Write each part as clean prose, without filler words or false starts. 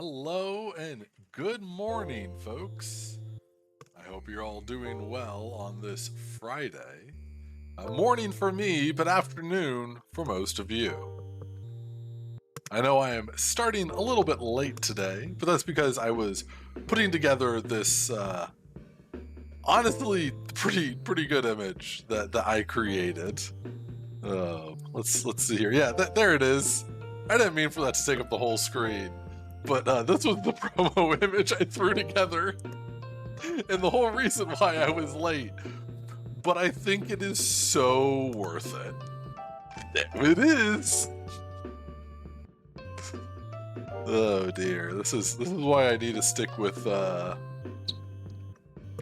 Hello and good morning, folks. I hope you're all doing well on this Friday. Morning for me, but afternoon for most of you. I know I am starting a little bit late today, but that's because I was putting together this honestly pretty good image that I created. Let's see here. Yeah, there it is. I didn't mean for that to take up the whole screen. But this was the promo image I threw together, and the whole reason why I was late. But I think it is so worth it. It is. Oh dear, this is why I need to stick with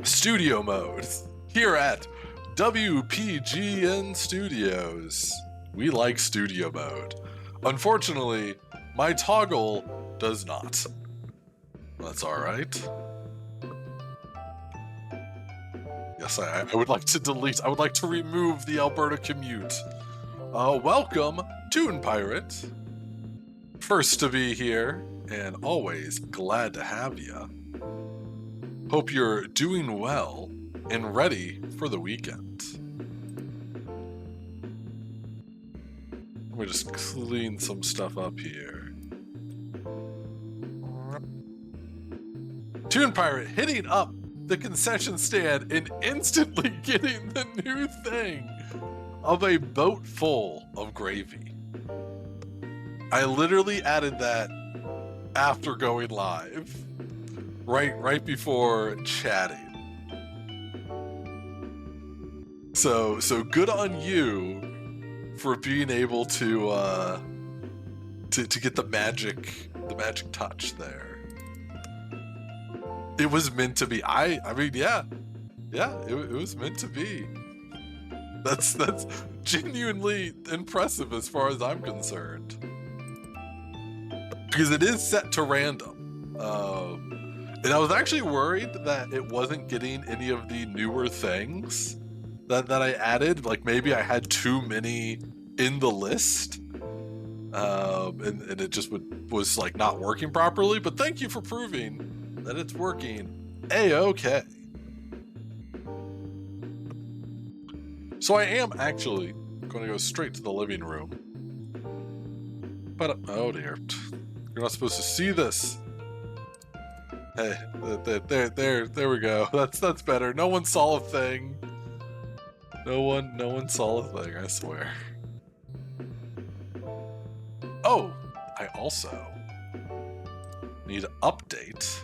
studio mode here at WPGN Studios. We like studio mode. Unfortunately, my toggle does not. That's alright. Yes, I would like to delete, I would like to remove the Alberta commute. Welcome, Toon Pirate. First to be here, and always glad to have ya. Hope you're doing well and ready for the weekend. Let me just clean some stuff up here. Toon Pirate hitting up the concession stand and instantly getting the new thing of a boat full of gravy. I literally added that after going live, right before chatting. So good on you for being able to get the magic touch there. It was meant to be. I mean, yeah, it was meant to be. That's genuinely impressive as far as I'm concerned. Because it is set to random. And I was actually worried that it wasn't getting any of the newer things that I added. Like maybe I had too many in the list. And it just was like not working properly. But thank you for proving that it's working A-okay. So I am actually going to go straight to the living room. But oh dear, you're not supposed to see this. Hey, there we go. That's better. No one saw a thing. No one saw a thing, I swear. Oh, I also need to update.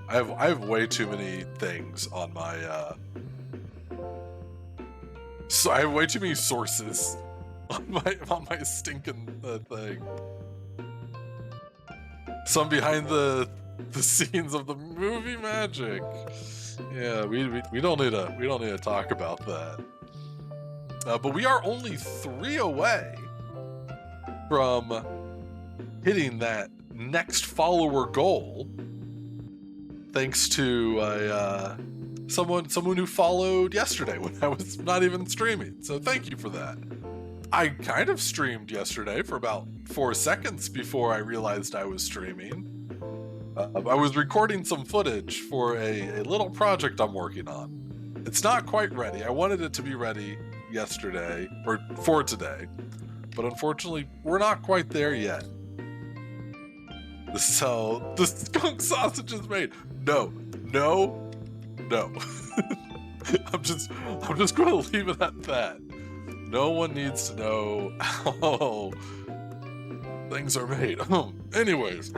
I have way too many things on my so I have way too many sources on my stinking thing. So I'm behind the scenes of the movie magic. Yeah, we don't need to talk about that. But we are only 3 away from hitting that next follower goal. Thanks to someone who followed yesterday when I was not even streaming. So thank you for that. I kind of streamed yesterday for about 4 seconds before I realized I was streaming. I was recording some footage for a little project I'm working on. It's not quite ready. I wanted it to be ready yesterday, or for today, but unfortunately, we're not quite there yet. This is how the skunk sausage is made. No. I'm just going to leave it at that. No one needs to know how things are made. Anyways.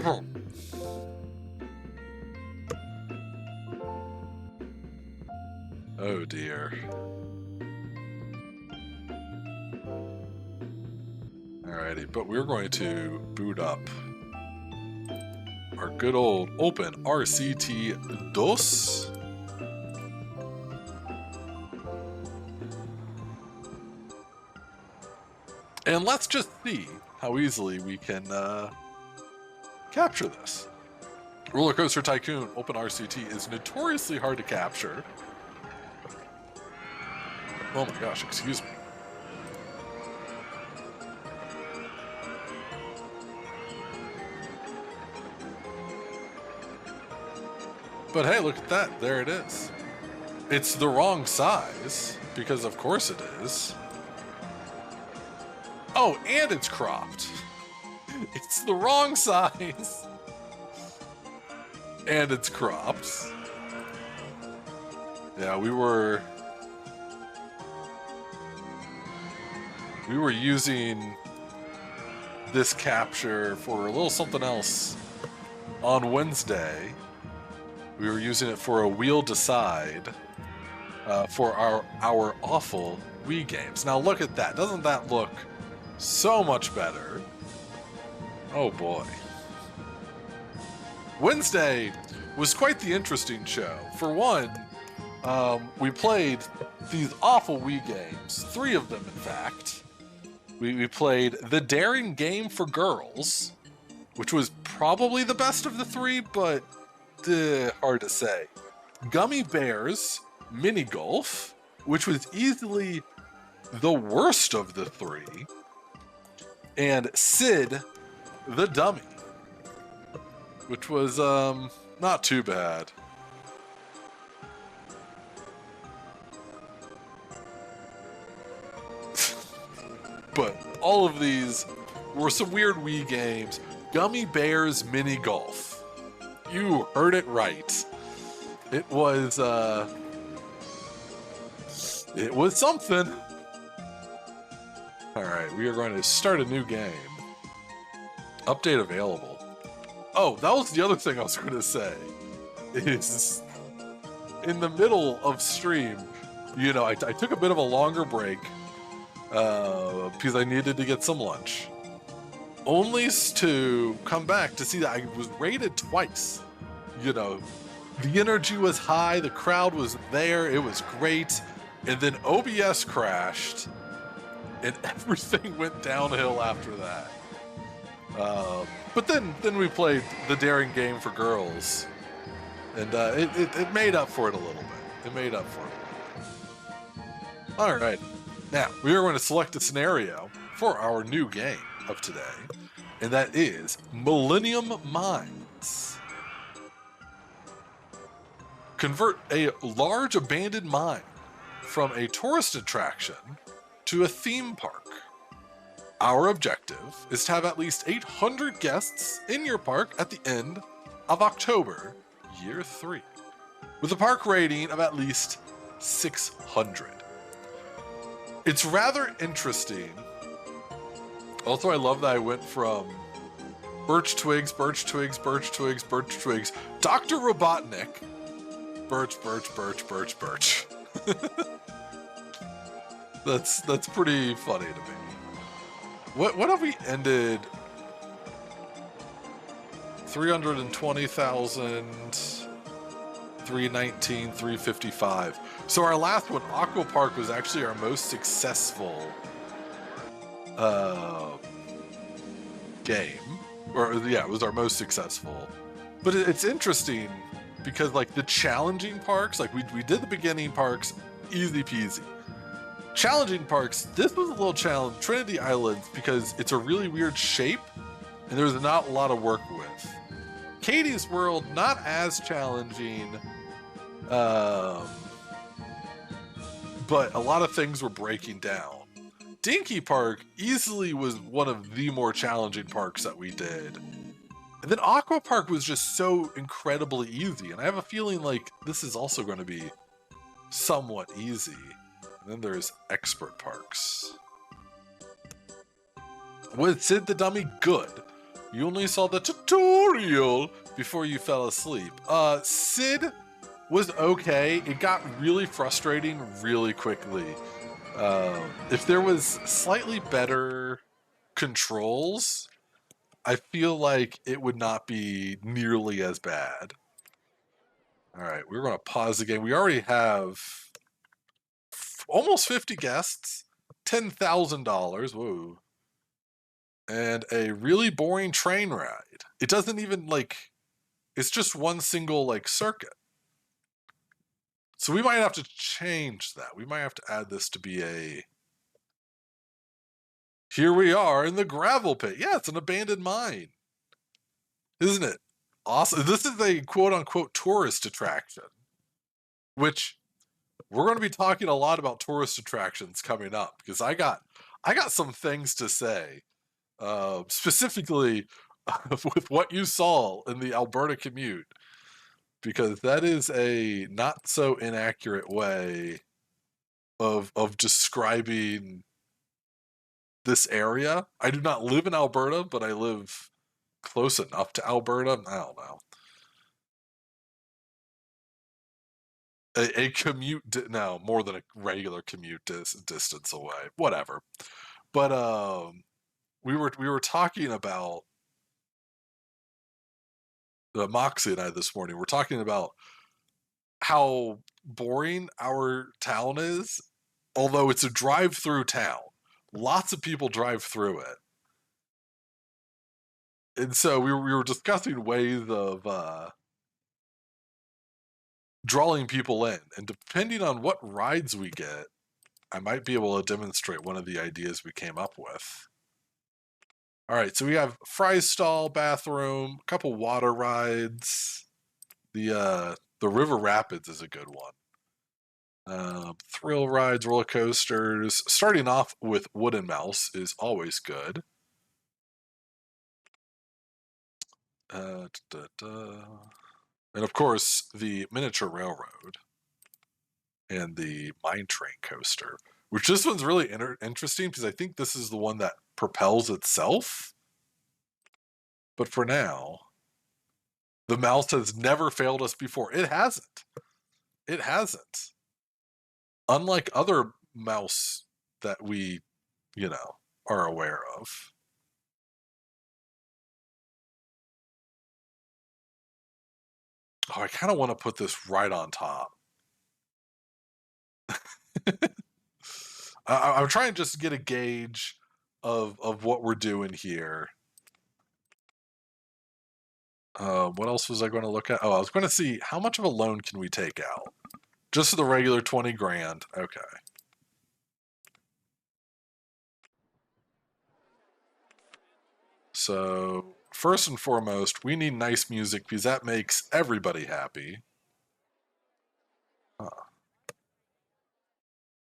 Oh dear. Alrighty, but we're going to boot up our good old open RCT DOS. And let's just see how easily we can capture this. RollerCoaster Tycoon Open RCT is notoriously hard to capture. Oh my gosh, excuse me. But hey, look at that. There it is. It's the wrong size, because of course it is. Oh, and it's cropped. It's the wrong size. And it's cropped. Yeah, we were using this capture for a little something else on Wednesday. We were using it for a Wheel Decide for our awful Wii games. Now look at that. Doesn't that look so much better? Oh boy. Wednesday was quite the interesting show. For one, we played these awful Wii games, 3 of them in fact. We played The Daring Game for Girls, which was probably the best of the 3, but hard to say. Gummy Bears Mini Golf, which was easily the worst of the 3. And Sid the Dummy, which was not too bad. But all of these were some weird Wii games. Gummy Bears Mini Golf. You heard it right. It was something. All right, we are going to start a new game. Update available. Oh, that was the other thing I was going to say. Is in the middle of stream, you know, I took a bit of a longer break because I needed to get some lunch. Only to come back to see that I was rated twice. You know, the energy was high, the crowd was there, it was great, and then OBS crashed, and everything went downhill after that. But then we played The Daring Game for Girls, and it made up for it a little bit. It made up for it. All right, now we are going to select a scenario for our new game of today, and that is Millennium Mines. Convert a large abandoned mine from a tourist attraction to a theme park. Our objective is to have at least 800 guests in your park at the end of October, year 3, with a park rating of at least 600. It's rather interesting. Also, I love that I went from Birch Twigs, Birch Twigs, Birch Twigs, Birch Twigs, Dr. Robotnik, Birch, Birch, Birch, Birch, Birch. That's pretty funny to me. What have we ended? 320,000, 319, 355. So our last one, Aqua Park, was actually our most successful game. Or yeah, it was our most successful. But it's interesting because like the challenging parks, like we did the beginning parks, easy peasy. Challenging parks, this was a little challenge. Trinity Islands, because it's a really weird shape and there's not a lot of work with. Katie's World, not as challenging, but a lot of things were breaking down. Dinky Park easily was one of the more challenging parks that we did. And then Aqua Park was just so incredibly easy, and I have a feeling like this is also going to be somewhat easy. And then there's Expert Parks. Was Sid the Dummy good? You only saw the tutorial before you fell asleep. Sid was okay. It got really frustrating really quickly. If there was slightly better controls, I feel like it would not be nearly as bad. All right, we're going to pause the game. We already have almost 50 guests, $10,000, whoa, and a really boring train ride. It doesn't even it's just one single circuit. So we might have to change that. We might have to add this to be here we are in the gravel pit. Yeah, it's an abandoned mine, isn't it? Awesome. This is a quote-unquote tourist attraction, which we're going to be talking a lot about tourist attractions coming up, because I got some things to say, specifically with what you saw in the Alberta commute, because that is a not so inaccurate way of describing this area. I do not live in Alberta, but I live close enough to Alberta. I don't know. A commute, no, more than a regular commute distance away. Whatever. But we were talking about Moxie and I this morning. We're talking about how boring our town is, although it's a drive-through town. Lots of people drive through it. And so we were discussing ways of drawing people in. And depending on what rides we get, I might be able to demonstrate one of the ideas we came up with. All right, so we have Fry's Stall, bathroom, a couple water rides. The River Rapids is a good one. Thrill rides, roller coasters. Starting off with Wooden Mouse is always good. And of course, the Miniature Railroad and the Mine Train Coaster, which this one's really interesting because I think this is the one that propels itself. But for now, the mouse has never failed us before. It hasn't. It hasn't. Unlike other mouse that we, are aware of. Oh, I kind of want to put this right on top. I'm trying to just get a gauge of what we're doing here. What else was I going to look at? Oh, I was going to see how much of a loan can we take out. Just the regular 20 grand. Okay. So first and foremost, we need nice music because that makes everybody happy. Huh.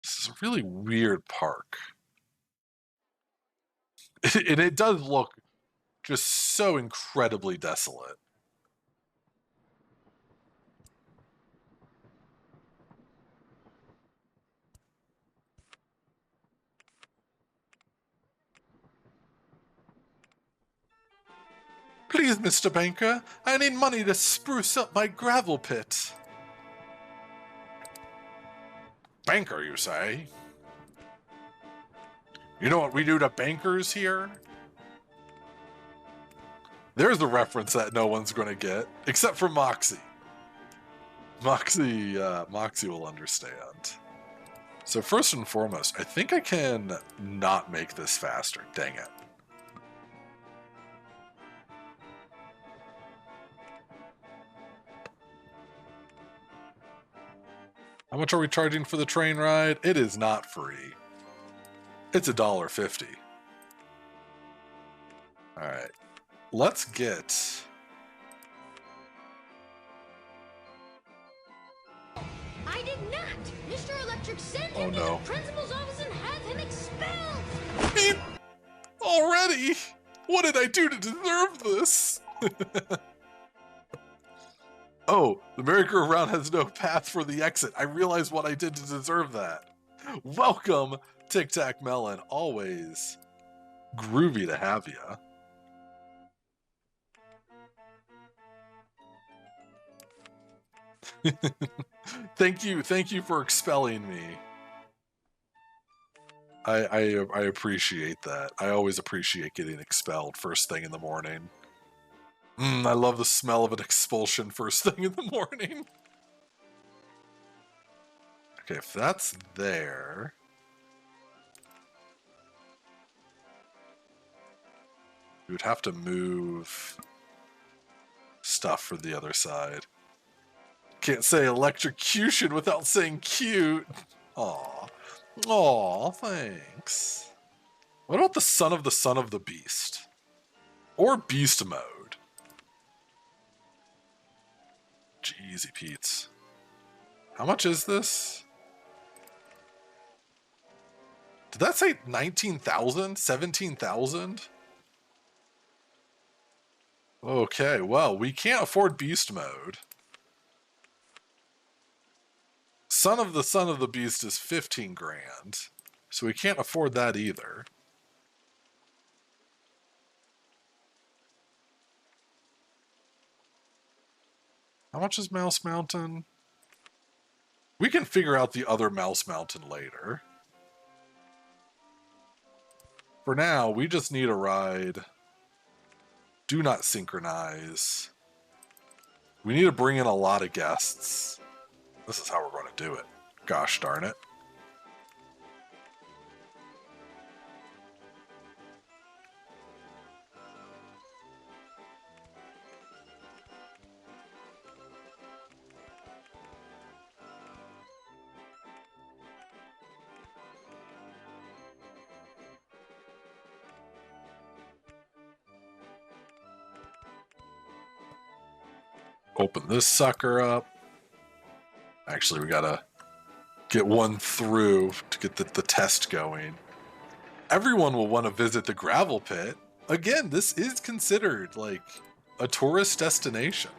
This is a really weird park. And it does look just so incredibly desolate. Please, Mr. Banker, I need money to spruce up my gravel pit. Banker, you say? You know what we do to bankers here? There's a reference that no one's going to get, except for Moxie. Moxie will understand. So first and foremost, I think I can not make this faster. Dang it. How much are we charging for the train ride? It is not free. It's $1.50. All right. Let's get... I did not! Mr. Electric sent him to the principal's office and have him expelled! Beep! Already? What did I do to deserve this? Oh, the merry-go-round has no path for the exit. I realize what I did to deserve that. Welcome, Tic Tac Melon. Always groovy to have ya. Thank you for expelling me. I appreciate that. I always appreciate getting expelled first thing in the morning. I love the smell of an expulsion first thing in the morning. Okay, if that's there... we would have to move stuff for the other side. Can't say electrocution without saying cute. Aw. Aw, thanks. What about the son of the beast? Or beast mode? Easy Pete's. How much is this? Did that say 19,000? 17,000? Okay, well, we can't afford beast mode. Son of the Beast is 15 grand. So we can't afford that either. How much is Mouse Mountain? We can figure out the other Mouse Mountain later. For now, we just need a ride. Do not synchronize. We need to bring in a lot of guests. This is how we're going to do it. Gosh darn it. Open this sucker up. Actually, we gotta get one through to get the test going. Everyone will want to visit the gravel pit. Again, this is considered like a tourist destination.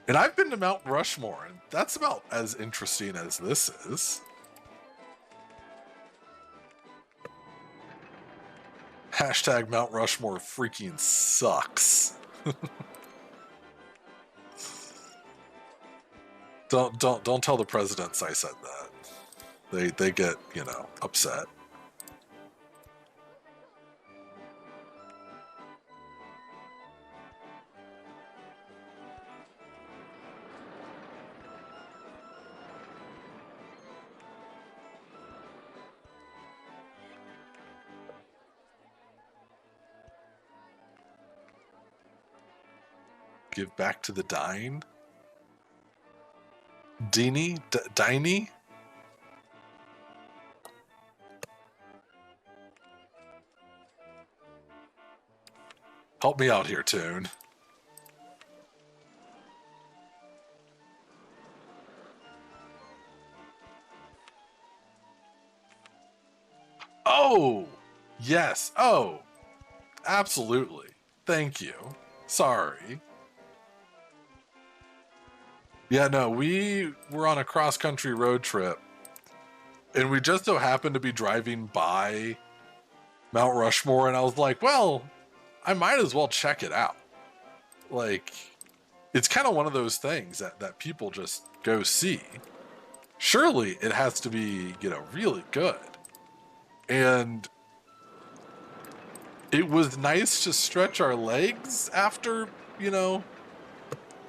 And I've been to Mount Rushmore, and that's about as interesting as this is. Hashtag Mount Rushmore freaking sucks. Don't tell the presidents I said that. They get, you know, upset. Give back to the dying? Diny? Help me out here, Toon. Oh! Yes. Oh! Absolutely. Thank you. Sorry. Yeah, no, we were on a cross-country road trip, and we just so happened to be driving by Mount Rushmore, and I was like, well, I might as well check it out. Like, it's kind of one of those things that people just go see. Surely it has to be, you know, really good. And it was nice to stretch our legs after, you know,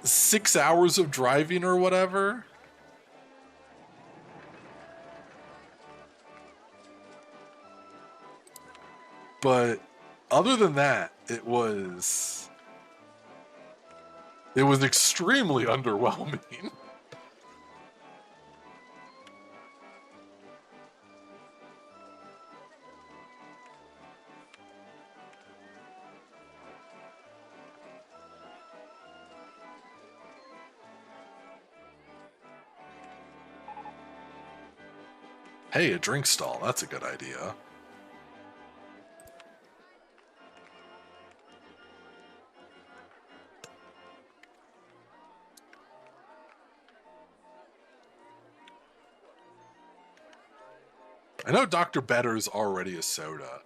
6 hours of driving or whatever. But other than that, it was extremely underwhelming. Hey, a drink stall. That's a good idea. I know Dr. Better's already a soda.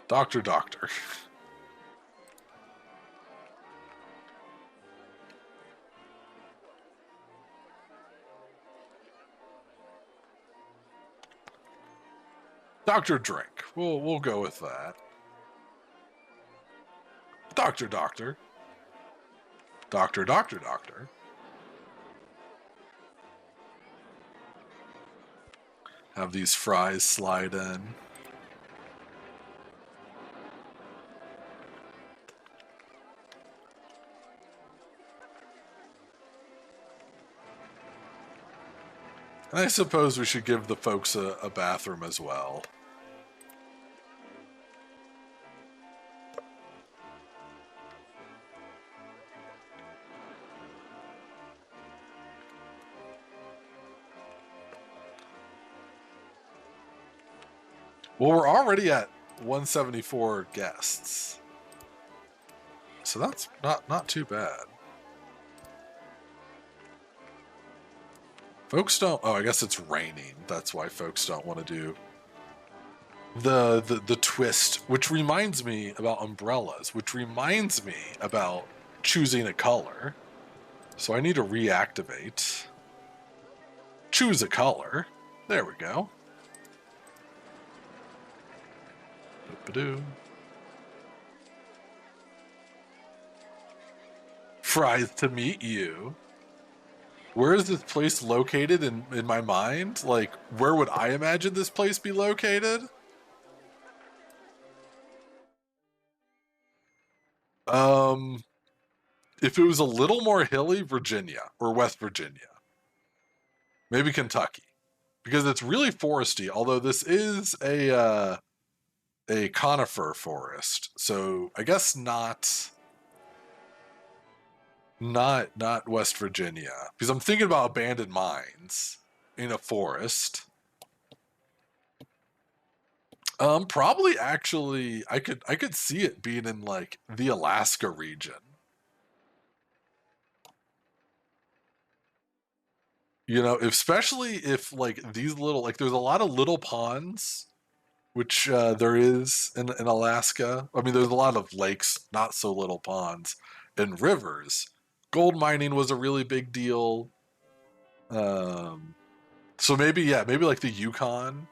Doctor. Dr. Drink. We'll go with that. Doctor. Doctor. Have these fries slide in. And I suppose we should give the folks a bathroom as well. Well, we're already at 174 guests. So that's not too bad. Folks don't... Oh, I guess it's raining. That's why folks don't want to do the twist, which reminds me about umbrellas, which reminds me about choosing a color. So I need to reactivate. Choose a color. There we go. Boop-a-doo. Fries to meet you. Where is this place located in my mind? Like, where would I imagine this place be located? If it was a little more hilly, Virginia or West Virginia. Maybe Kentucky. Because it's really foresty, although this is a conifer forest. So I guess not West Virginia. Because I'm thinking about abandoned mines in a forest. Probably actually I could see it being in like the Alaska region. You know, especially if like these little, like there's a lot of little ponds, which there is in Alaska. I mean, there's a lot of lakes, not so little ponds, and rivers. Gold mining was a really big deal. So maybe, yeah, maybe like the Yukon.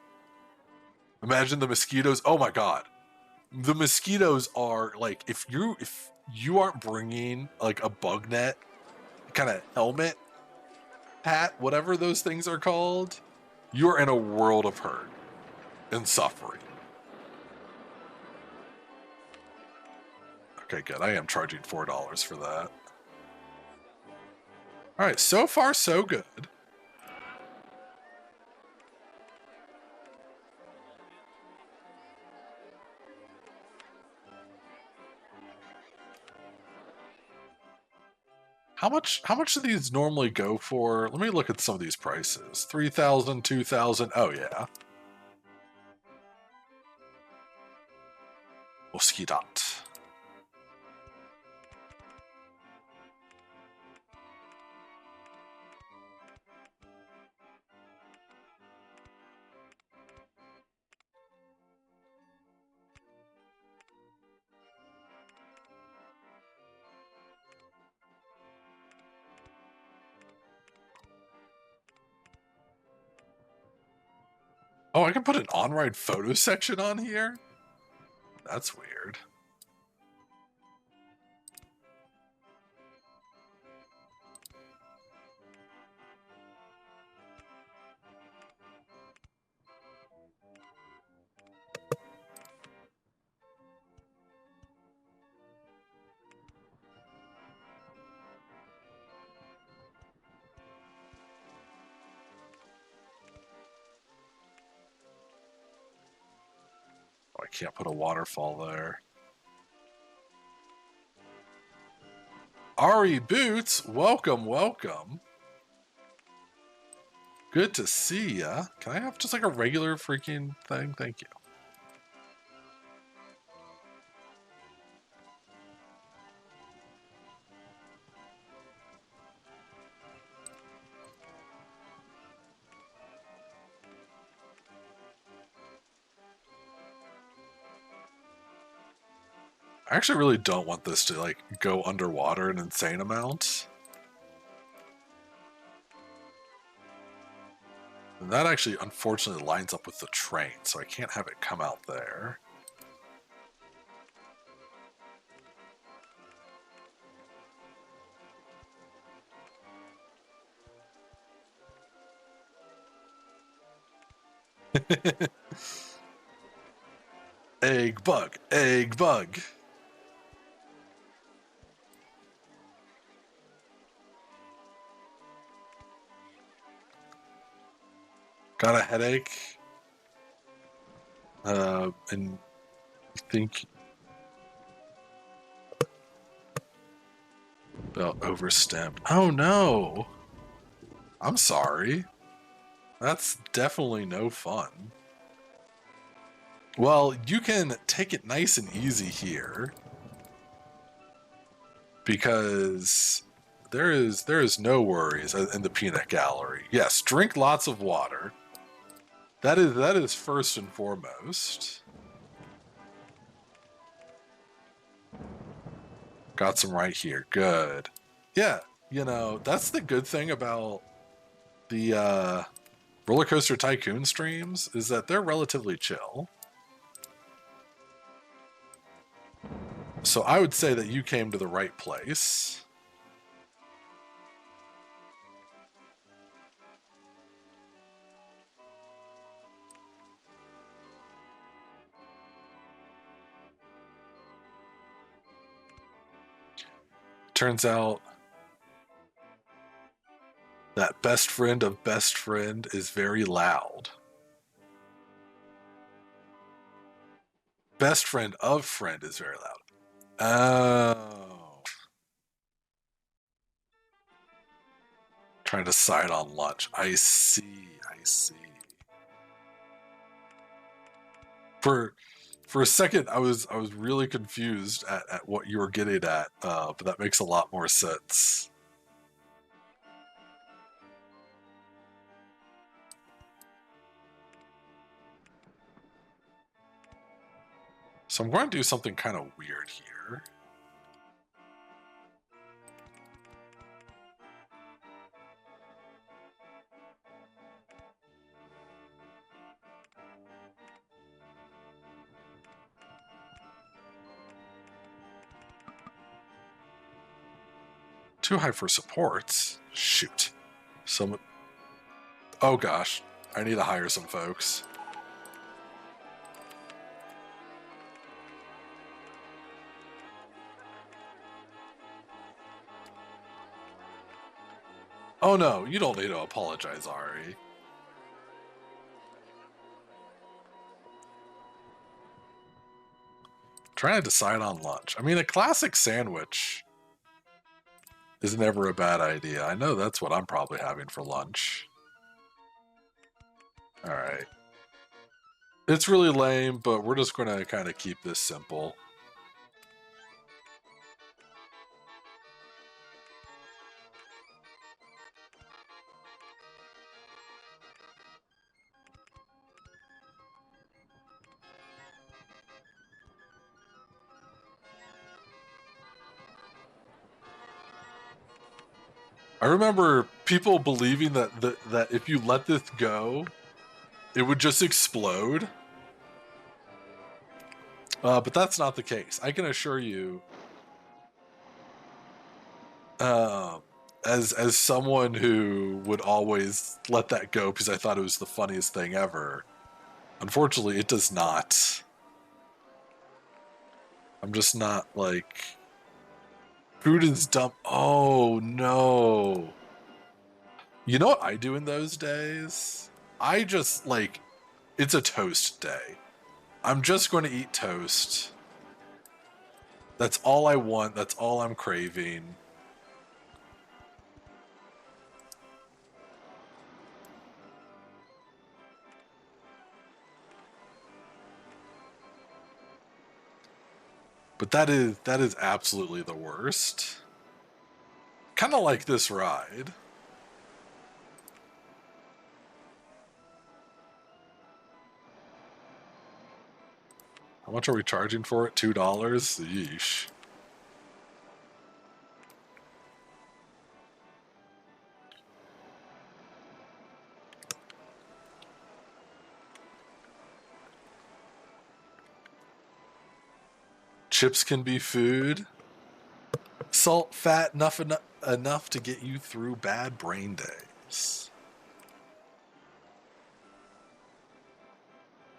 Imagine the mosquitoes. Oh my God. The mosquitoes are like, if you aren't bringing like a bug net kind of helmet, hat, whatever those things are called, you're in a world of hurt and suffering. Okay, good. I am charging $4 for that. All right, so far so good. How much do these normally go for? Let me look at some of these prices. 3,000, 2,000. Oh yeah. Mosquitot. Oh, I can put an on-ride photo section on here? That's weird. Oh, I can't put a waterfall there. Ari Boots, welcome, welcome. Good to see ya. Can I have just like a regular freaking thing? Thank you. I actually really don't want this to like go underwater an insane amount. And that actually unfortunately lines up with the train, so I can't have it come out there. Egg bug, egg bug. Got a headache? And think about overstemmed. Oh no! I'm sorry. That's definitely no fun. Well, you can take it nice and easy here, because there is no worries in the peanut gallery. Yes, drink lots of water. That is first and foremost. Got some right here. Good. Yeah, you know, that's the good thing about the RollerCoaster Tycoon streams, is that they're relatively chill. So I would say that you came to the right place. Turns out that best friend of best friend is very loud. Best friend of friend is very loud. Oh. Trying to decide on lunch. I see. I see. For a second, I was really confused at what you were getting at, but that makes a lot more sense. So I'm going to do something kind of weird here. Too high for supports? Shoot. Some. Oh gosh. I need to hire some folks. Oh no, you don't need to apologize, Ari. Trying to decide on lunch. I mean, a classic sandwich is never a bad idea. I know that's what I'm probably having for lunch. All right. It's really lame, but we're just going to kind of keep this simple. I remember people believing that if you let this go, it would just explode. But that's not the case. I can assure you, as someone who would always let that go because I thought it was the funniest thing ever, unfortunately, it does not. I'm just not like... Food is dumb. Oh, no. You know what I do in those days? I just, like... It's a toast day. I'm just going to eat toast. That's all I want. That's all I'm craving. But that is absolutely the worst. Kind of like this ride. How much are we charging for it? $2? Yeesh. Chips can be food. Salt, fat, enough to get you through bad brain days.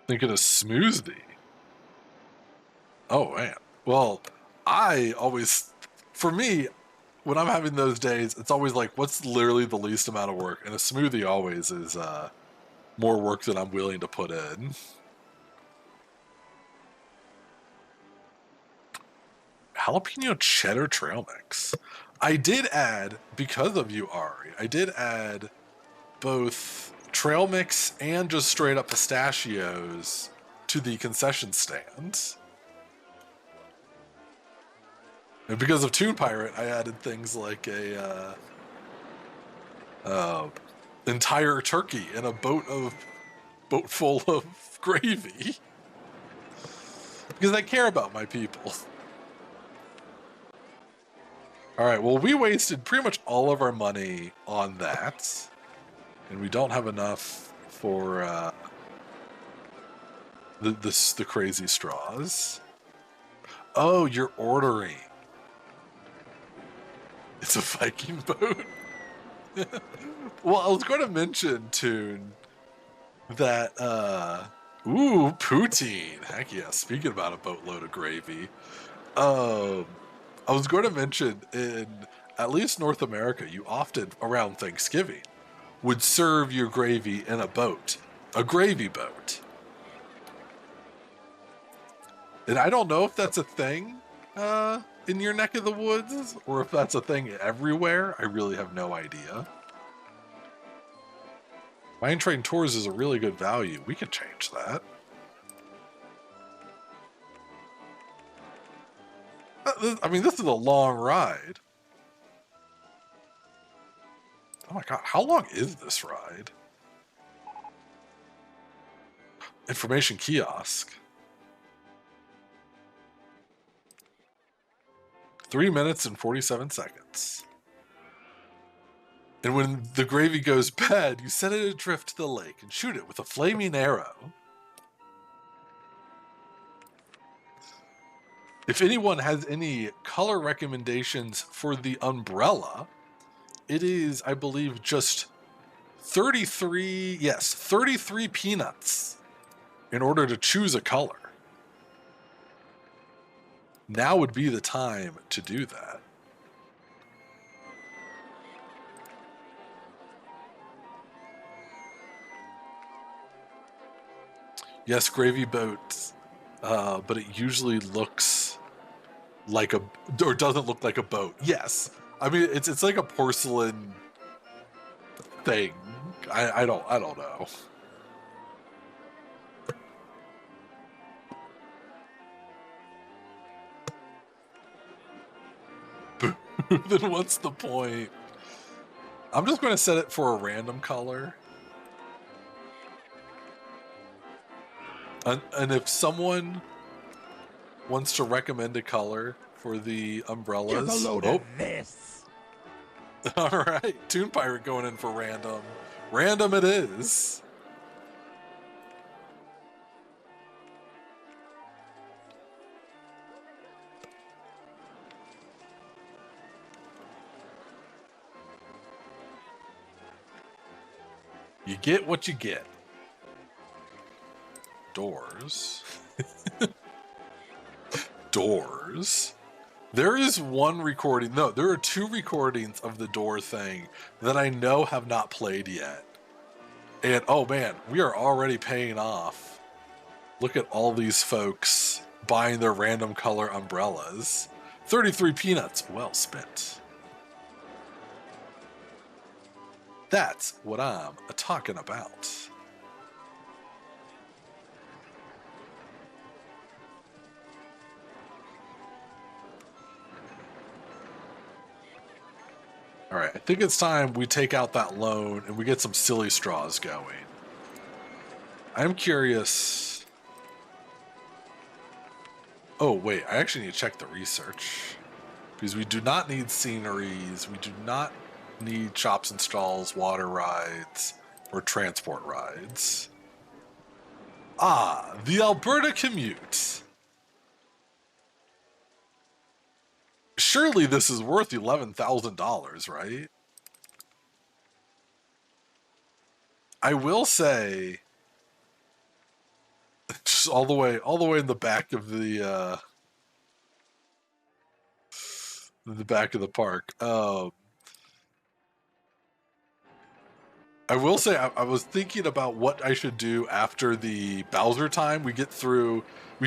Thinking a smoothie. Oh man. Well, I always, for me, when I'm having those days, it's always like, what's literally the least amount of work? And a smoothie always is more work than I'm willing to put in. Jalapeno cheddar trail mix. I did add, because of you, Ari, I did add both trail mix and just straight up pistachios to the concession stand. And because of Toon Pirate, I added things like a entire turkey and a boat full of gravy. Because I care about my people. All right, well, we wasted pretty much all of our money on that. And we don't have enough for the crazy straws. Oh, you're ordering. It's a Viking boat. Well, I was going to mention, Toon, that ooh, poutine. Heck yeah! Speaking about a boatload of gravy, I was going to mention in at least North America, you often around Thanksgiving would serve your gravy in a boat, a gravy boat. And I don't know if that's a thing in your neck of the woods, or if that's a thing everywhere. I really have no idea. Mine Train Tours is a really good value. We can change that. I mean, this is a long ride. Oh my god, how long is this ride? Information kiosk. 3 minutes and 47 seconds. And when the gravy goes bad, you set it adrift to the lake and shoot it with a flaming arrow. If anyone has any color recommendations for the umbrella, it is, I believe, just 33 peanuts in order to choose a color. Now would be the time to do that. Yes, gravy boats, but it usually looks like or doesn't look like a boat. Yes, I mean it's like a porcelain thing. I don't know. Then what's the point? I'm just going to set it for a random color. And if someone wants to recommend a color for the umbrellas, give a load of this. All right, Toon Pirate going in for random. Random it is. You get what you get. Doors. Doors. There is one recording. No, there are 2 recordings of the door thing that I know have not played yet. And oh man, we are already paying off. Look at all these folks buying their random color umbrellas. 33 peanuts, well spent. That's what I'm talking about. All right, I think it's time we take out that loan and we get some silly straws going. I'm curious. Oh, wait, I actually need to check the research. Because we do not need sceneries, we do not need shops and stalls, water rides, or transport rides. Ah, the Alberta commute. Surely this is worth $11,000, right? I will say, just all the way in the back of the park. I I will say I was thinking about what I should do after the Bowser time. We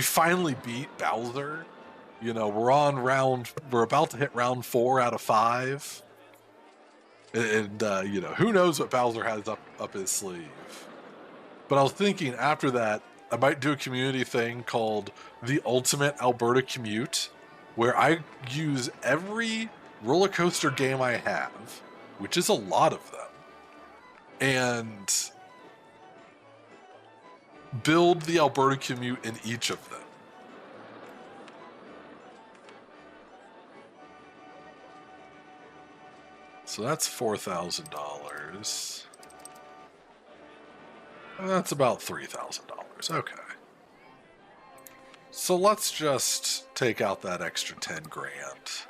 finally beat Bowser. You know, we're about to hit round 4 out of 5. And you know, who knows what Bowser has up his sleeve. But I was thinking after that, I might do a community thing called the Ultimate Alberta Commute, where I use every roller coaster game I have, which is a lot of them, and build the Alberta Commute in each of them. So that's $4,000. That's about $3,000. Okay. So let's just take out that extra 10 grand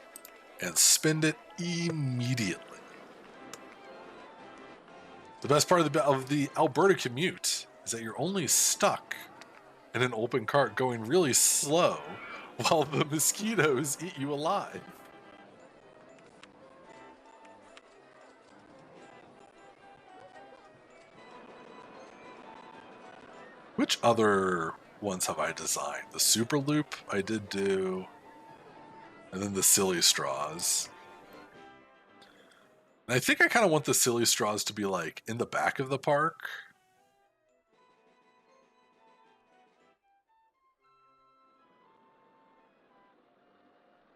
and spend it immediately. The best part of the Alberta Commute is that you're only stuck in an open cart going really slow while the mosquitoes eat you alive. Which other ones have I designed? The Super Loop I did do, and then the Silly Straws. And I think I kind of want the Silly Straws to be like in the back of the park.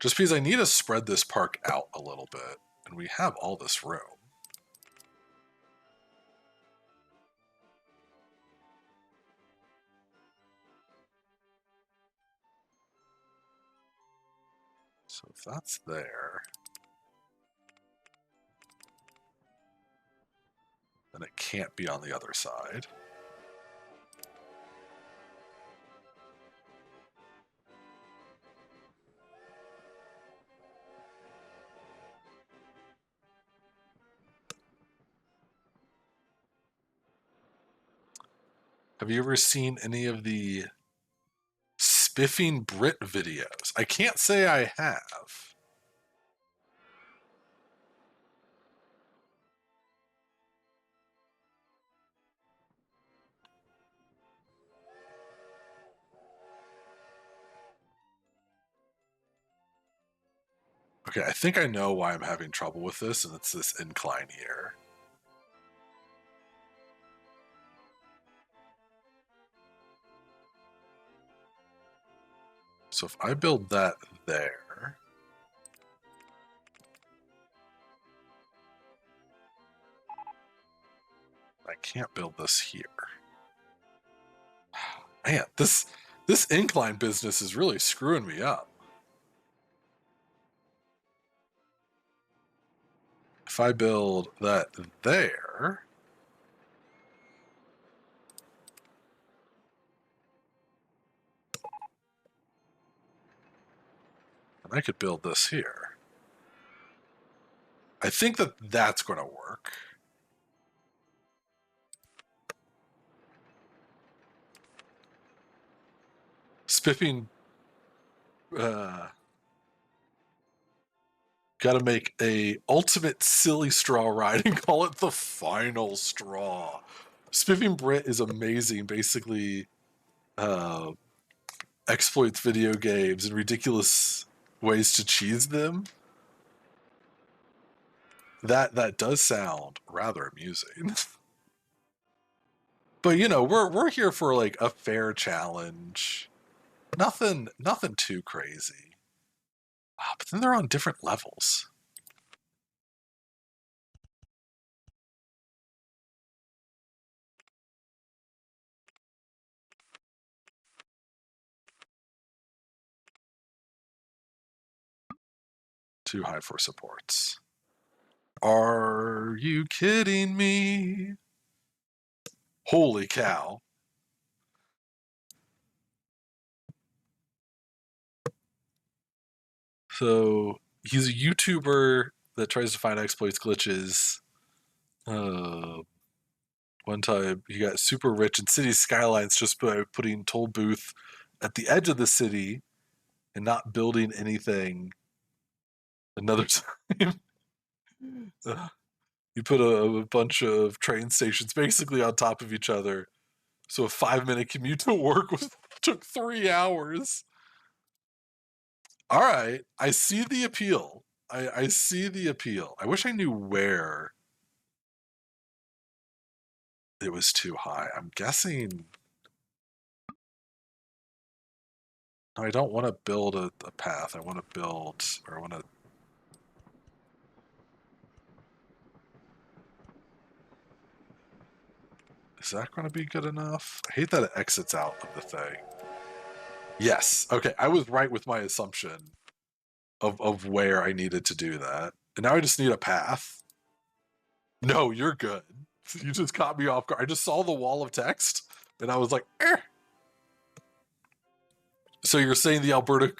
Just because I need to spread this park out a little bit, and we have all this room. So if that's there, then it can't be on the other side. Have you ever seen any of the Spiffing Brit videos? I can't say I have. Okay, I think I know why I'm having trouble with this, and it's this incline here. So if I build that there, I can't build this here. Man, this incline business is really screwing me up. If I build that there, and I could build this here. I think that that's going to work. Spiffing, got to make a ultimate silly straw ride and call it the final straw. Spiffing Brit is amazing. Basically, exploits video games in ridiculous ways to cheese them. That does sound rather amusing. But you know, we're here for like a fair challenge. Nothing too crazy. But then they're on different levels. Too high for supports. Are you kidding me? Holy cow. So he's a YouTuber that tries to find exploits glitches. One time he got super rich in city skylines just by putting toll booth at the edge of the city and not building anything another time. You put a bunch of train stations basically on top of each other. So a 5-minute commute to work took 3 hours. All right, I see the appeal. I see the appeal. I wish I knew where it was too high. I'm guessing. No, I don't want to build a path. I want to build, or I want to. Is that going to be good enough? I hate that it exits out of the thing. Yes. Okay, I was right with my assumption of where I needed to do that. And now I just need a path. No, you're good. You just caught me off guard. I just saw the wall of text, and I was like, eh. So you're saying the Alberta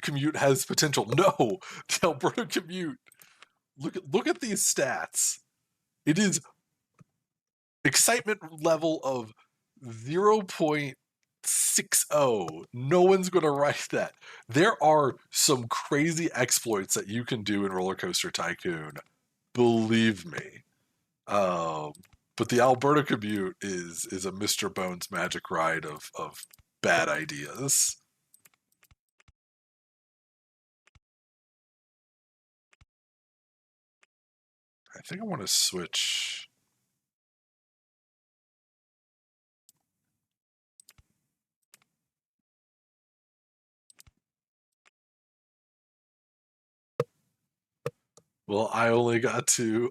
commute has potential? No, the Alberta commute. Look at these stats. It is excitement level of 0.60. No one's going to write that. There are some crazy exploits that you can do in RollerCoaster Tycoon. Believe me. But the Alberta commute is a Mr. Bones magic ride of bad ideas. I think I want to switch. Well, I only got to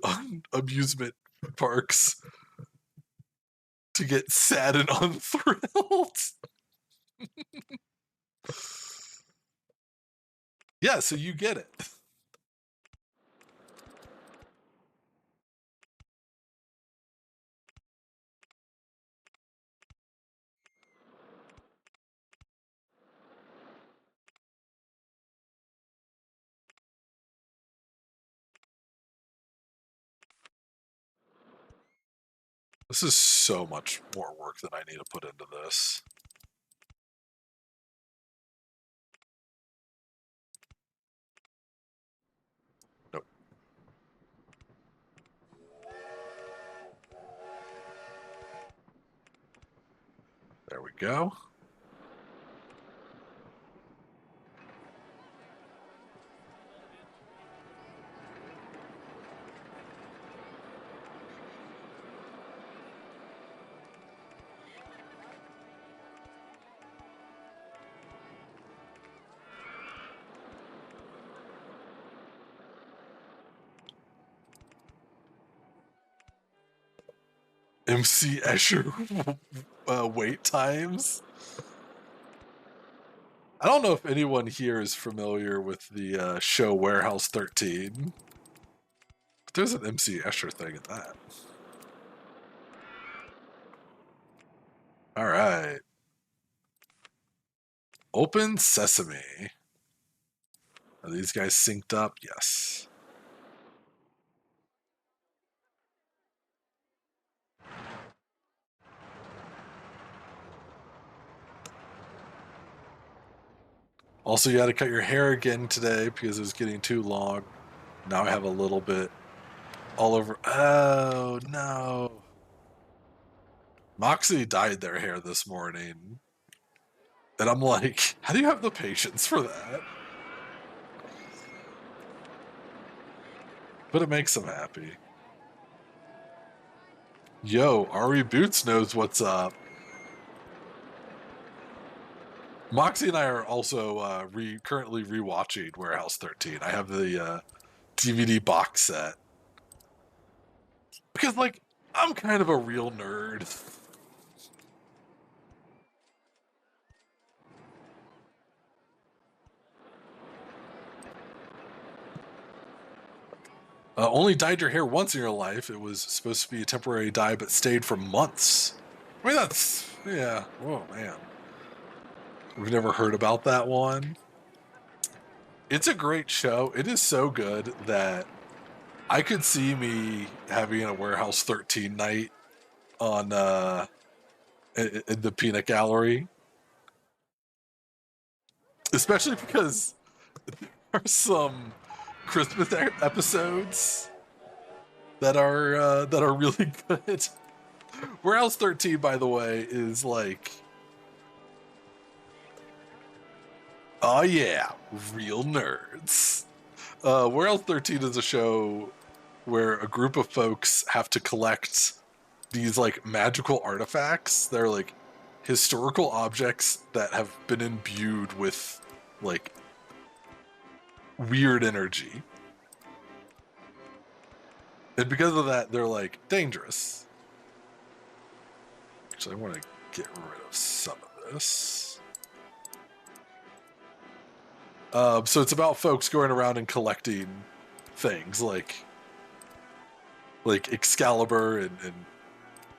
amusement parks to get sad and unthrilled. Yeah, so you get it. This is so much more work than I need to put into this. Nope. There we go. MC Escher wait times. I don't know if anyone here is familiar with the show Warehouse 13. But there's an MC Escher thing in that. All right. Open Sesame. Are these guys synced up? Yes. Also, you had to cut your hair again today because it was getting too long. Now I have a little bit all over. Oh, no. Moxie dyed their hair this morning. And I'm like, how do you have the patience for that? But it makes them happy. Yo, Ari Boots knows what's up. Moxie and I are also currently rewatching Warehouse 13. I have the DVD box set. Because, like, I'm kind of a real nerd. Only dyed your hair once in your life. It was supposed to be a temporary dye, but stayed for months. I mean, that's, yeah. Oh, man. We've never heard about that one. It's a great show. It is so good that I could see me having a Warehouse 13 night on in the peanut gallery, especially because there are some Christmas episodes that are really good. Warehouse 13, by the way, is like, oh yeah, real nerds. Warehouse 13 is a show where a group of folks have to collect these like magical artifacts. They're like historical objects that have been imbued with like weird energy. And because of that, they're like dangerous. Actually, I want to get rid of some of this. So it's about folks going around and collecting things like Excalibur and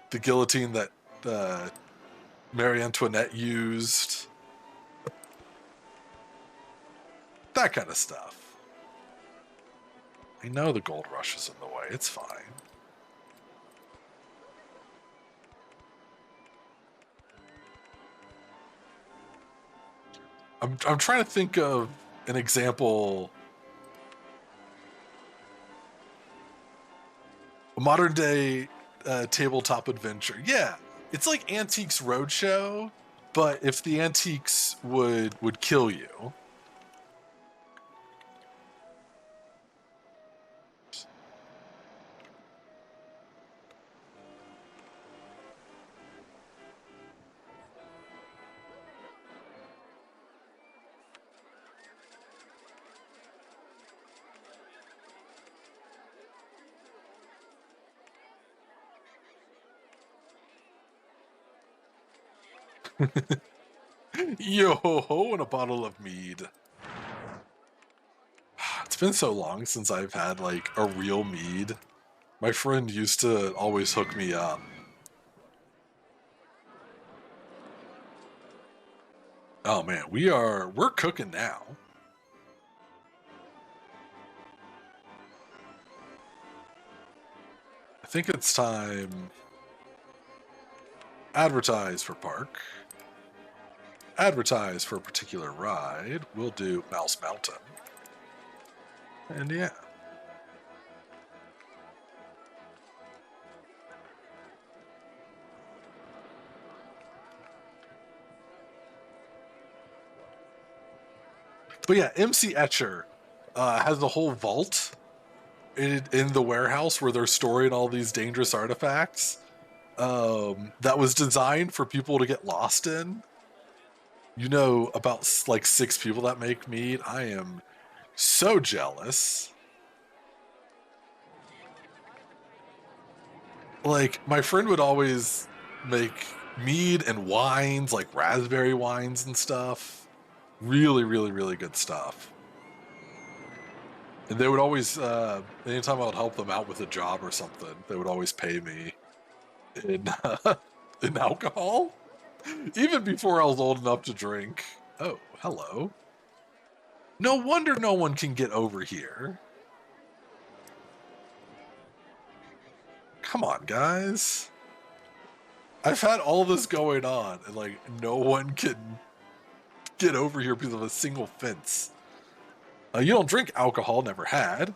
the guillotine that Marie Antoinette used. That kind of stuff. I know the gold rush is in the way. It's fine. I'm trying to think of an example. A modern day tabletop adventure. Yeah, it's like Antiques Roadshow, but if the antiques would kill you. Yo ho ho and a bottle of mead. It's been so long since I've had like a real mead. My friend used to always hook me up. Oh man, we're cooking now. I think it's time. Advertise for park. Advertise for a particular ride. We'll do Mouse Mountain. And yeah. But yeah, MC Etcher has the whole vault in the warehouse where they're storing all these dangerous artifacts that was designed for people to get lost in. You know about like 6 people that make mead. I am so jealous. Like, my friend would always make mead and wines, like raspberry wines and stuff. Really, really, really good stuff. And they would always, anytime I would help them out with a job or something, they would always pay me in, in alcohol. Even before I was old enough to drink. Oh, hello. No wonder no one can get over here. Come on, guys. I've had all this going on, and like no one can get over here because of a single fence. You don't drink alcohol, never had,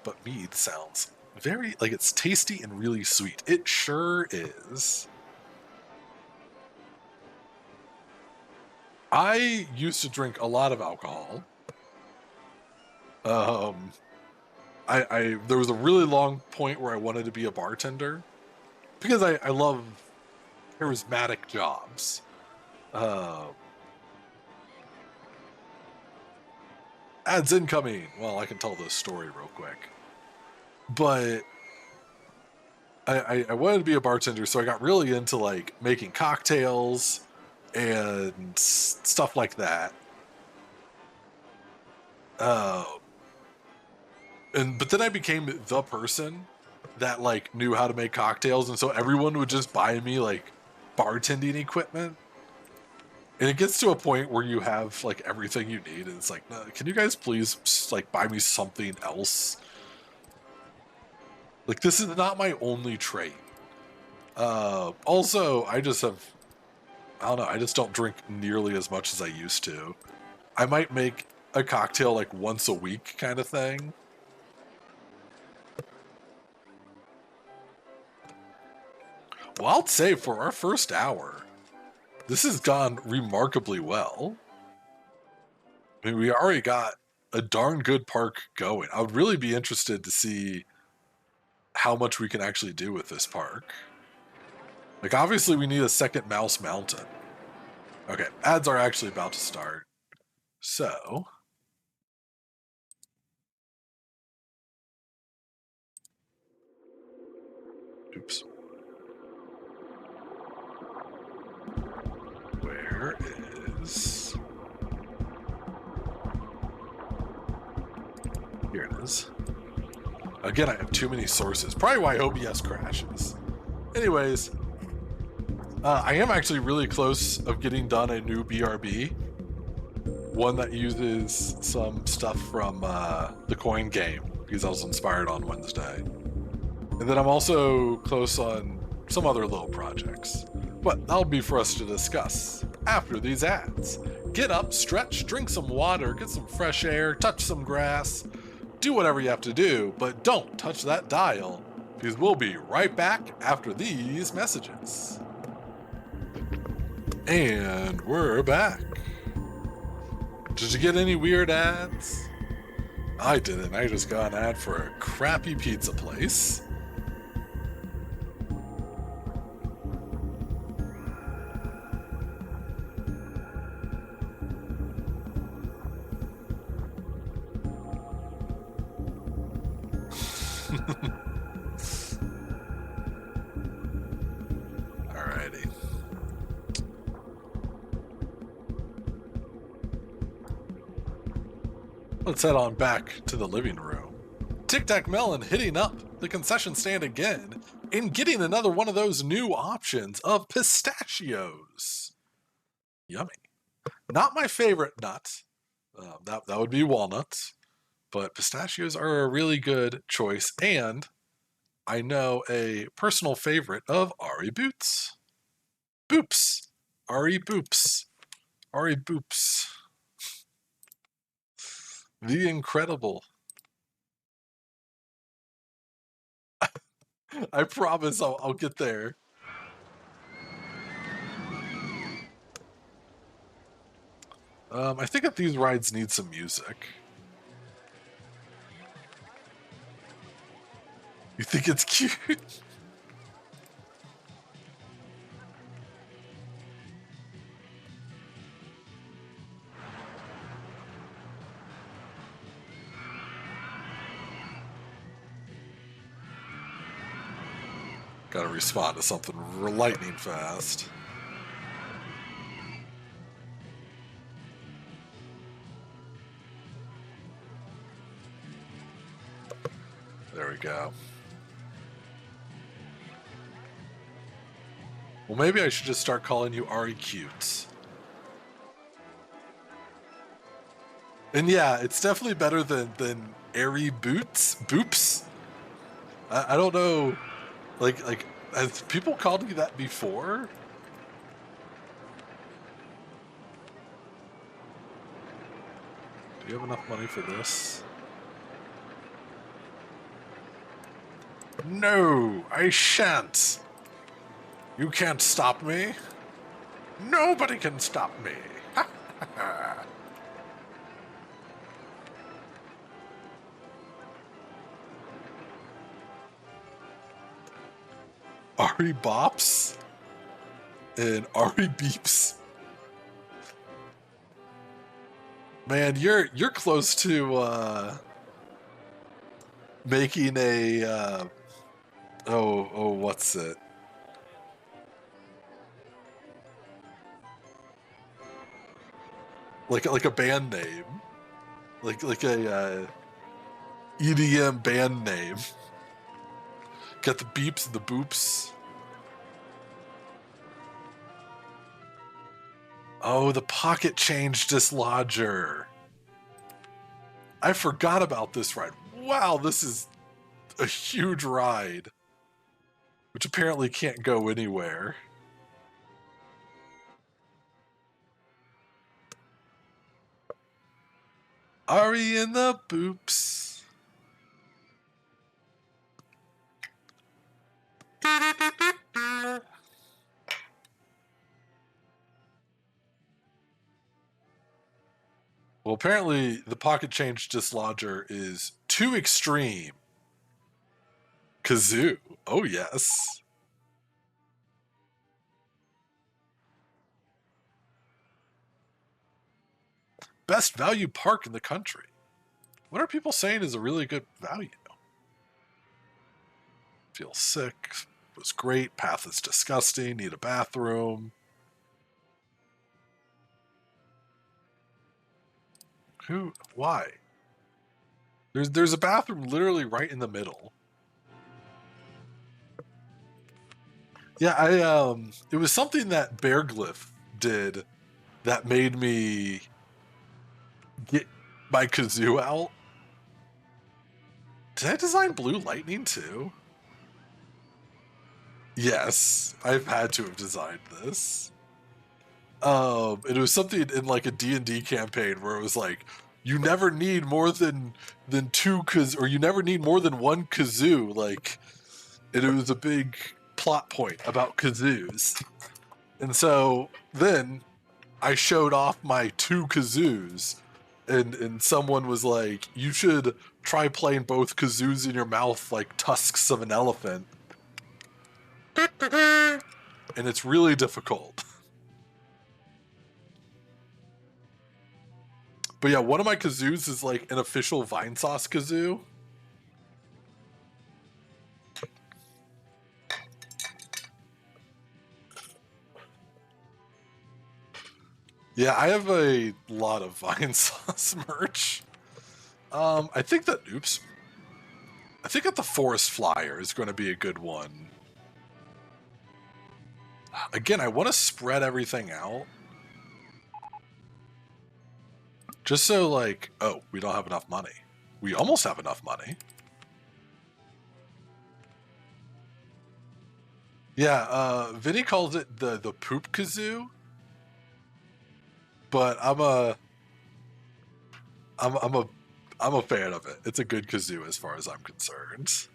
but mead sounds very like it's tasty and really sweet. It sure is. I used to drink a lot of alcohol. There was a really long point where I wanted to be a bartender because I love charismatic jobs. Ads incoming. Well, I can tell this story real quick. But I wanted to be a bartender, so I got really into like making cocktails and stuff like that. But then I became the person that like knew how to make cocktails, and so everyone would just buy me like bartending equipment. And it gets to a point where you have like everything you need, and it's like, no, can you guys please like buy me something else? Like, this is not my only trait. Also, I don't know, I just don't drink nearly as much as I used to. I might make a cocktail like once a week kind of thing. Well, I'll say for our first hour, this has gone remarkably well. I mean, we already got a darn good park going. I would really be interested to see how much we can actually do with this park. Like, obviously, we need a second Mouse Mountain. Okay, ads are actually about to start. So... Oops. Where is... Here it is. Again, I have too many sources. Probably why OBS crashes. Anyways, I am actually really close of getting done a new BRB. One that uses some stuff from the coin game, because I was inspired on Wednesday. And then I'm also close on some other little projects. But that'll be for us to discuss after these ads. Get up, stretch, drink some water, get some fresh air, touch some grass, do whatever you have to do, but don't touch that dial, because we'll be right back after these messages. And we're back. Did you get any weird ads? I didn't. I just got an ad for a crappy pizza place. Alrighty. Let's head on back to the living room. Tic Tac Melon hitting up the concession stand again and getting another one of those new options of pistachios. Yummy. Not my favorite nut. That would be walnuts. But pistachios are a really good choice, and I know a personal favorite of Ari Boots. Boops. Ari Boops. Ari Boops. The incredible. I promise I'll get there. I think that these rides need some music. You think it's cute? Gotta respond to something lightning fast. There we go. Well, maybe I should just start calling you Ari Cute. And yeah, it's definitely better than Airy Boots. Boops. I don't know. Like, has people called you that before? Do you have enough money for this? No, I shan't. You can't stop me. Nobody can stop me. Ari Bops and Ari Beeps. Man, you're close to making a what's it? Like a band name. Like a EDM band name. Got the beeps and the boops. Oh, the pocket change dislodger. I forgot about this ride. Wow, this is a huge ride. Which apparently can't go anywhere. Ari and the boops. Well, apparently the pocket change dislodger is too extreme. Kazoo. Oh, yes. Best value park in the country. What are people saying is a really good value? Feel sick. Was great. Path is disgusting. Need a bathroom. Who? Why? There's a bathroom literally right in the middle. Yeah, it was something that Bear Glyph did that made me get my kazoo out. Did I design Blue Lightning too? Yes, I've had to have designed this. It was something in like a D&D campaign where it was like, you never need more than two or you never need more than one kazoo. Like, and it was a big plot point about kazoos. And so then I showed off my 2 kazoos, and someone was like, you should try playing both kazoos in your mouth like tusks of an elephant. And it's really difficult. But yeah, one of my kazoos is like an official vine sauce kazoo. Yeah, I have a lot of vine sauce merch. I think that, oops. I think that the forest flyer is going to be a good one. Again, I want to spread everything out. Just so like, oh, we don't have enough money. We almost have enough money. Yeah, Vinny calls it the poop kazoo. But I'm a fan of it. It's a good kazoo as far as I'm concerned.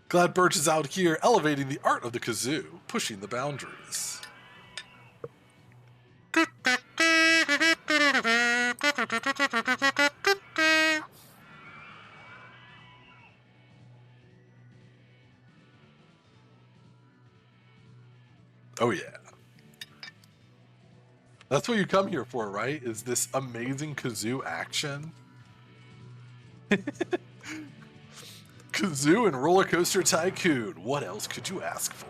Glad Birch is out here elevating the art of the kazoo, pushing the boundaries. Oh yeah. That's what you come here for, right? Is this amazing kazoo action? Kazoo and RollerCoaster Tycoon. What else could you ask for?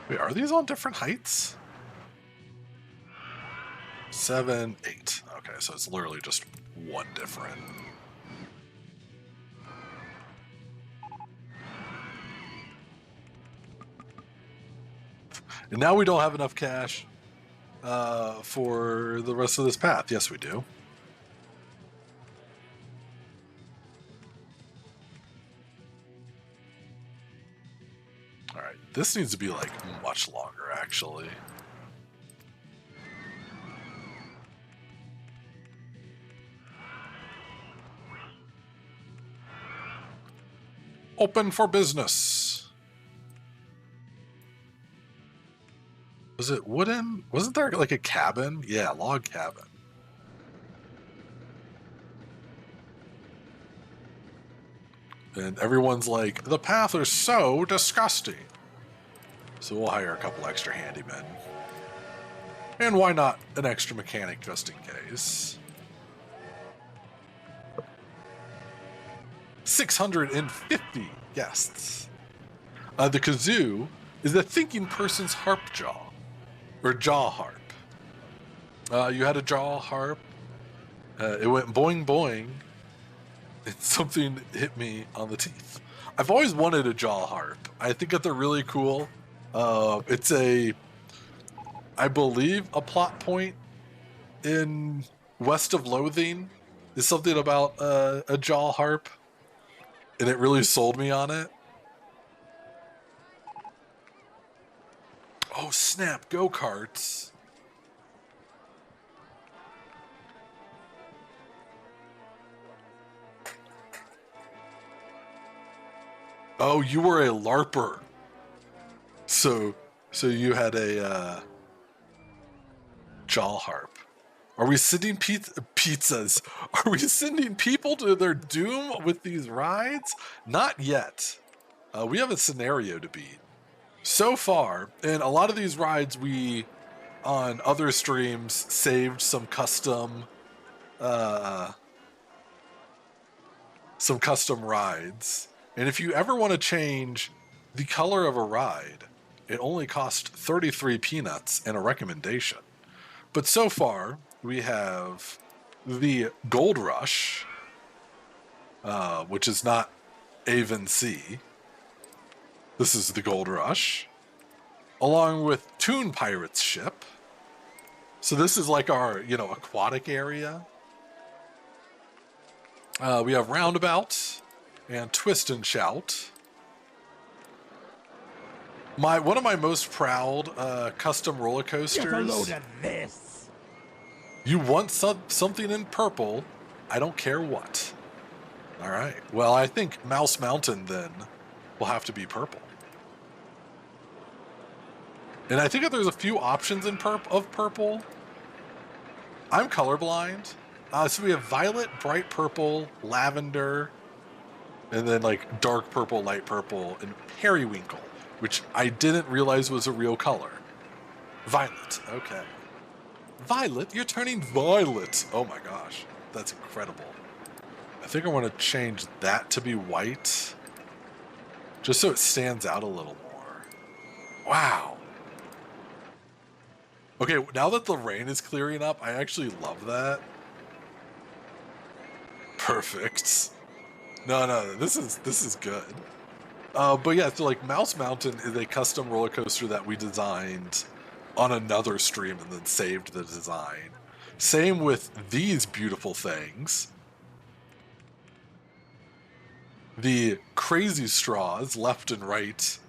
Wait, are these on different heights? 7, 8. Okay, so it's literally just one different. And now we don't have enough cash for the rest of this path. Yes, we do. All right, this needs to be like much longer, actually. Open for business. Was it wooden? Wasn't there like a cabin? Yeah, log cabin. And everyone's like, the path is so disgusting. So we'll hire a couple extra handymen. And why not an extra mechanic just in case? 650 guests. The kazoo is the thinking person's harp jaw, or jaw harp. You had a jaw harp. It went boing boing, and something hit me on the teeth. I've always wanted a jaw harp. I think that they're really cool. It's I believe, a plot point in West of Loathing, is something about a jaw harp, and it really sold me on it. Oh snap, go-karts. Oh, you were a LARPer. So you had a jaw harp. Are we sending pizzas? Are we sending people to their doom with these rides? Not yet. We have a scenario to beat. So far, in a lot of these rides, we, on other streams, saved some custom rides. And if you ever want to change the color of a ride, it only costs 33 peanuts and a recommendation. But so far, we have the Gold Rush, which is not Avon Sea. This is the Gold Rush, along with Toon Pirate's ship. So this is like our, aquatic area. We have Roundabout and Twist and Shout. One of my most proud custom roller coasters. Get a load of this. You want something in purple? I don't care what. All right. Well, I think Mouse Mountain then will have to be purple. And I think that there's a few options in purple. I'm colorblind. So we have violet, bright purple, lavender, and then like dark purple, light purple, and periwinkle, which I didn't realize was a real color. Violet, okay. Violet, you're turning violet. Oh my gosh, that's incredible. I think I want to change that to be white, just so it stands out a little more. Wow. Okay, now that the rain is clearing up, I actually love that. Perfect. No, this is good. But yeah, so like Mouse Mountain is a custom roller coaster that we designed on another stream and then saved the design. Same with these beautiful things. The Crazy Straws, left and right,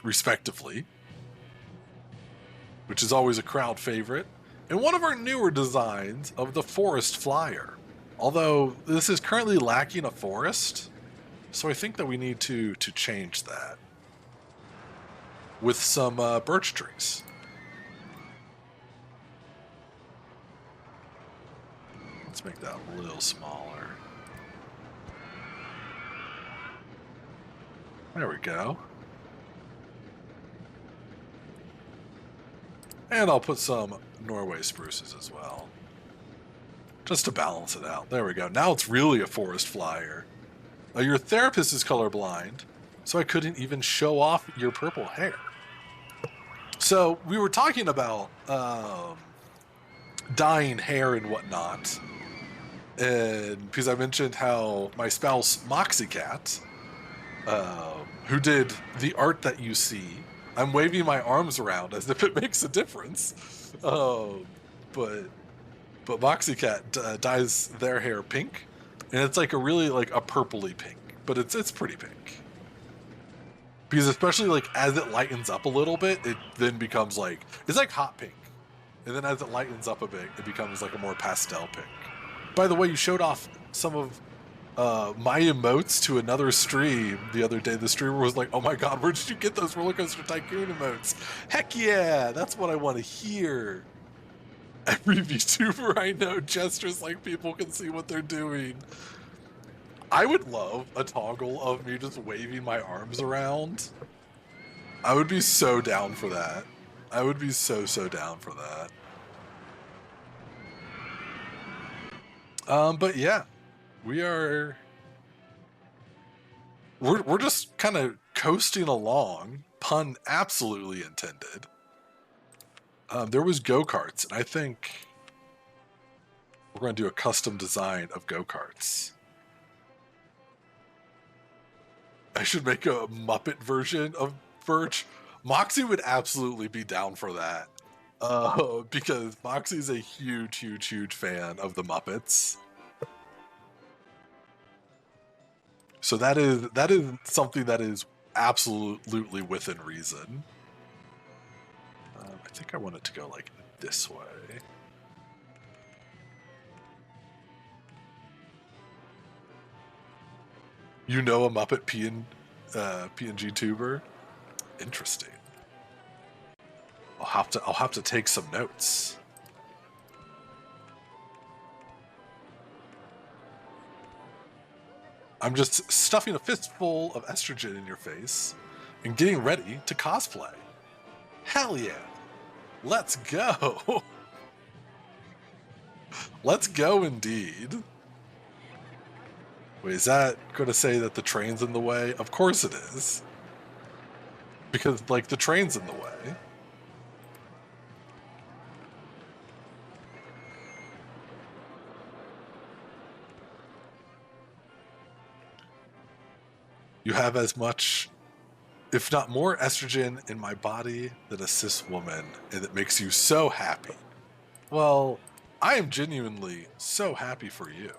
respectively, which is always a crowd favorite. And one of our newer designs of the Forest Flyer. Although this is currently lacking a forest, so I think that we need to change that with some birch trees. Let's make that a little smaller. There we go. And I'll put some Norway spruces as well, just to balance it out. There we go. Now it's really a Forest Flyer. Your therapist is colorblind, so I couldn't even show off your purple hair. So we were talking about dyeing hair and whatnot, and because I mentioned how my spouse Moxie Cat, who did the art that you see, I'm waving my arms around as if it makes a difference, but Moxie Cat dyes their hair pink, and it's like a really like a purpley pink, but it's pretty pink. Because especially like as it lightens up a little bit, it then becomes like, it's like hot pink. And then as it lightens up a bit, it becomes like a more pastel pink. By the way, you showed off some of my emotes to another stream the other day. The streamer was like, oh my god, where did you get those RollerCoaster Tycoon emotes? Heck yeah, that's what I want to hear. Every VTuber I know gestures like people can see what they're doing. I would love a toggle of me just waving my arms around. I would be so down for that. I would be so down for that. But yeah, we're just kind of coasting along, pun absolutely intended. There was go-karts, and I think we're going to do a custom design of go-karts. I should make a Muppet version of Birch. Moxie would absolutely be down for that. Because Moxie's a huge, huge, huge fan of the Muppets. So that is something that is absolutely within reason. I think I want it to go like this way. You know a Muppet PNG tuber? Interesting. I'll have to take some notes. I'm just stuffing a fistful of estrogen in your face and getting ready to cosplay. Hell yeah. Let's go. Let's go indeed. Wait, is that going to say that the train's in the way? Of course it is. Because, like, the train's in the way. You have as much, if not more, estrogen in my body than a cis woman, and it makes you so happy. Well, I am genuinely so happy for you.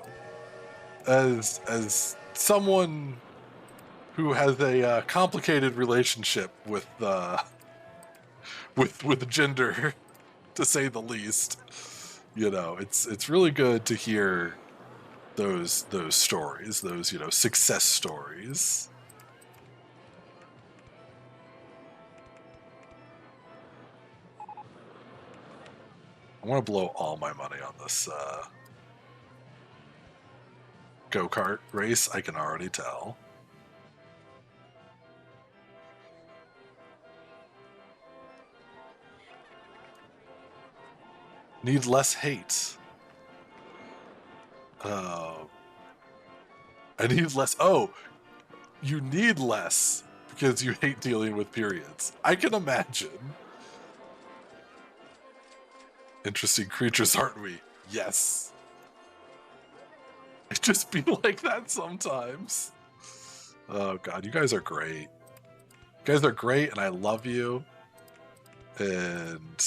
As someone who has a complicated relationship with gender, to say the least, you know, it's really good to hear those stories, those, you know, success stories. I want to blow all my money on this go-kart race, I can already tell. Need less hate. I need less. Oh, you need less because you hate dealing with periods. I can imagine. Interesting creatures, aren't we? Yes. It just be like that sometimes. Oh god, you guys are great. You guys are great, and I love you. And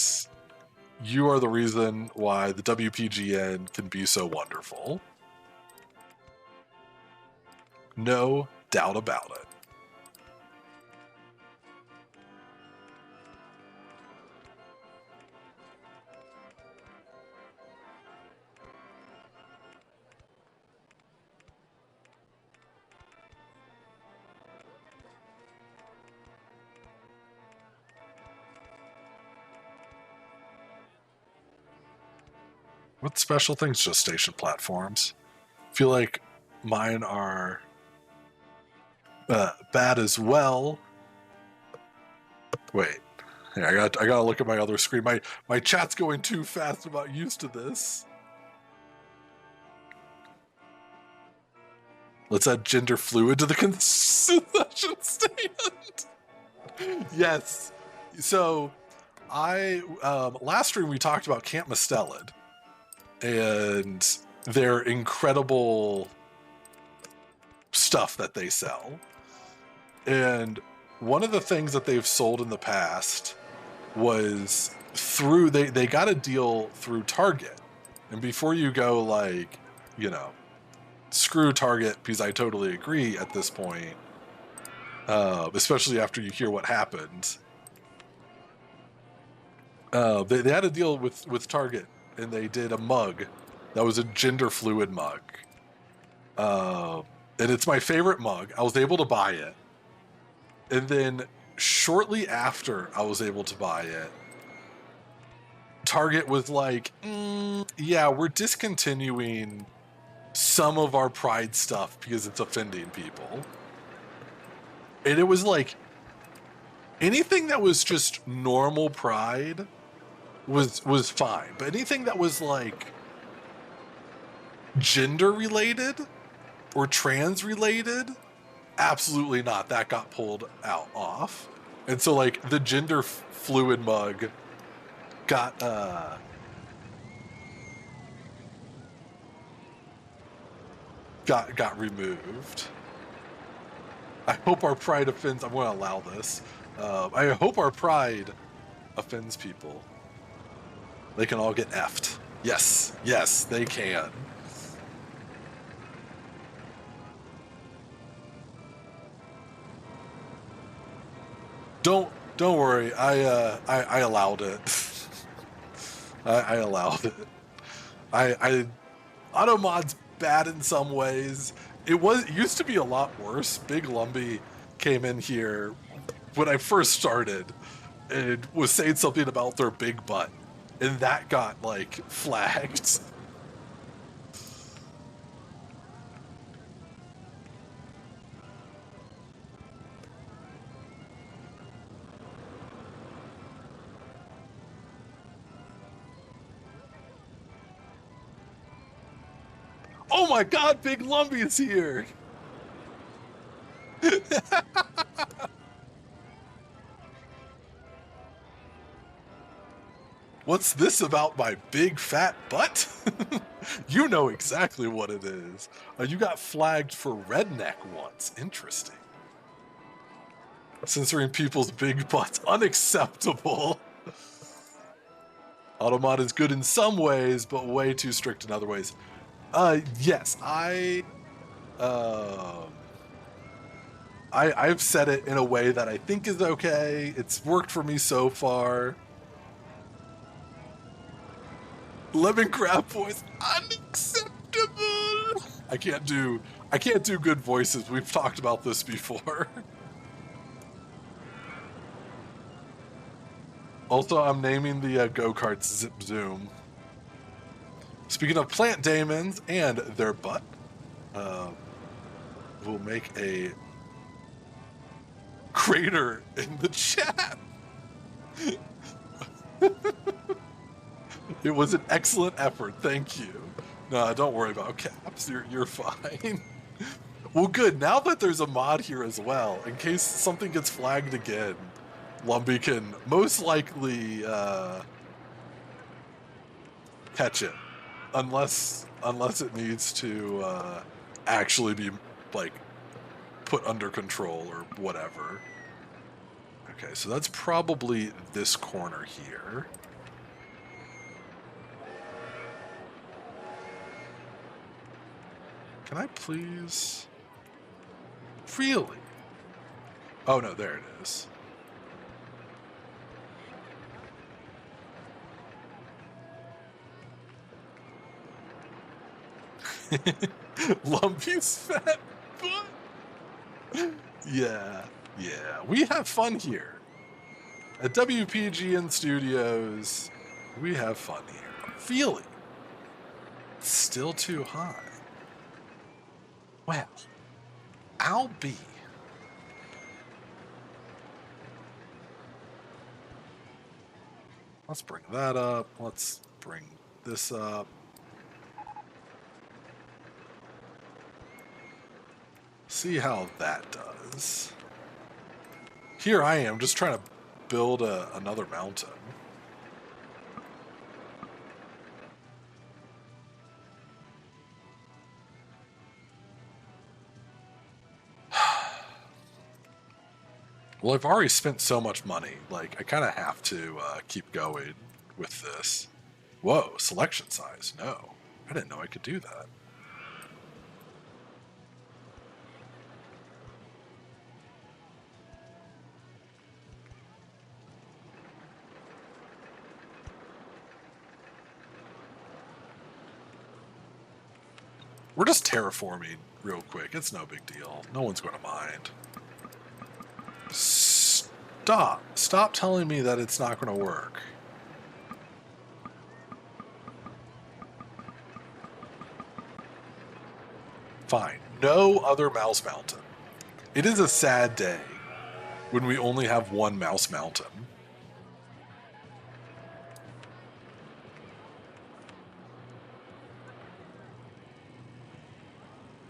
you are the reason why the WPGN can be so wonderful. No doubt about it. What special things? Just station platforms. Feel like mine are bad as well. Wait, yeah, I gotta look at my other screen. My chat's going too fast. I'm not used to this. Let's add gender fluid to the concession stand. Yes. So I last stream we talked about Camp Mustelid and their incredible stuff that they sell. And one of the things that they've sold in the past was through they got a deal through Target. And before you go like, you know, screw Target, because I totally agree at this point, especially after you hear what happened. They had a deal with Target, and they did a mug that was a gender fluid mug. And it's my favorite mug. I was able to buy it. And then shortly after I was able to buy it, Target was like, yeah, we're discontinuing some of our Pride stuff because it's offending people. And it was like, anything that was just normal Pride was fine. But anything that was like gender related or trans related, absolutely not. That got pulled off. And so like the gender fluid mug got removed. I hope our Pride offends. I'm going to allow this. I hope our Pride offends people. They can all get F'd. Yes, yes, they can. Don't worry. I allowed it. I allowed it. Automod's bad in some ways. It used to be a lot worse. Big Lumbee came in here when I first started and was saying something about their big butt, and that got like flagged. Oh my god, Big Lumbee is here! What's this about my big fat butt? You know exactly what it is. You got flagged for redneck once. Interesting. Censoring people's big butts. Unacceptable. Automod is good in some ways, but way too strict in other ways. Yes, I've said it in a way that I think is okay. It's worked for me so far. Lemon crab voice, unacceptable. I can't do good voices. We've talked about this before. Also, I'm naming the go-karts Zip Zoom. Speaking of plant daemons and their butt, we'll make a crater in the chat. It was an excellent effort. Thank you. No, don't worry about caps. You're fine. Well, good. Now that there's a mod here as well, in case something gets flagged again, Lumbee can most likely catch it, unless it needs to actually be like put under control or whatever. Okay, so that's probably this corner here. Can I please? Really? Oh no, there it is. Lumbee's fat butt. Yeah. We have fun here. At WPGN Studios, we have fun here. Feely. Still too high. Well, I'll be. Let's bring that up. Let's bring this up. See how that does. Here I am, just trying to build another mountain. Well, I've already spent so much money. Like, I kind of have to keep going with this. Whoa, selection size. No. I didn't know I could do that. We're just terraforming real quick. It's no big deal. No one's going to mind. Stop telling me that it's not going to work. Fine. No other mouse mountain. It is a sad day when we only have one mouse mountain.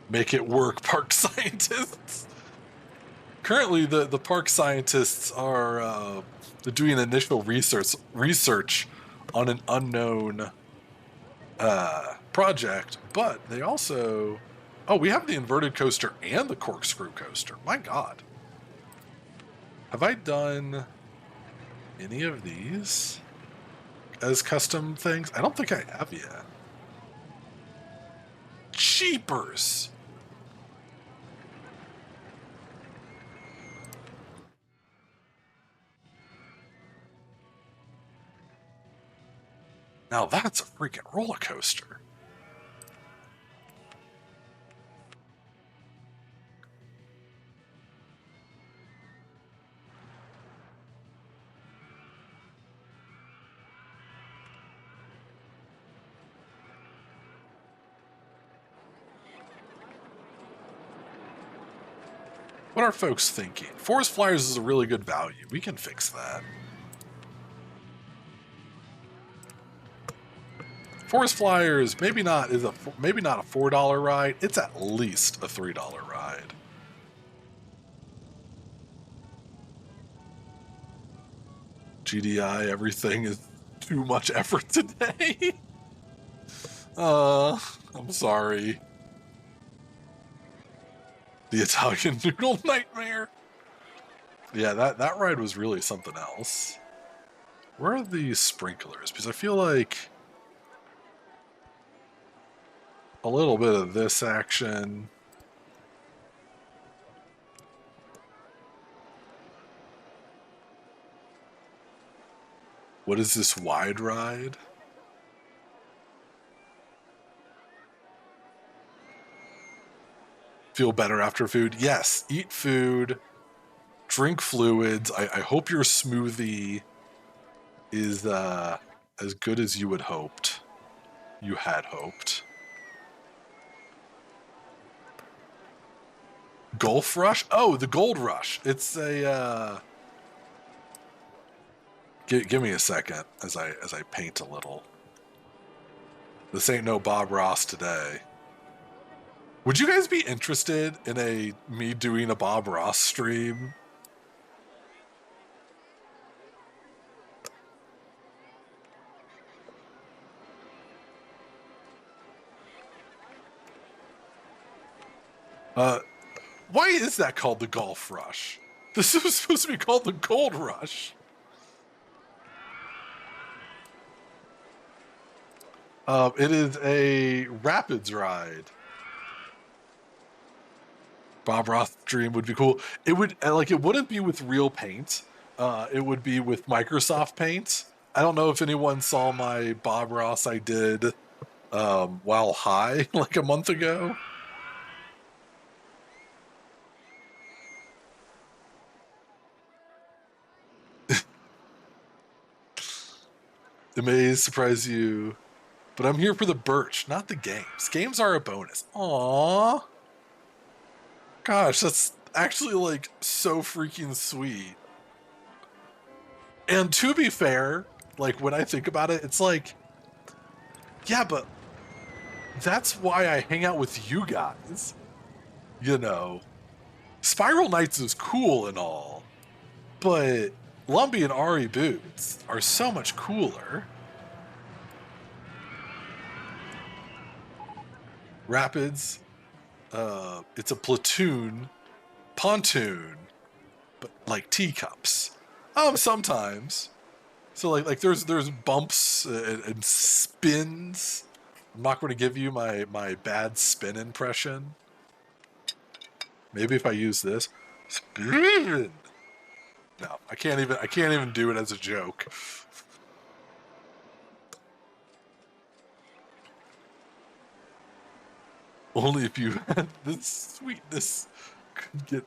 Make it work, park scientists. Currently, the park scientists are doing initial research on an unknown project, but they also... Oh, we have the inverted coaster and the corkscrew coaster. My God. Have I done any of these? as custom things? I don't think I have yet. Cheapers! Now that's a freaking roller coaster. What are folks thinking? Forest Flyers is a really good value. We can fix that. Forest Flyers, maybe not a $4 ride. It's at least a $3 ride. GDI, everything is too much effort today. I'm sorry. The Italian Noodle Nightmare. Yeah, that ride was really something else. Where are the sprinklers? Because I feel like a little bit of this action. What is this wide ride? Feel better after food? Yes, eat food, drink fluids. I hope your smoothie is as good as you had hoped. You had hoped. Golf Rush? Oh, the Gold Rush. It's a give me a second as I paint a little. This ain't no Bob Ross today. Would you guys be interested in me doing a Bob Ross stream? Why is that called the Golf Rush? This was supposed to be called the Gold Rush. It is a Rapids ride. Bob Ross stream would be cool. It would it wouldn't be with real paint. It would be with Microsoft Paint. I don't know if anyone saw my Bob Ross I did while high like a month ago. It may surprise you, but I'm here for the birch, not the games. Games are a bonus. Aww. Gosh, that's actually like so freaking sweet. And to be fair, like when I think about it, it's like, yeah, but that's why I hang out with you guys. You know, Spiral Knights is cool and all, but Lumpy and Ari boots are so much cooler. Rapids, it's a platoon, pontoon, but like teacups. Sometimes. So like there's bumps and spins. I'm not going to give you my bad spin impression. Maybe if I use this, spin. No, I can't even do it as a joke. Only if you had this sweetness could get.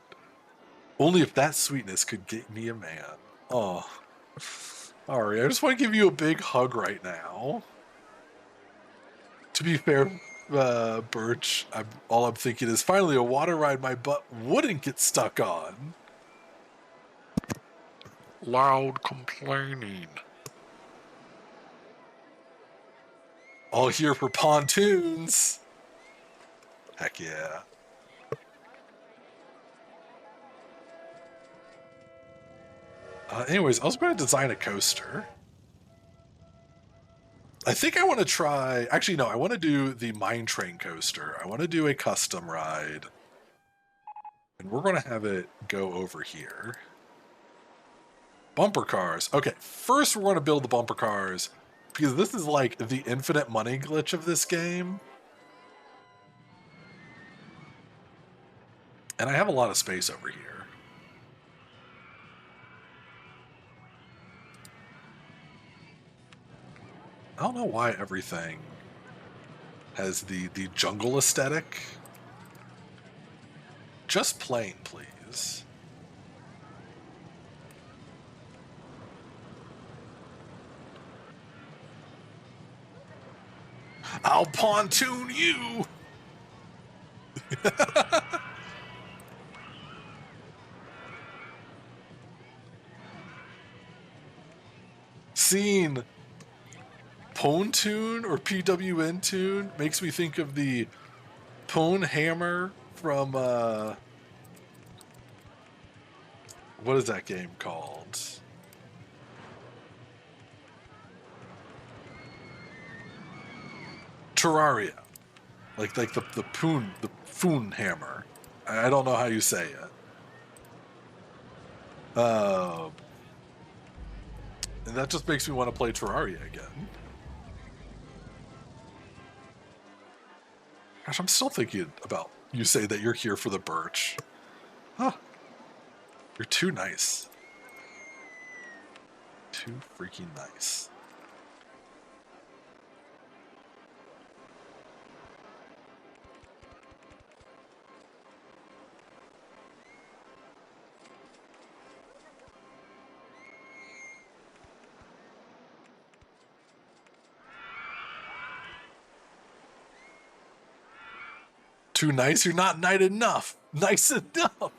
Only if that sweetness could get me a man. Oh, Ari, I just want to give you a big hug right now. To be fair, Birch, all I'm thinking is finally a water ride my butt wouldn't get stuck on. Loud complaining. All here for pontoons. Heck yeah. Anyways, I was going to design a coaster. I think I want to try... Actually, no, I want to do the Mine Train coaster. I want to do a custom ride. And we're going to have it go over here. Bumper cars. Okay, first we're going to build the bumper cars. Because this is like the infinite money glitch of this game. And I have a lot of space over here. I don't know why everything has the jungle aesthetic. Just plain, please. I'll pontoon you! Seeing pontoon or PWN tune makes me think of the Pwn Hammer from what is that game called? Terraria. Like the Pwn Hammer. I don't know how you say it. And that just makes me want to play Terraria again. Gosh, I'm still thinking about you say that you're here for the birch. Huh. You're too nice. Too freaking nice. Too nice? You're not nice enough. Nice enough.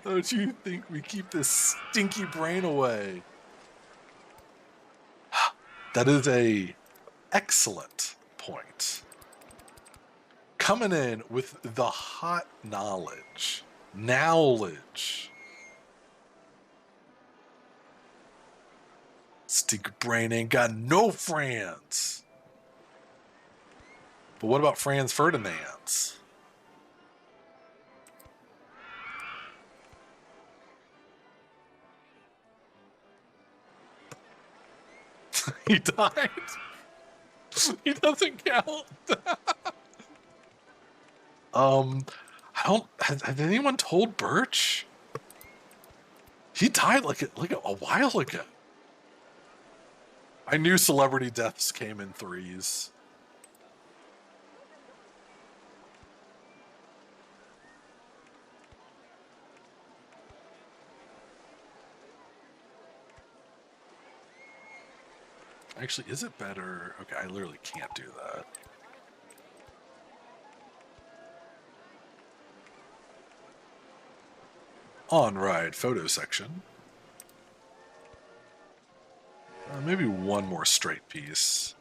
Don't you think we keep this stinky brain away? That is a excellent point. Coming in with the hot knowledge. Knowledge. Stinky brain ain't got no friends. But what about Franz Ferdinand's? He died? He doesn't count. I don't. Has anyone told Birch? He died like a while ago. I knew celebrity deaths came in threes. Actually, is it better? Okay, I literally can't do that. On ride photo section. Maybe one more straight piece.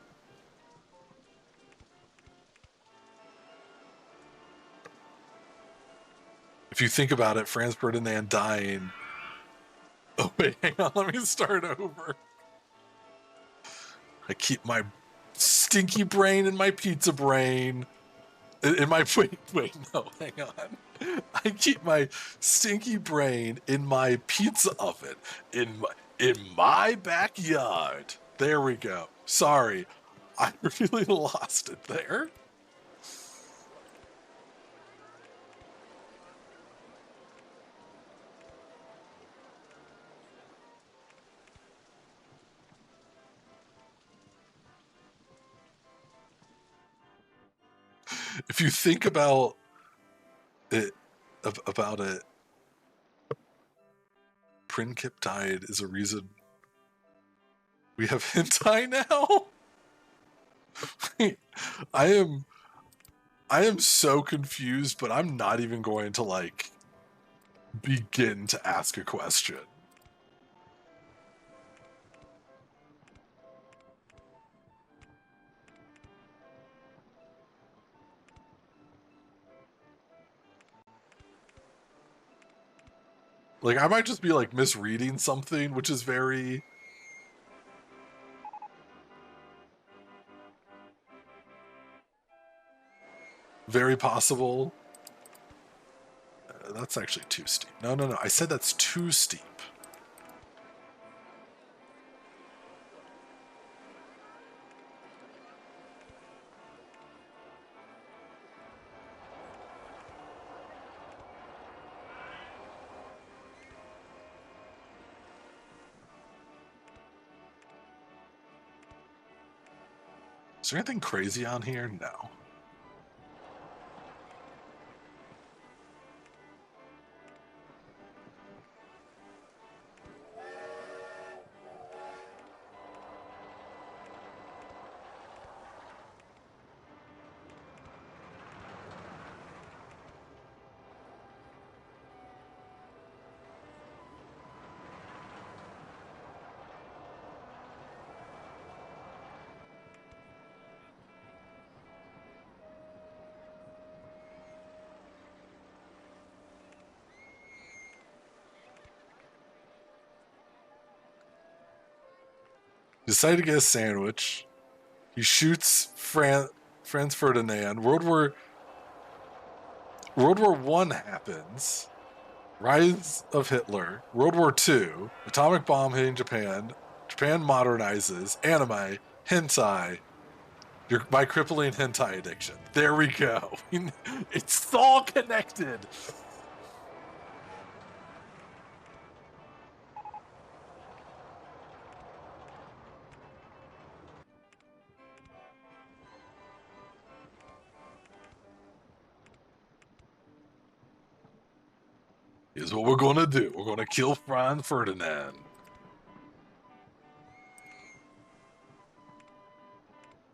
If you think about it, Franz Ferdinand dying. Oh wait, hang on, let me start over. I keep my stinky brain in my pizza brain. In my wait, no, hang on. I keep my stinky brain in my pizza oven in my backyard. There we go. Sorry, I really lost it there. If you think about it, Prinkip died is a reason we have hentai now. I am so confused, but I'm not even going to like begin to ask a question. Like, I might just be, like, misreading something, which is very... very possible. That's actually too steep. No. I said that's too steep. Is there anything crazy on here? No. Decided to get a sandwich. He shoots Franz Ferdinand. World War I happens. Rise of Hitler. World War II. Atomic bomb hitting Japan. Japan modernizes. Anime. Hentai. My crippling hentai addiction. There we go. It's all connected. Here's what we're going to do. We're going to kill Franz Ferdinand.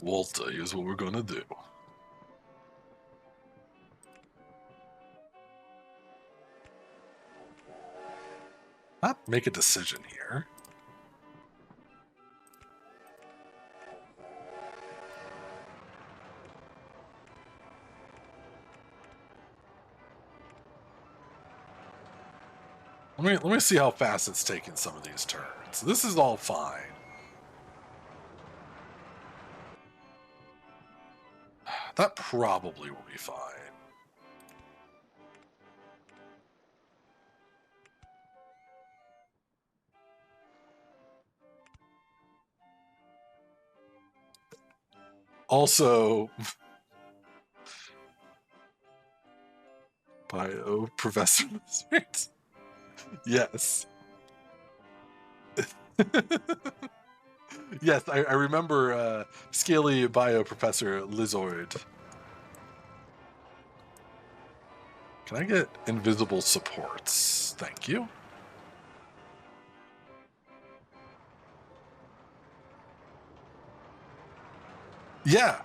Walter, here's what we're going to do. Not make a decision here. Let me see how fast it's taking some of these turns. This is all fine. That probably will be fine. Also, Bio Professor Lizard. Yes. Yes, I remember Scaly Bio Professor Lizard. Can I get invisible supports? Thank you. Yeah,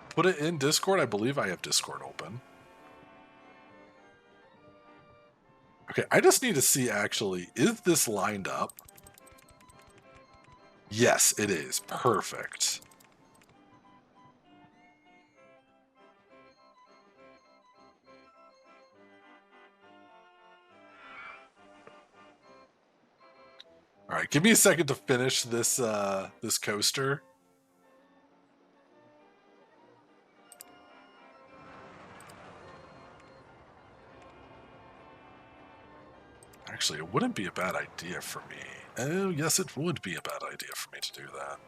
put it in Discord. I believe I have Discord open. Okay, I just need to see actually, is this lined up? Yes, it is. Perfect. All right, give me a second to finish this this coaster. Actually, it wouldn't be a bad idea for me. Oh, yes, it would be a bad idea for me to do that.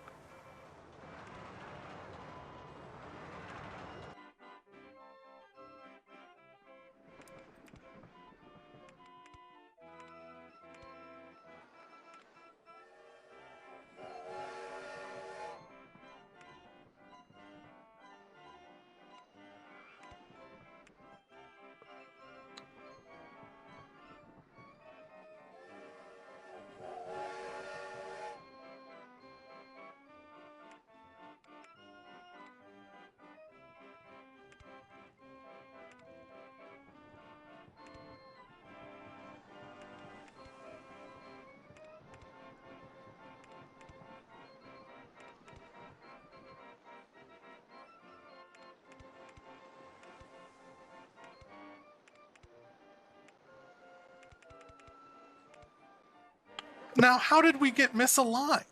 Now, how did we get misaligned?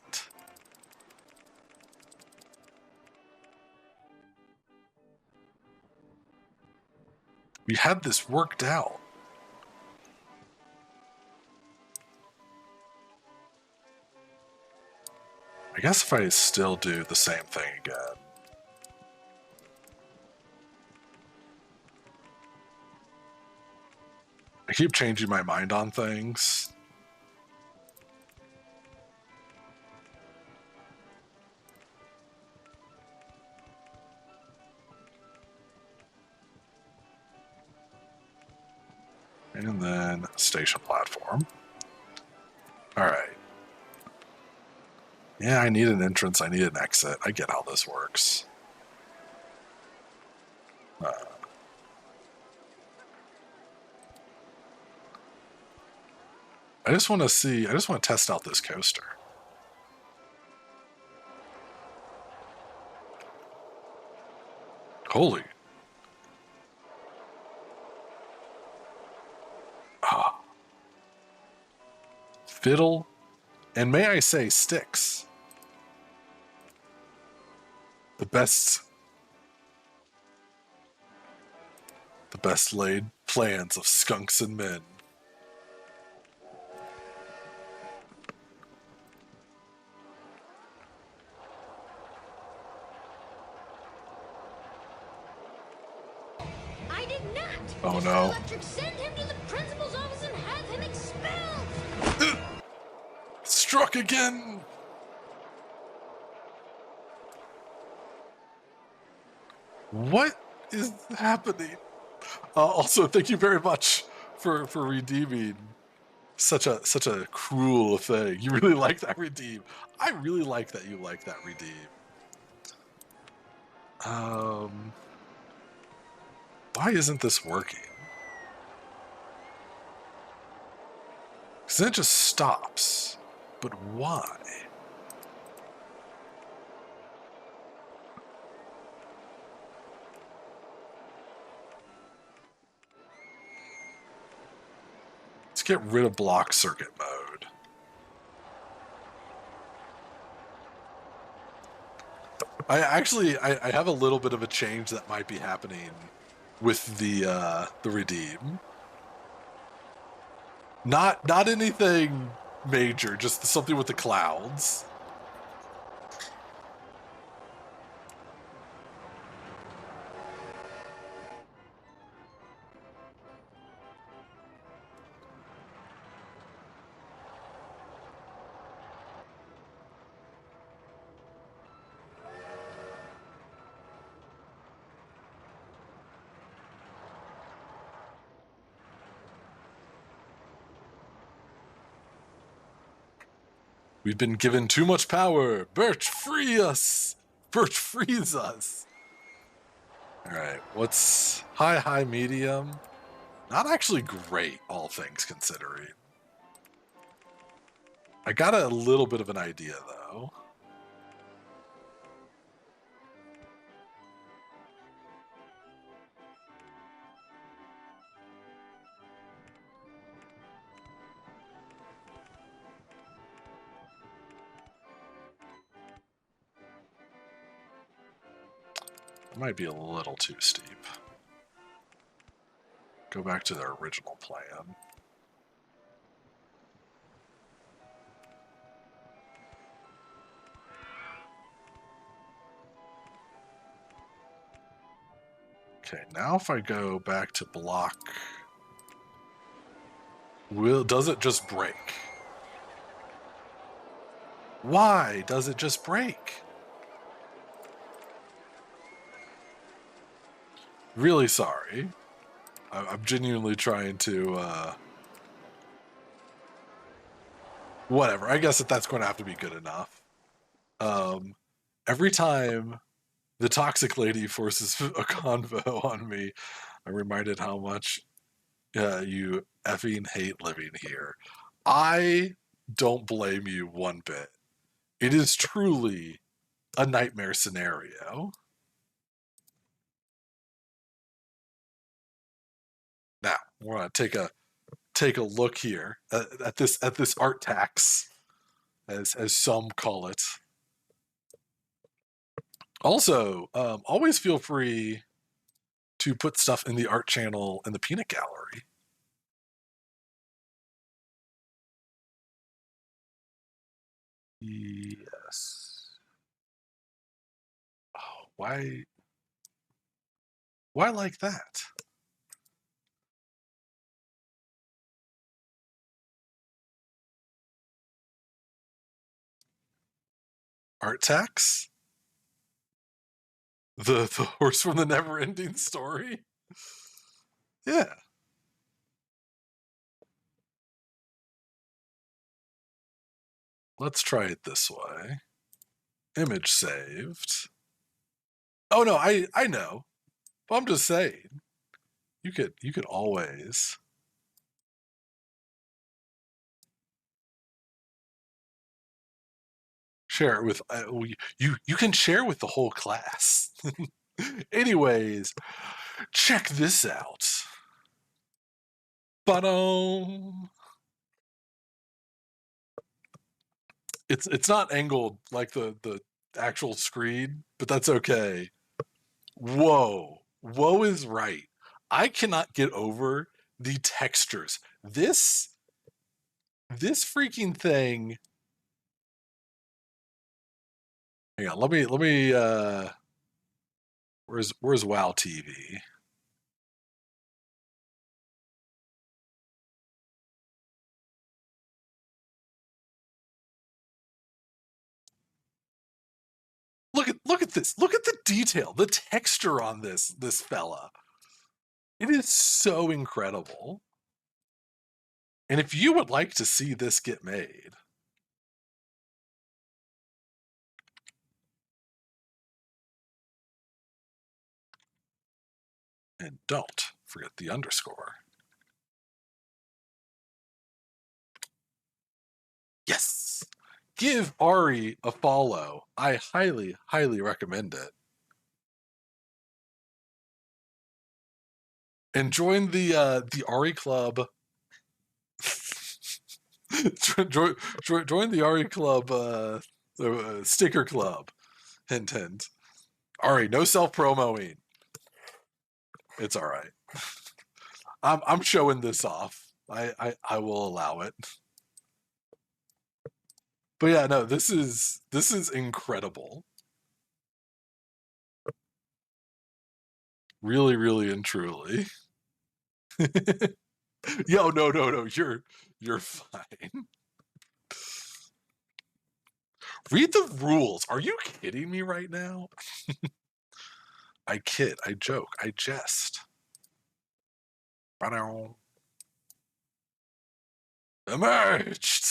We had this worked out. I guess if I still do the same thing again. I keep changing my mind on things. And then station platform. All right. Yeah, I need an entrance. I need an exit. I get how this works. I just want to test out this coaster. Holy. Ah. Fiddle. And may I say, sticks. The best laid plans of skunks and men. I did not. Oh Mr. no. Electric, send him to the principal's office and have him expelled. Struck again. What is happening? Also, thank you very much for redeeming such a cruel thing. You really like that redeem. I really like that you like that redeem. Why isn't this working? Because then it just stops. But why? Let's get rid of block circuit mode. I have a little bit of a change that might be happening with the redeem. Not anything major, just something with the clouds. We've been given too much power. Birch, free us. Birch, frees us. All right, what's high, medium? Not actually great, all things considering. I got a little bit of an idea, though. It might be a little too steep. Go back to their original plan. Okay, now if I go back to block, does it just break? Why does it just break? Really sorry. I'm genuinely trying to, whatever. I guess that's going to have to be good enough. Every time the toxic lady forces a convo on me, I'm reminded how much you effing hate living here. I don't blame you one bit. It is truly a nightmare scenario. Now we're gonna take a look here at this art tax, as some call it. Also, always feel free to put stuff in the art channel in the peanut gallery. Yes. Oh, why like that? Art tax? The horse from the never ending story? Yeah. Let's try it this way. Image saved. Oh no, I know. But I'm just saying. You could always share it with you can share with the whole class. Anyways, check this out. But it's not angled like the actual screen, but that's okay. Whoa is right. I cannot get over the textures. This freaking thing. Hang on, let me where's WoW TV? Look at this. Look at the detail, the texture on this fella. It is so incredible. And if you would like to see this get made, and don't forget the underscore. Yes. Give Ari a follow. I highly, highly recommend it. And join the Ari Club. join the Ari Club sticker club. Hint, hint. Ari, no self-promoing. It's all right. I'm showing this off. I will allow it. But yeah, no, this is incredible. Really, really and truly. Yo, no, you're fine. Read the rules. Are you kidding me right now? I kid, I joke, I jest. Emerged.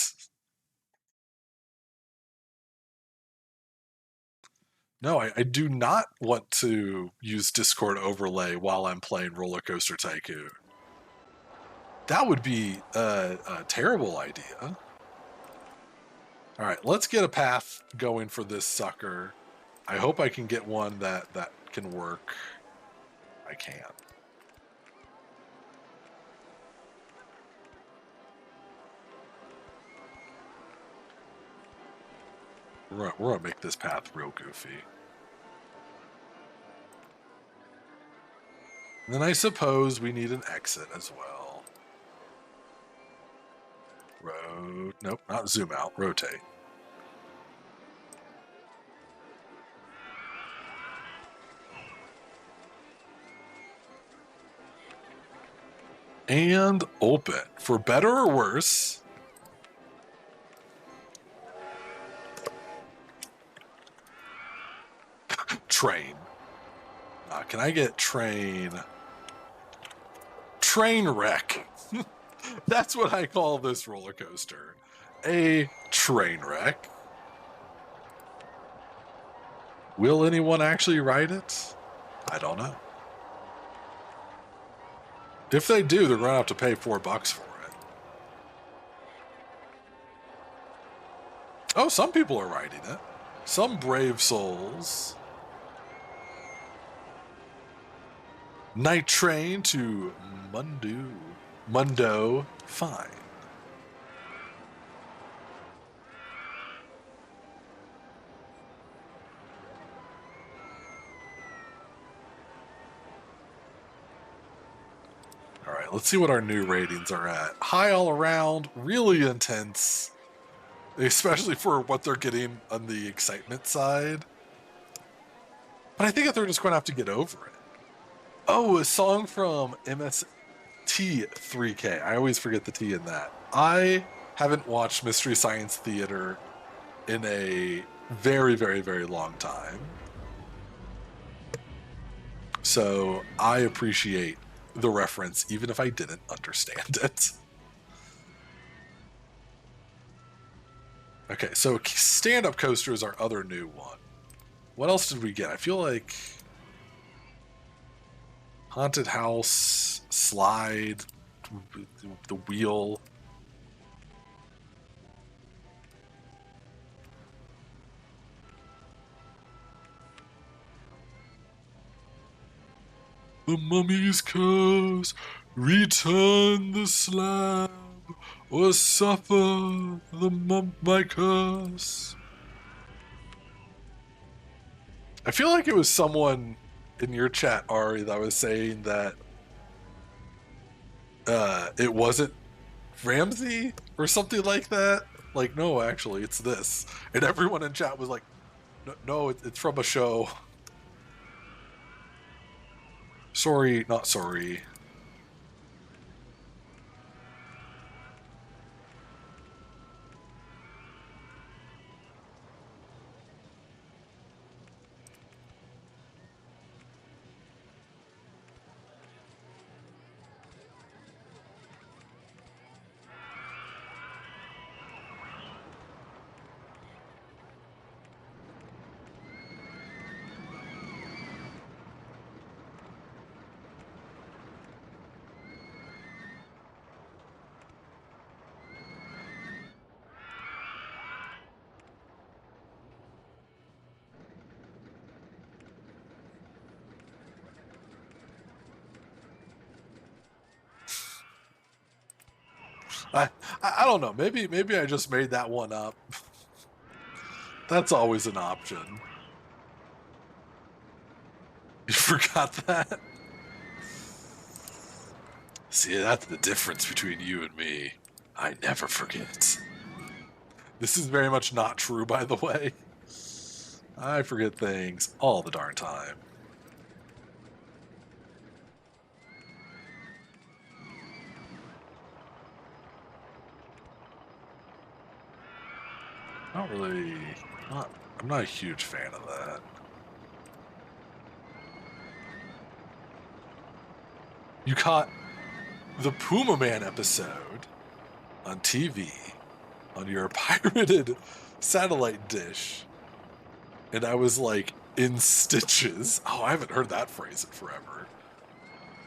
No, I do not want to use Discord overlay while I'm playing RollerCoaster Tycoon. That would be a terrible idea. All right, let's get a path going for this sucker. I hope I can get one that can work. I can't. We're gonna make this path real goofy. And then I suppose we need an exit as well. Nope, not zoom out, rotate. And open. For better or worse. Train. Can I get train? Train wreck. That's what I call this roller coaster. A train wreck. Will anyone actually ride it? I don't know. If they do, they're going to have to pay $4 for it. Oh, some people are riding it. Some brave souls. Night train to Mundo Fine. All right, let's see what our new ratings are at. High all around, really intense, especially for what they're getting on the excitement side. But I think that they're just going to have to get over it. Oh, a song from MST3K. I always forget the T in that. I haven't watched Mystery Science Theater in a very, very, very long time. So I appreciate the reference, even if I didn't understand it. Okay, so stand-up coaster is our other new one. What else did we get? I feel like haunted house, slide, the wheel. The mummy's curse, return the slab, or suffer my curse. I feel like it was someone in your chat, Ari, that was saying that it wasn't Ramsey or something like that. Like, no, actually, it's this. And everyone in chat was like, no, it's from a show. Sorry, not sorry. I don't know. Maybe I just made that one up. That's always an option. You forgot that? See, that's the difference between you and me. I never forget. This is very much not true, by the way. I forget things all the darn time. Not really. I'm not a huge fan of that. You caught the Puma Man episode on TV on your pirated satellite dish, and I was like in stitches. Oh, I haven't heard that phrase in forever.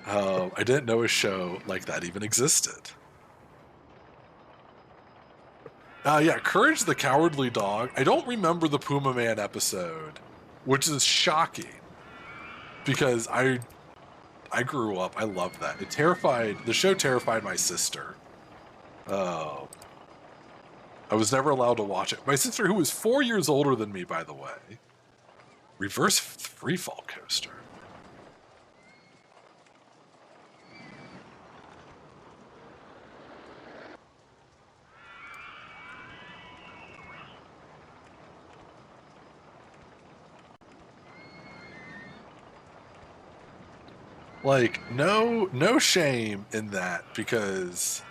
I didn't know a show like that even existed. Yeah, Courage the Cowardly Dog. I don't remember the Puma Man episode, which is shocking because I grew up. I loved that. The show terrified my sister. I was never allowed to watch it. My sister, who was 4 years older than me, by the way. Reverse freefall coaster. Like, no shame in that, because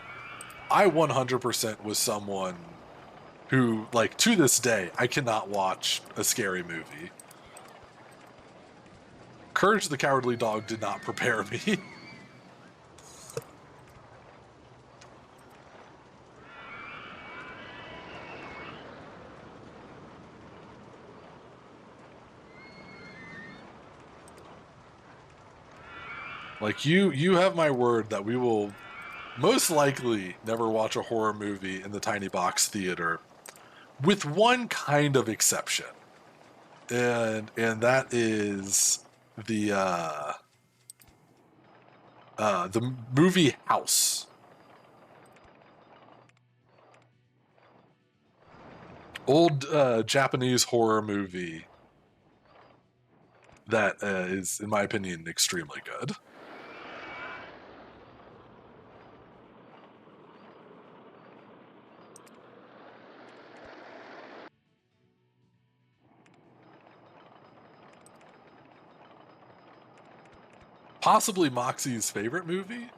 I 100% was someone who, like, to this day, I cannot watch a scary movie. Courage the Cowardly Dog did not prepare me. Like, you have my word that we will most likely never watch a horror movie in the tiny box theater, with one kind of exception. And that is the movie House. Old Japanese horror movie that is, in my opinion, extremely good. Possibly Moxie's favorite movie.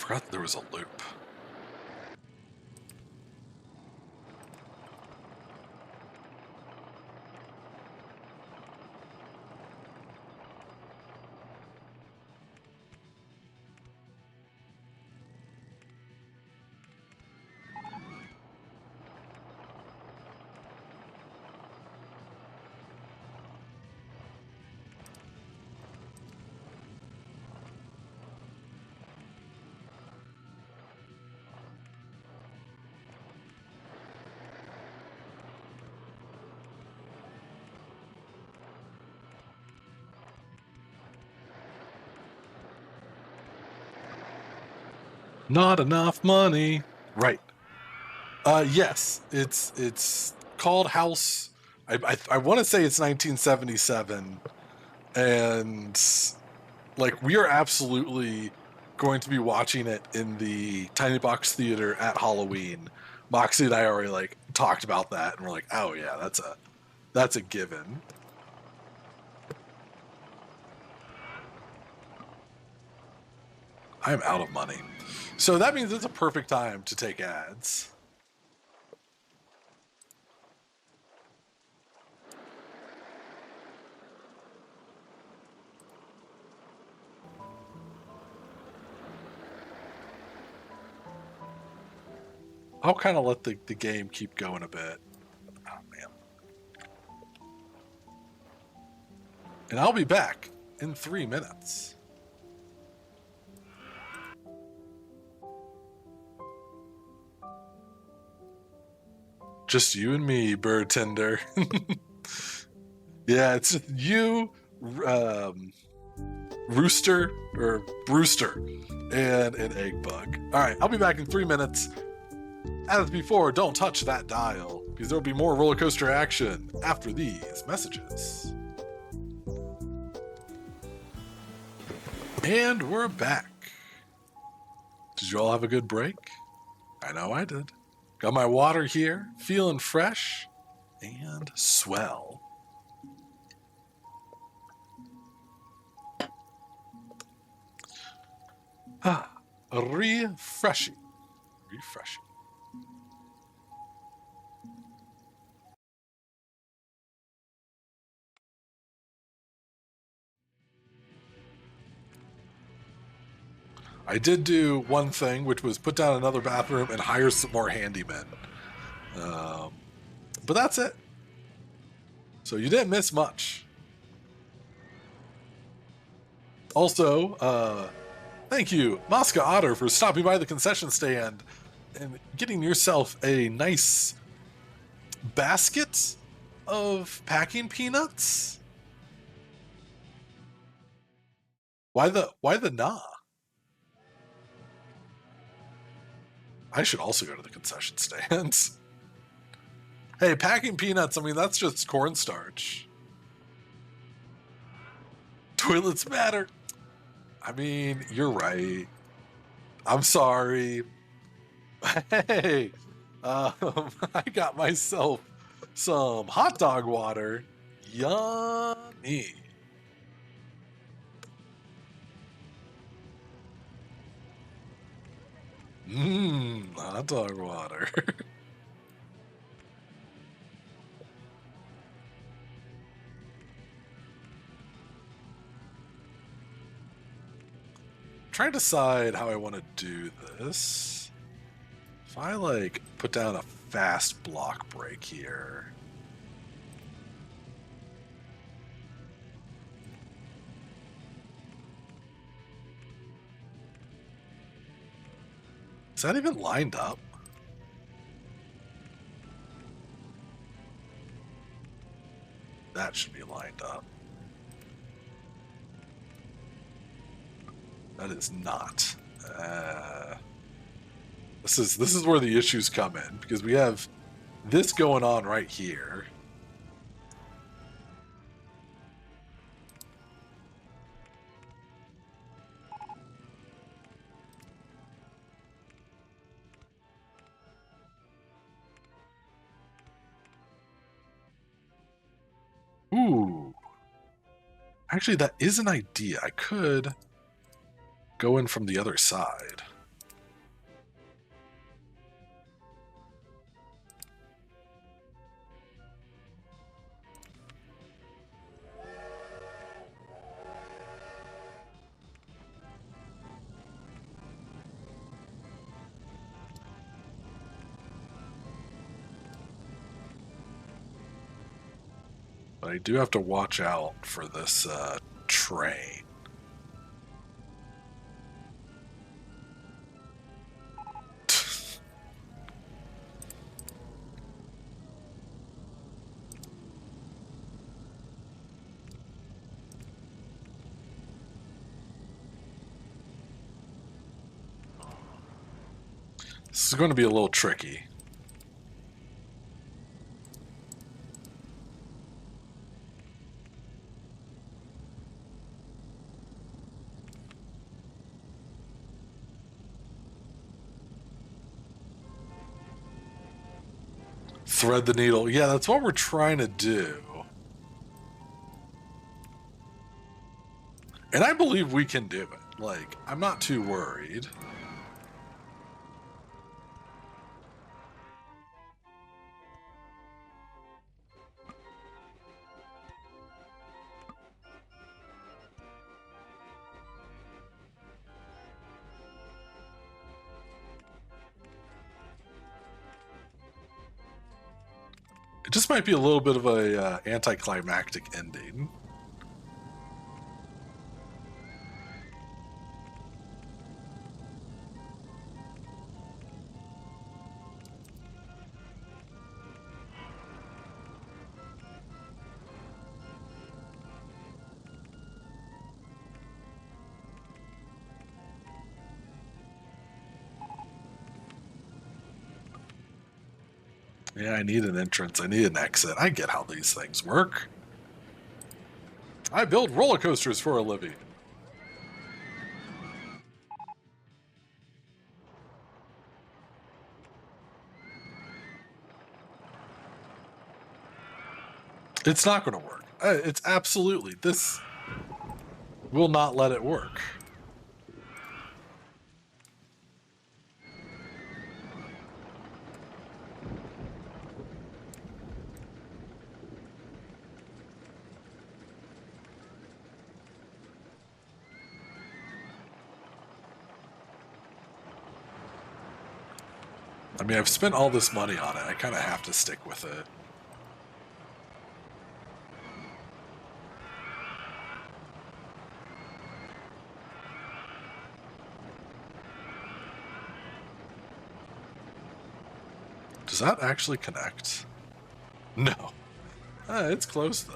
forgot there was a loop. Not enough money. Right. Yes, it's called House. I want to say it's 1977, and like we are absolutely going to be watching it in the Tiny Box Theater at Halloween. Moxie and I already like talked about that, and we're like, oh yeah, that's a given. I'm out of money. So that means it's a perfect time to take ads. I'll kind of let the game keep going a bit. Oh, man. And I'll be back in 3 minutes. Just you and me, bird tender. Yeah, it's you, Rooster, or Brewster, and an egg bug. All right, I'll be back in 3 minutes. As before, don't touch that dial, because there will be more roller coaster action after these messages. And we're back. Did you all have a good break? I know I did. Got my water here, feeling fresh and swell. Refreshing. I did do one thing, which was put down another bathroom and hire some more handymen. But that's it. So you didn't miss much. Also, thank you, Mosca Otter, for stopping by the concession stand and getting yourself a nice basket of packing peanuts. Why the nah? I should also go to the concession stands. Hey, packing peanuts, I mean, that's just cornstarch. Toilets matter. I mean, you're right. I'm sorry. Hey, I got myself some hot dog water. Yummy. Hot dog water. Trying to decide how I want to do this. If I like put down a fast block break here. Is that even lined up? That should be lined up. That is not. This is where the issues come in, because we have this going on right here. Ooh. Actually, that is an idea. I could go in from the other side. But I do have to watch out for this train. This is going to be a little tricky. Thread the needle. Yeah, that's what we're trying to do. And I believe we can do it. Like, I'm not too worried. It just might be a little bit of a anticlimactic ending. Yeah, I need an entrance. I need an exit. I get how these things work. I build roller coasters for a living. It's not going to work. It's absolutely. This will not let it work. I mean, I've spent all this money on it. I kind of have to stick with it. Does that actually connect? No. It's close, though.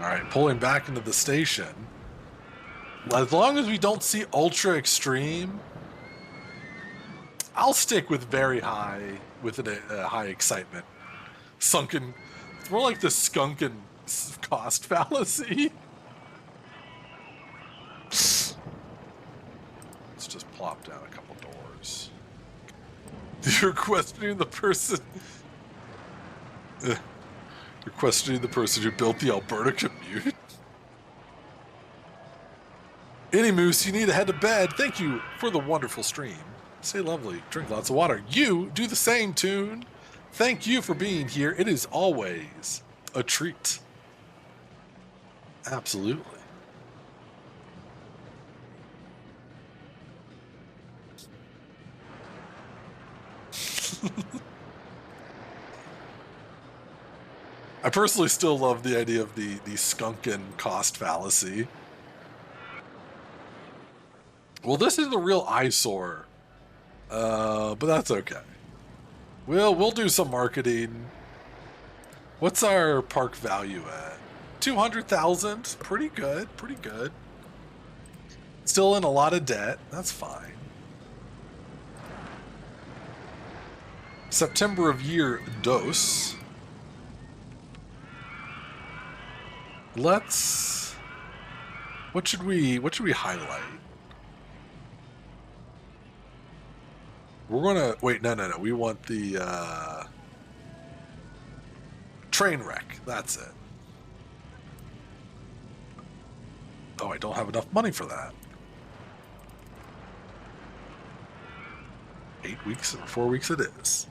Alright, pulling back into the station. As long as we don't see ultra extreme, I'll stick with very high, with a high excitement. Sunken, it's more like the skunken cost fallacy. Let's just plop down a couple doors. You're questioning the person. You're questioning the person who built the Alberta commute. Any moose, you need to head to bed. Thank you for the wonderful stream. Stay lovely. Drink lots of water. You do the same, Tune. Thank you for being here. It is always a treat. Absolutely. I personally still love the idea of the skunken cost fallacy. Well, this is the real eyesore, but that's okay. We'll do some marketing. What's our park value at? 200,000. Pretty good. Pretty good. Still in a lot of debt. That's fine. September of year dos. Let's. What should we highlight? We're gonna wait. No. We want the. Train wreck, that's it. Oh, I don't have enough money for that. 8 weeks, 4 weeks it is.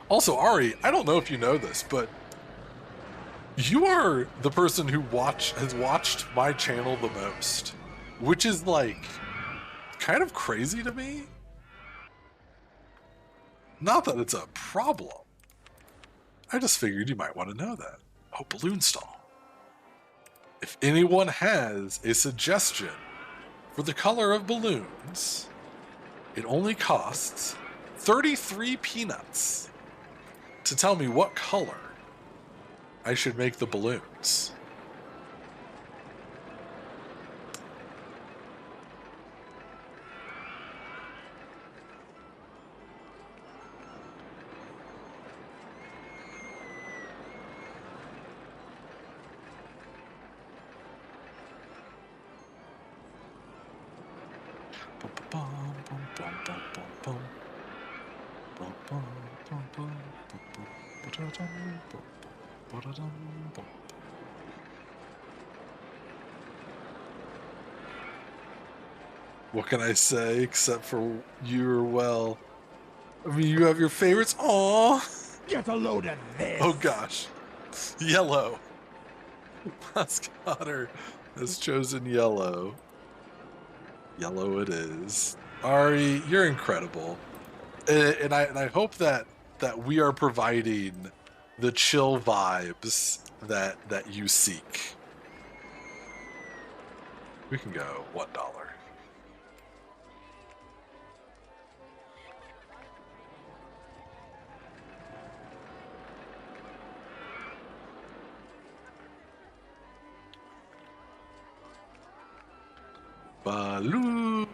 Also, Ari, I don't know if you know this, but you are the person who has watched my channel the most, which is like kind of crazy to me. Not that it's a problem. I just figured you might want to know that. Oh, balloon stall. If anyone has a suggestion for the color of balloons, it only costs 33 peanuts to tell me what color I should make the balloons. What can I say except for you're well? I mean, you have your favorites. Aww. Get a load of this. Oh gosh. Yellow. Mascotter has chosen yellow. Yellow it is. Ari, you're incredible. And I hope that we are providing the chill vibes that you seek. We can go $1. Balloon.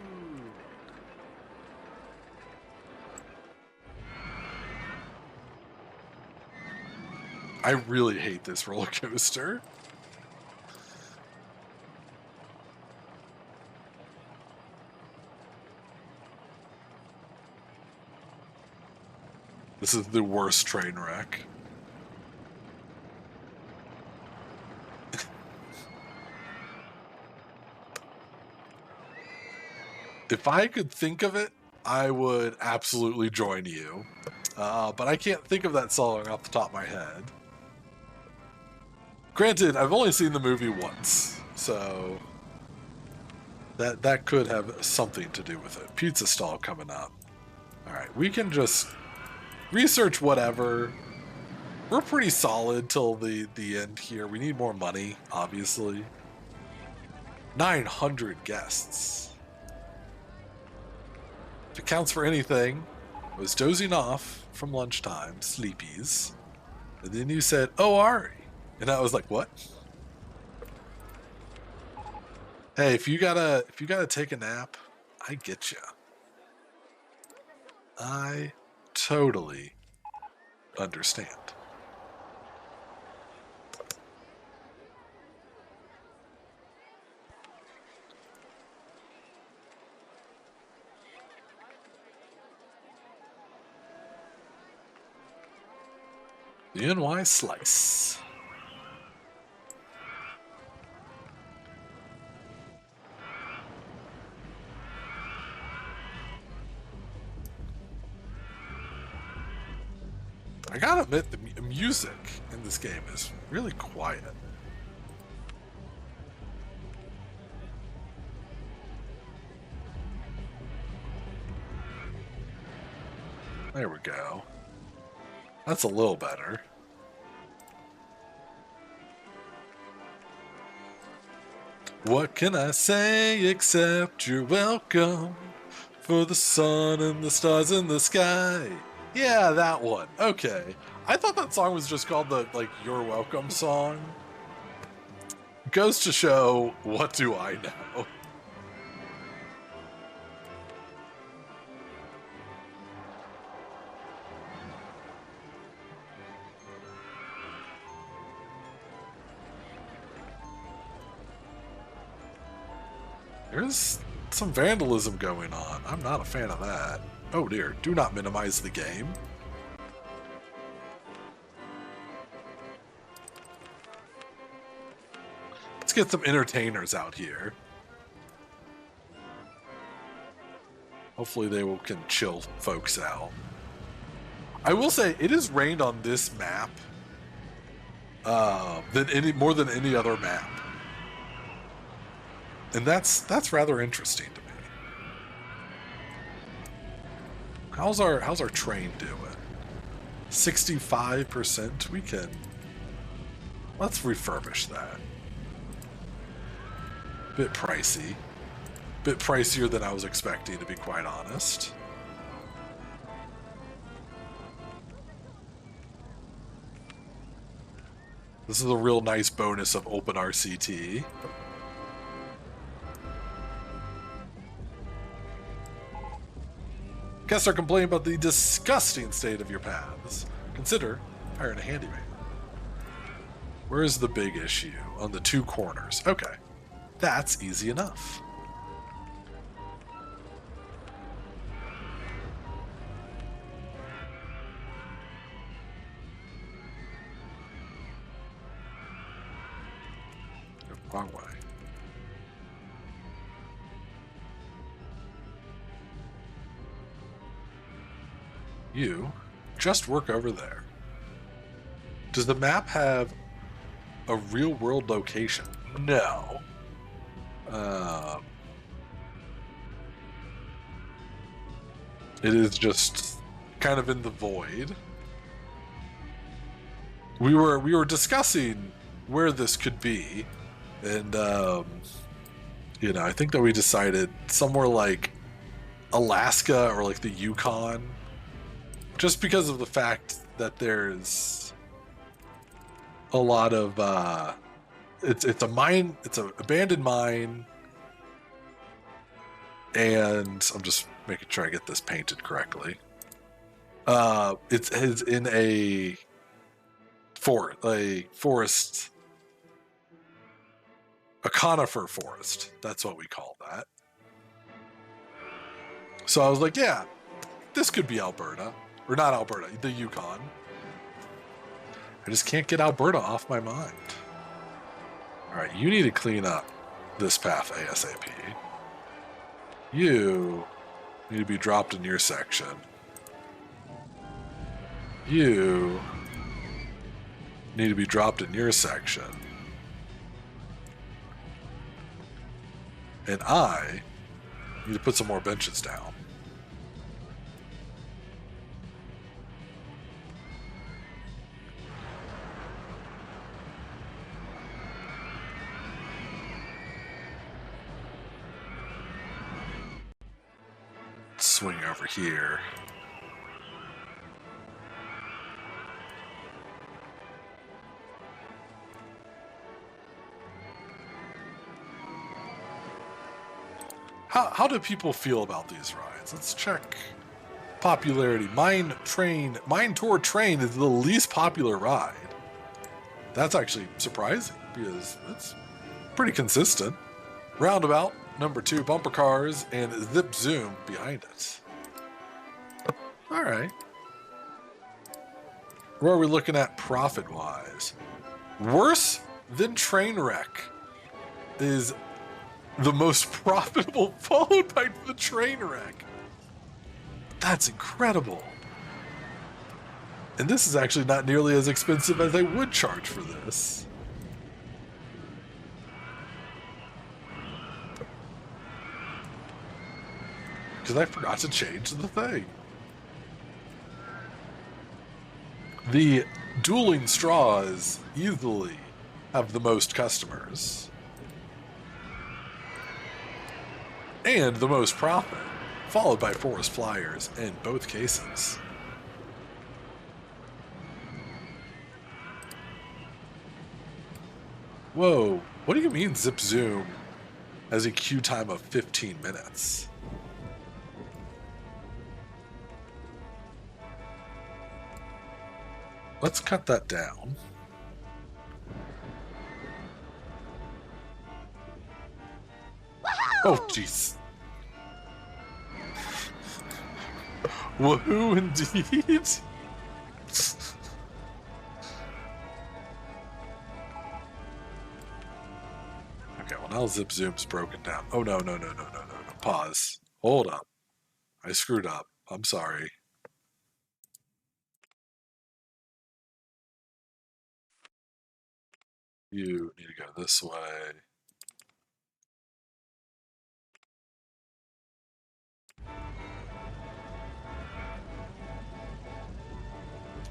I really hate this roller coaster. This is the worst train wreck. If I could think of it, I would absolutely join you. But I can't think of that song off the top of my head. Granted, I've only seen the movie once, so that could have something to do with it. Pizza stall coming up. Alright, we can just research whatever. We're pretty solid till the end here. We need more money, obviously. 900 guests. If it counts for anything, I was dozing off from lunchtime, sleepies. And then you said, "Oh, Ari." And I was like, "What?" Hey, if you gotta take a nap, I get you. I totally understand. The NY Slice. I gotta admit, the music in this game is really quiet. There we go. That's a little better. What can I say except you're welcome for the sun and the stars in the sky? Yeah, that one. Okay. I thought that song was just called the, like, You're Welcome song. Goes to show, what do I know? There's some vandalism going on. I'm not a fan of that. Oh dear, do not minimize the game. Let's get some entertainers out here. Hopefully they can chill folks out. I will say it has rained on this map more than any other map, and that's rather interesting to me. How's our train doing? 65%. Let's refurbish that. Bit pricey. Bit pricier than I was expecting, to be quite honest. This is a real nice bonus of OpenRCT. Guests are complaining about the disgusting state of your paths. Consider hiring a handyman. Where is the big issue? On the two corners. Okay. That's easy enough. Wrong way. You just work over there. Does the map have a real world location? No. It is just kind of in the void. We were discussing where this could be. And, you know, I think that we decided somewhere like Alaska or like the Yukon, just because of the fact that there's a lot of, it's a mine, it's an abandoned mine, and I'm just making sure I get this painted correctly. It's in a forest. A conifer forest. That's what we call that. So I was like, yeah, this could be Alberta. Or not Alberta, the Yukon. I just can't get Alberta off my mind. Alright, you need to clean up this path ASAP. You need to be dropped in your section. You need to be dropped in your section. And I need to put some more benches down. Swing over here. How do people feel about these rides? Let's check popularity. Mine Tour Train is the least popular ride. That's actually surprising because it's pretty consistent. Roundabout, number 2, bumper cars, and Zip Zoom behind it. All right. Where are we looking at profit-wise? Worse than Trainwreck is the most profitable, followed by the Trainwreck. That's incredible. And this is actually not nearly as expensive as I would charge for this. Because I forgot to change the thing. The Dueling Straws easily have the most customers. And the most profit, followed by Forest Flyers in both cases. Whoa, what do you mean Zip Zoom has a queue time of 15 minutes? Let's cut that down. Oh, jeez. Woohoo, indeed. Okay, well now Zip Zoom's broken down. Oh, no. Pause. Hold up. I screwed up. I'm sorry. You need to go this way.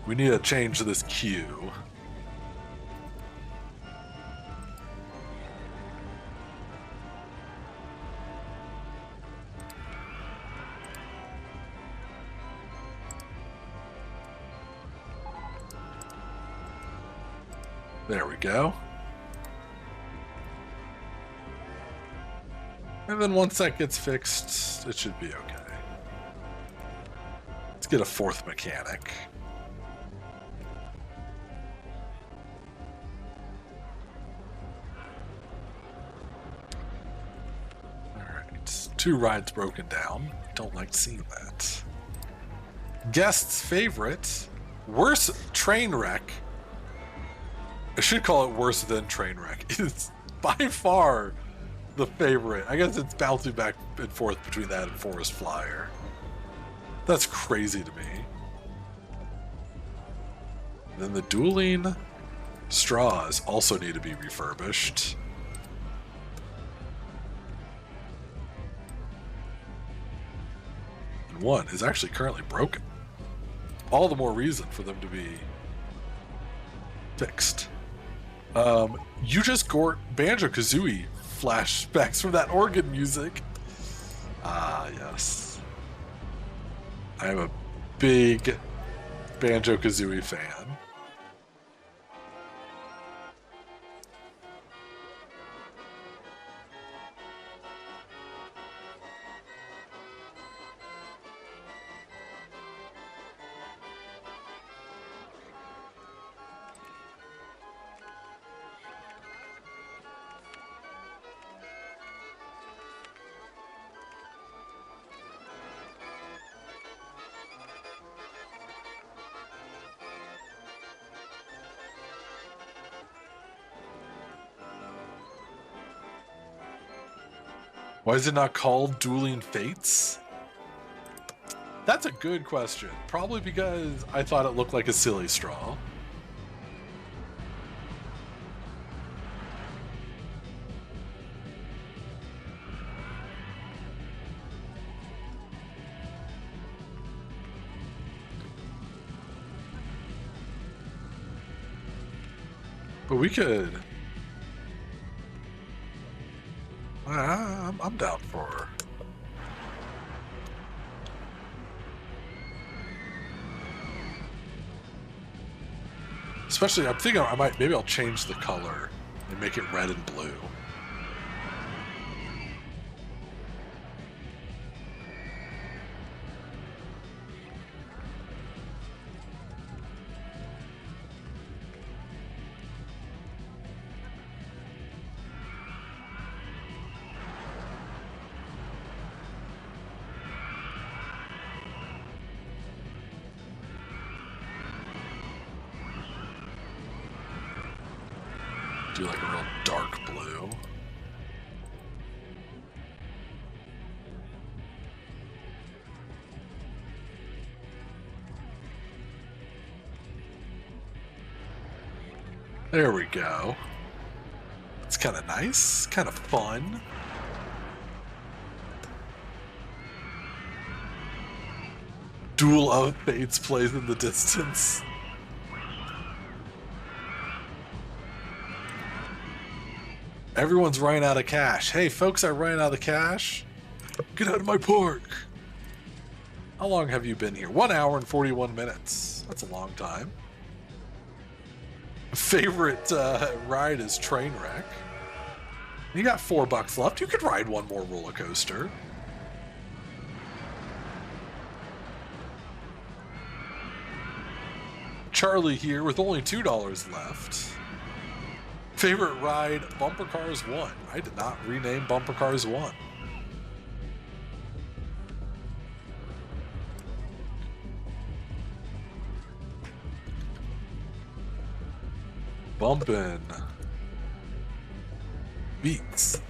We need to change this queue. There we go. And then once that gets fixed, it should be okay. Let's get a fourth mechanic. Alright, 2 rides broken down. Don't like seeing that. Guest's favorite, worst train wreck. I should call it worse than train wreck. It's by far the favorite. I guess it's bouncing back and forth between that and Forest Flyer. That's crazy to me. Then the dueling straws also need to be refurbished. And one is actually currently broken. All the more reason for them to be fixed. You just got Banjo-Kazooie flashbacks from that organ music. Ah, yes. I am a big Banjo-Kazooie fan. Why is it not called Dueling Fates? That's a good question. Probably because I thought it looked like a silly straw. But we could... I'm down for... Especially, I'm thinking maybe I'll change the color and make it red and blue. Do like a real dark blue. There we go. It's kind of nice, kind of fun. Duel of Fates plays in the distance. Everyone's running out of cash. Hey, folks, I'm running out of cash. Get out of my park. How long have you been here? 1 hour and 41 minutes. That's a long time. Favorite ride is Trainwreck. You got $4 left. You could ride one more roller coaster. Charlie here with only $2 left. Favorite ride, Bumper Cars 1. I did not rename Bumper Cars 1. Bumpin' beats.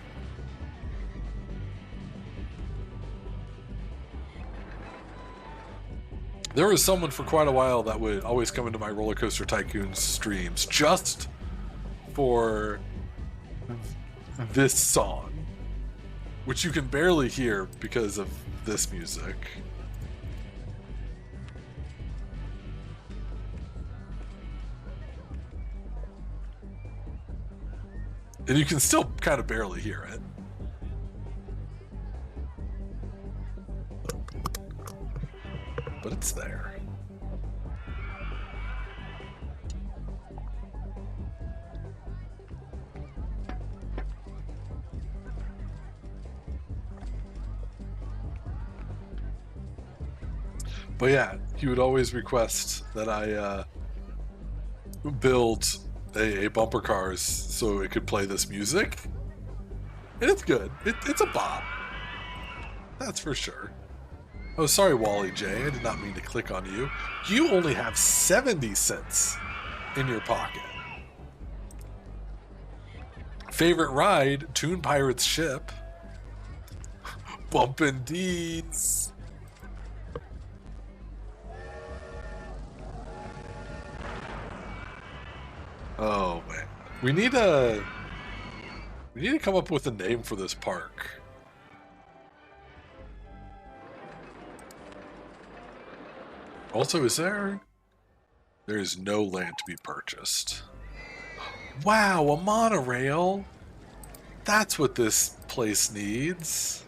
There was someone for quite a while that would always come into my RollerCoaster Tycoon streams just for this song, which you can barely hear because of this music. And you can still kind of barely hear it. But it's there. But yeah, he would always request that I build a bumper cars so it could play this music. And it's good. It's a bop. That's for sure. Oh, sorry, Wally J. I did not mean to click on you. You only have 70 cents in your pocket. Favorite ride, Toon Pirate's ship. Bumpin' Deeds. Oh man. We need to come up with a name for this park. Also, there is no land to be purchased. Wow, a monorail? That's what this place needs.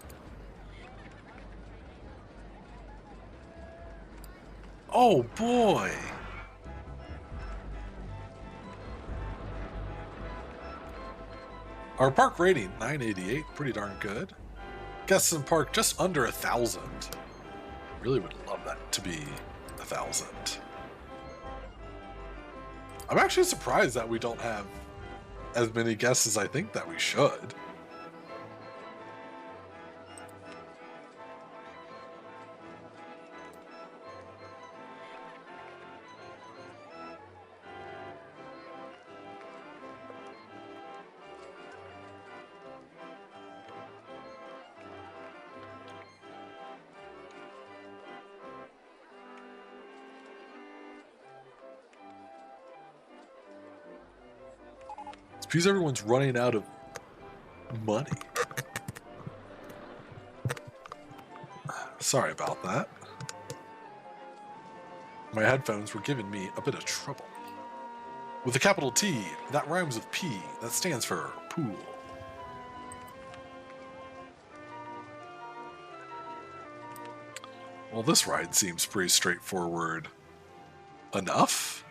Oh boy. Our park rating, 988, pretty darn good. Guests in park, just under 1,000. Really would love that to be 1,000. I'm actually surprised that we don't have as many guests as I think that we should. Because everyone's running out of money. Sorry about that. My headphones were giving me a bit of trouble. With a capital T, that rhymes with P. That stands for pool. Well, this ride seems pretty straightforward enough.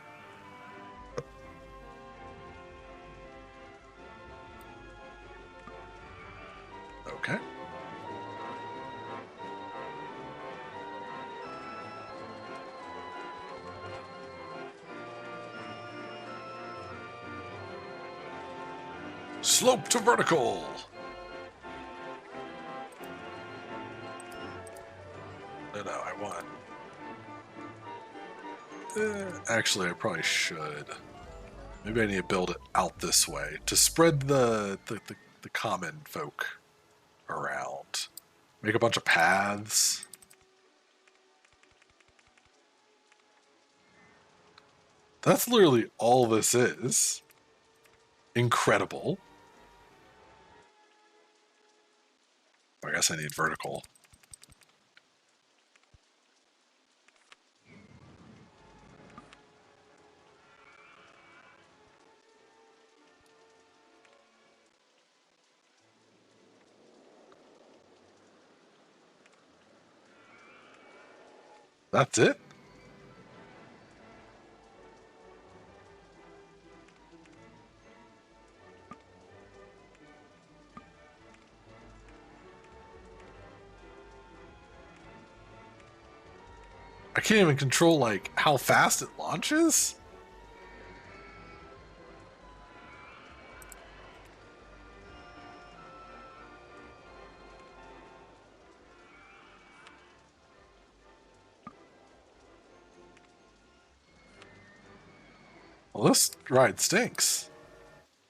Okay. Slope to vertical. No, I want. Actually, I probably should. Maybe I need to build it out this way to spread the common folk around. Make a bunch of paths. That's literally all this is. Incredible. I guess I need vertical. That's it? I can't even control, like, how fast it launches? Well, this ride stinks.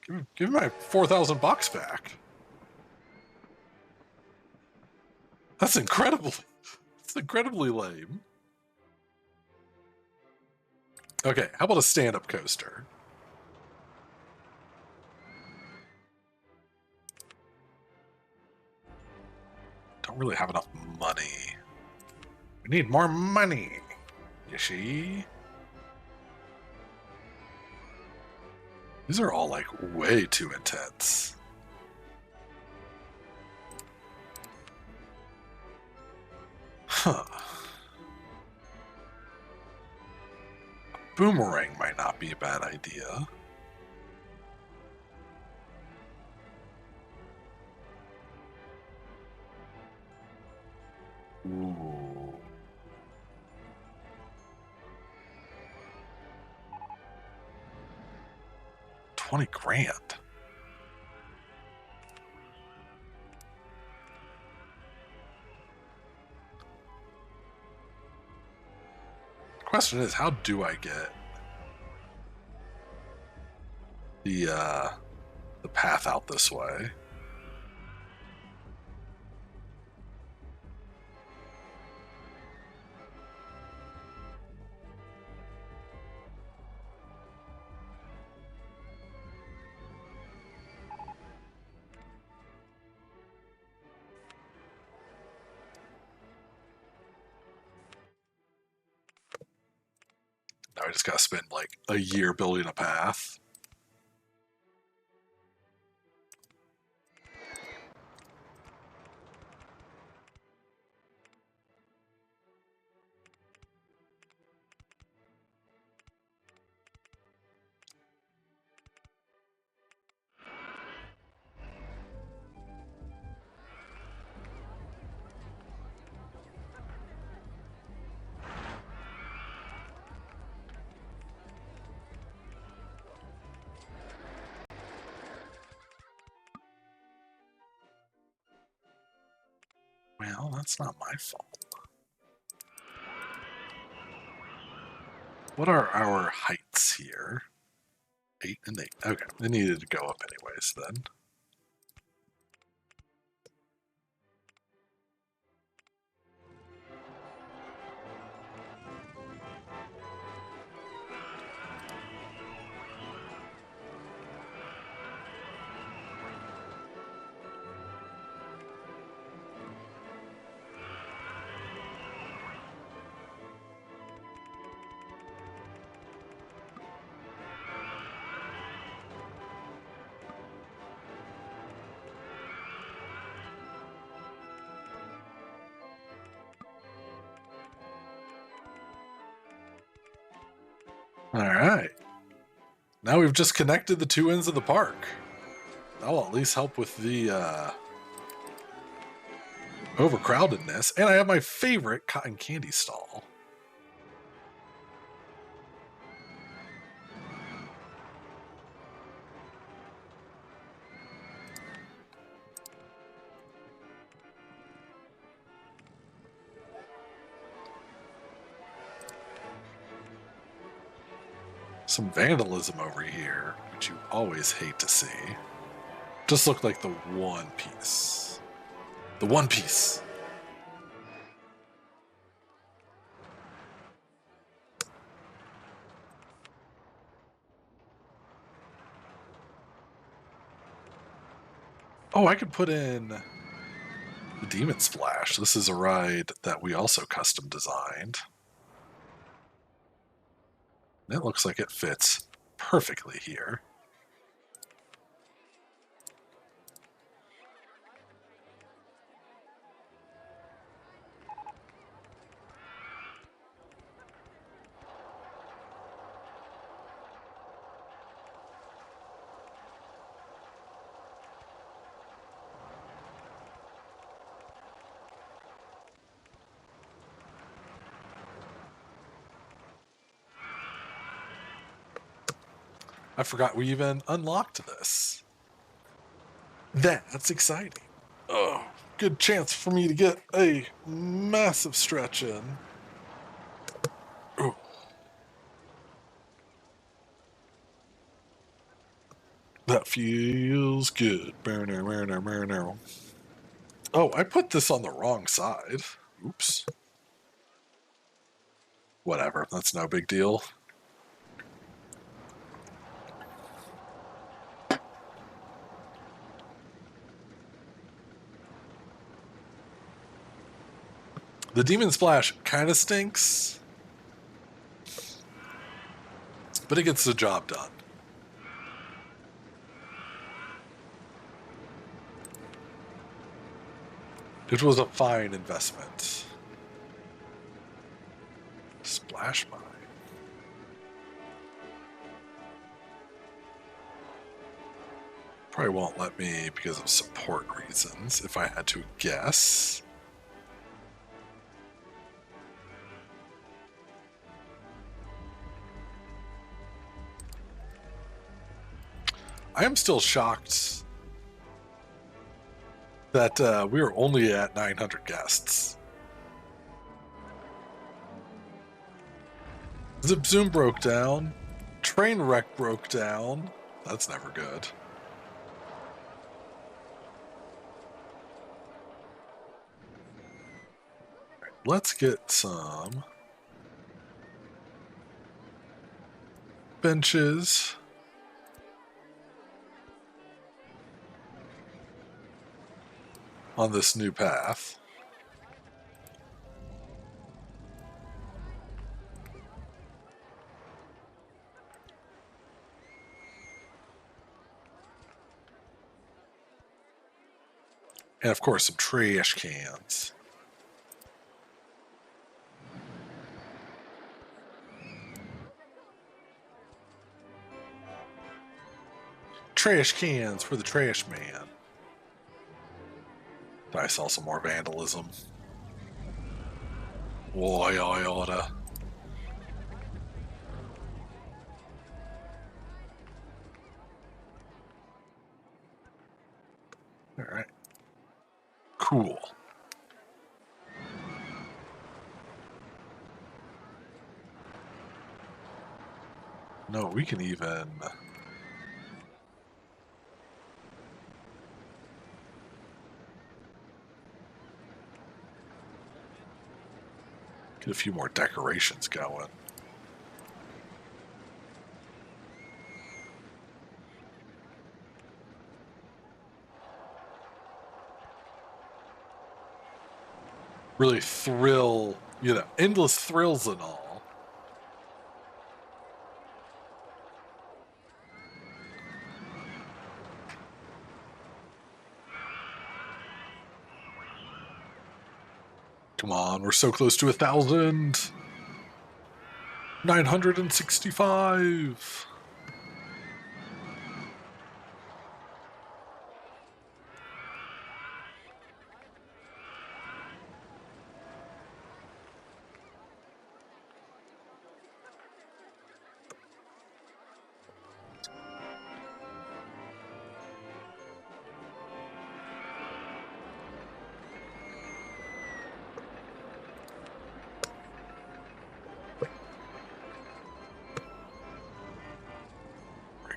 Give me my $4,000 back. That's incredibly lame. Okay, how about a stand-up coaster? Don't really have enough money. We need more money. You see? These are all like way too intense. Huh. A boomerang might not be a bad idea. Ooh. $20,000. Question is, how do I get the path out this way? Now I just gotta spend like a year building a path. Well, that's not my fault. What are our heights here? 8 and 8. Okay, they needed to go up anyways then. All right. Now we've just connected the two ends of the park. That'll at least help with the overcrowdedness. And I have my favorite cotton candy stall. Some vandalism over here, which you always hate to see. Just looked like the one piece. The one piece. Oh, I could put in the Demon Splash. This is a ride that we also custom designed. It looks like it fits perfectly here. I forgot we even unlocked this. That's exciting. Oh, good chance for me to get a massive stretch in. Oh. That feels good. Oh, I put this on the wrong side. Oops. Whatever, that's no big deal. The Demon Splash kind of stinks, but it gets the job done. It was a fine investment. Splash mine. Probably won't let me because of support reasons, if I had to guess. I am still shocked that we were only at 900 guests. Zip Zoom broke down. Trainwreck broke down. That's never good. Let's get some benches. On this new path. And of course, some trash cans. Trash cans for the trash man. I saw some more vandalism. Why I oughta. Alright. Cool. No, we can even... get a few more decorations going. Really thrill, you know, endless thrills and all. Come on, we're so close to 1,000. 965.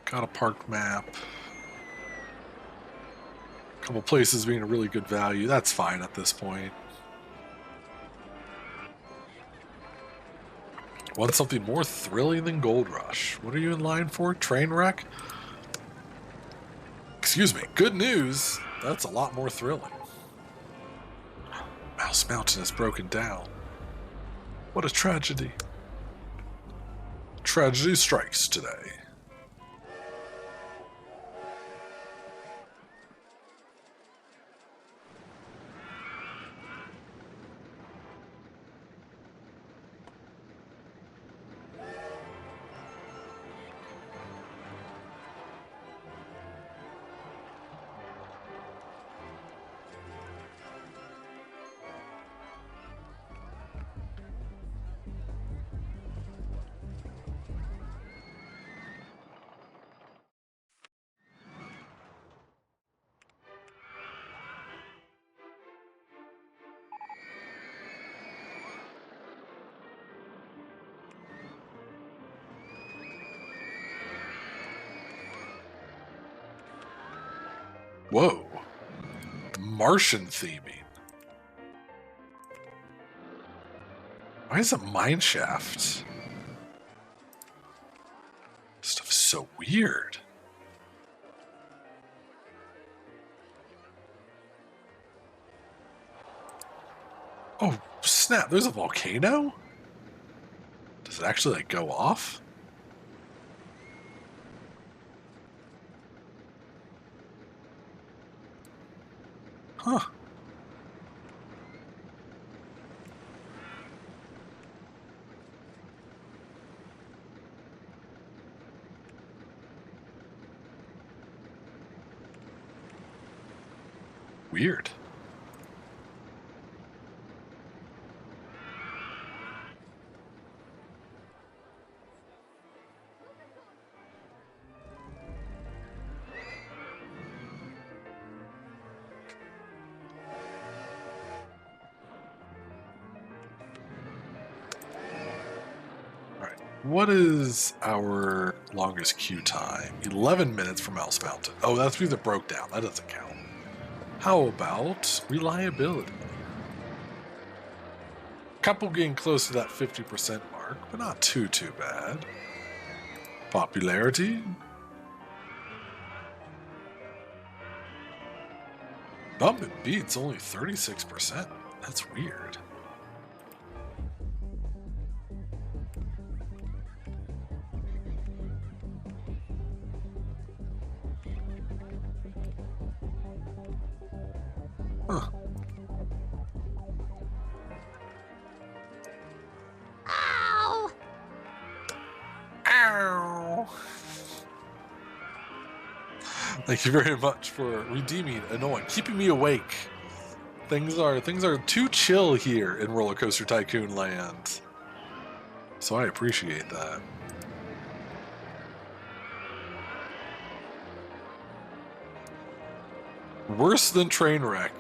Got a park map. A couple places being a really good value. That's fine at this point. Want something more thrilling than Gold Rush? What are you in line for? Trainwreck? Excuse me. Good news. That's a lot more thrilling. Mouse Mountain is broken down. What a tragedy. Tragedy strikes today. Whoa. Martian theming. Why is a mine shaft? Stuff's so weird. Oh, snap. There's a volcano? Does it actually, like, go off? Huh. Weird. What is our longest queue time? 11 minutes from Mouse Mountain. Oh, that's because it broke down. That doesn't count. How about reliability? Couple getting close to that 50% mark, but not too bad. Popularity? Bump and Beat's only 36%. That's weird. Huh. Ow! Ow! Thank you very much for redeeming annoying, keeping me awake. Things are too chill here in RollerCoaster Tycoon land. So I appreciate that. Worse than Trainwreck.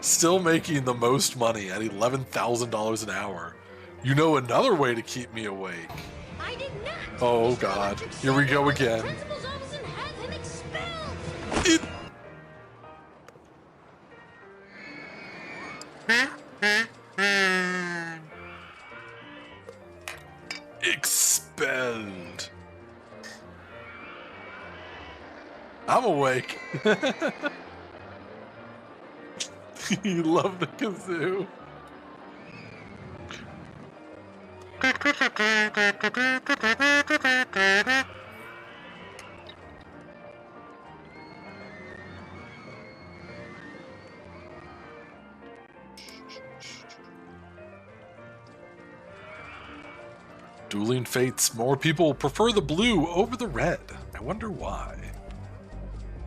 Still making the most money at $11,000 an hour. You know another way to keep me awake. I did not. Oh Mr. God, Electric here we sent go him to the again. principal's office and have him expelled. Expelled. I'm awake. You love the kazoo. Dueling Fates. More people prefer the blue over the red. I wonder why.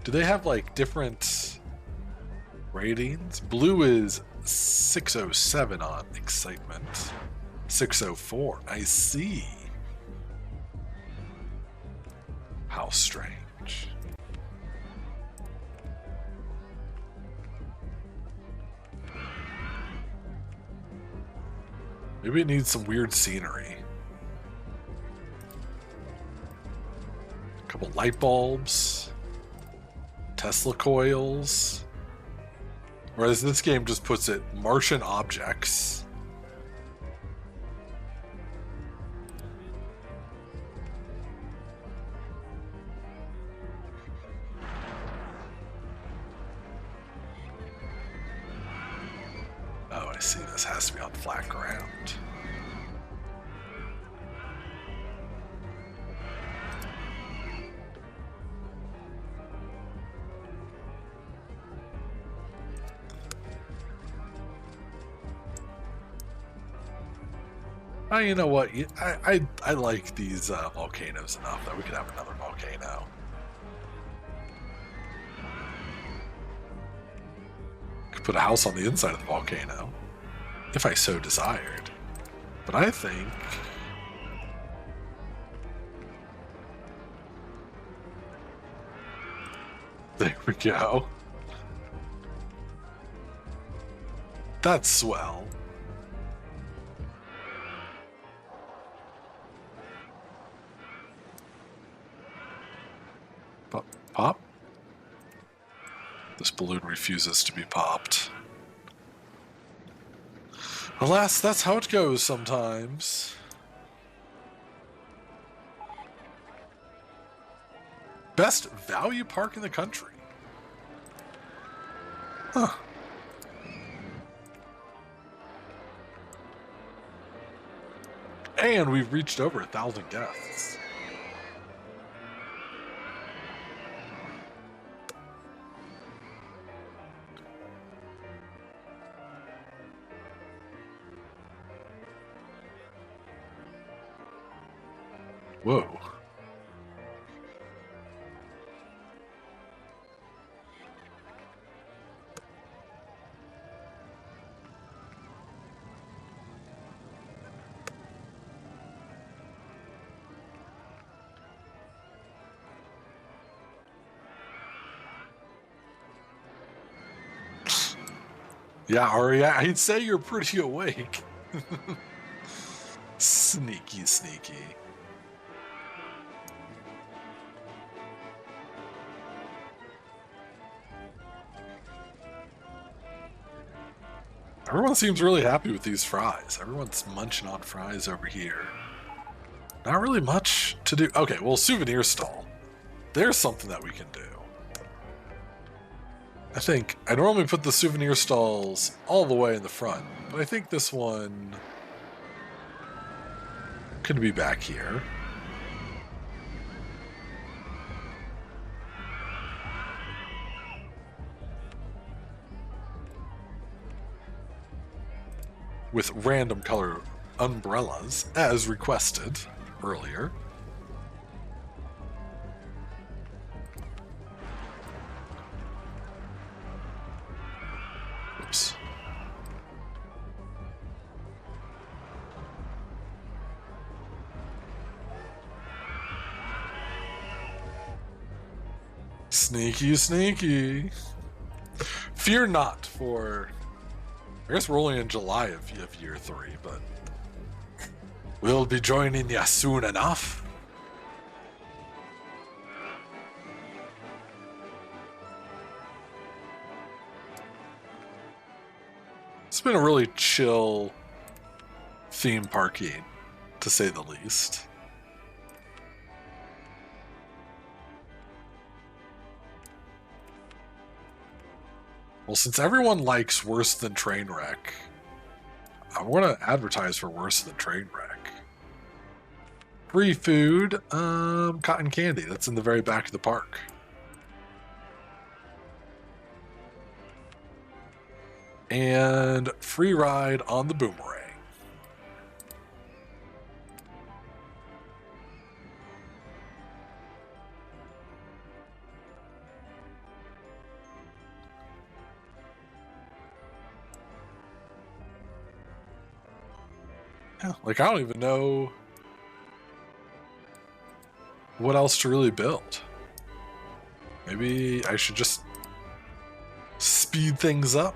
Do they have like different ratings? Blue is 607 on excitement. 604. I see. How strange. Maybe it needs some weird scenery. A couple light bulbs. Tesla coils. Whereas this game just puts it Martian objects. Oh, I see. This has to be on flat ground. Oh, you know what? I like these volcanoes enough that we could have another volcano. Could put a house on the inside of the volcano, if I so desired. But I think there we go. That's swell. Pop. This balloon refuses to be popped. Alas, that's how it goes sometimes. Best value park in the country. Huh. And we've reached over 1,000 guests. Whoa. Yeah, Ari, I'd say you're pretty awake. Sneaky, sneaky. Everyone seems really happy with these fries. Everyone's munching on fries over here. Not really much to do. Okay, well, souvenir stall. There's something that we can do. I think I normally put the souvenir stalls all the way in the front, but I think this one could be back here. With random color umbrellas, as requested earlier. Oops. Sneaky, sneaky. Fear not for... I guess we're only in July of year 3, but we'll be joining you soon enough. It's been a really chill theme parking, to say the least. Well, since everyone likes Worse Than Trainwreck, I want to advertise for Worse Than Trainwreck. Free food, cotton candy. That's in the very back of the park. And free ride on the boomerang. Yeah, like, I don't even know what else to really build. Maybe I should just speed things up.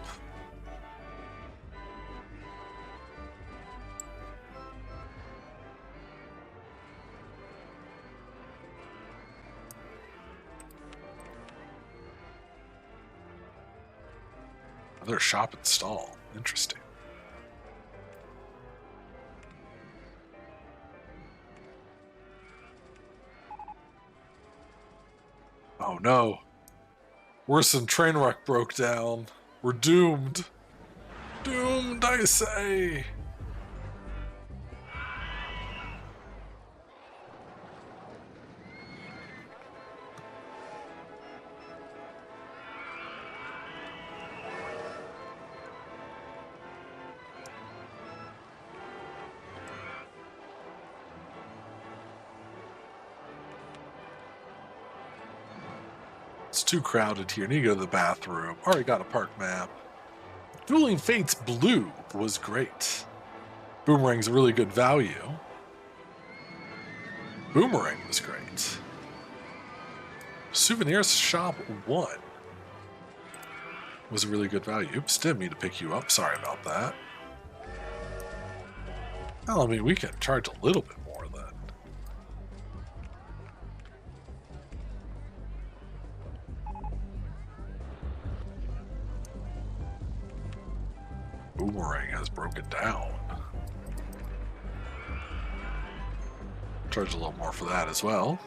Another shop and stall. Interesting. Oh no. Worse Than Trainwreck broke down. We're doomed. Doomed, I say. It's too crowded here. Need to go to the bathroom. Already got a park map. Dueling Fates Blue was great. Boomerang's a really good value. Boomerang was great. Souvenir Shop 1 was a really good value. Oops, didn't mean to pick you up. Sorry about that. Well, I mean, we can charge a little bit more then. Boomerang has broken down. Charge a little more for that as well.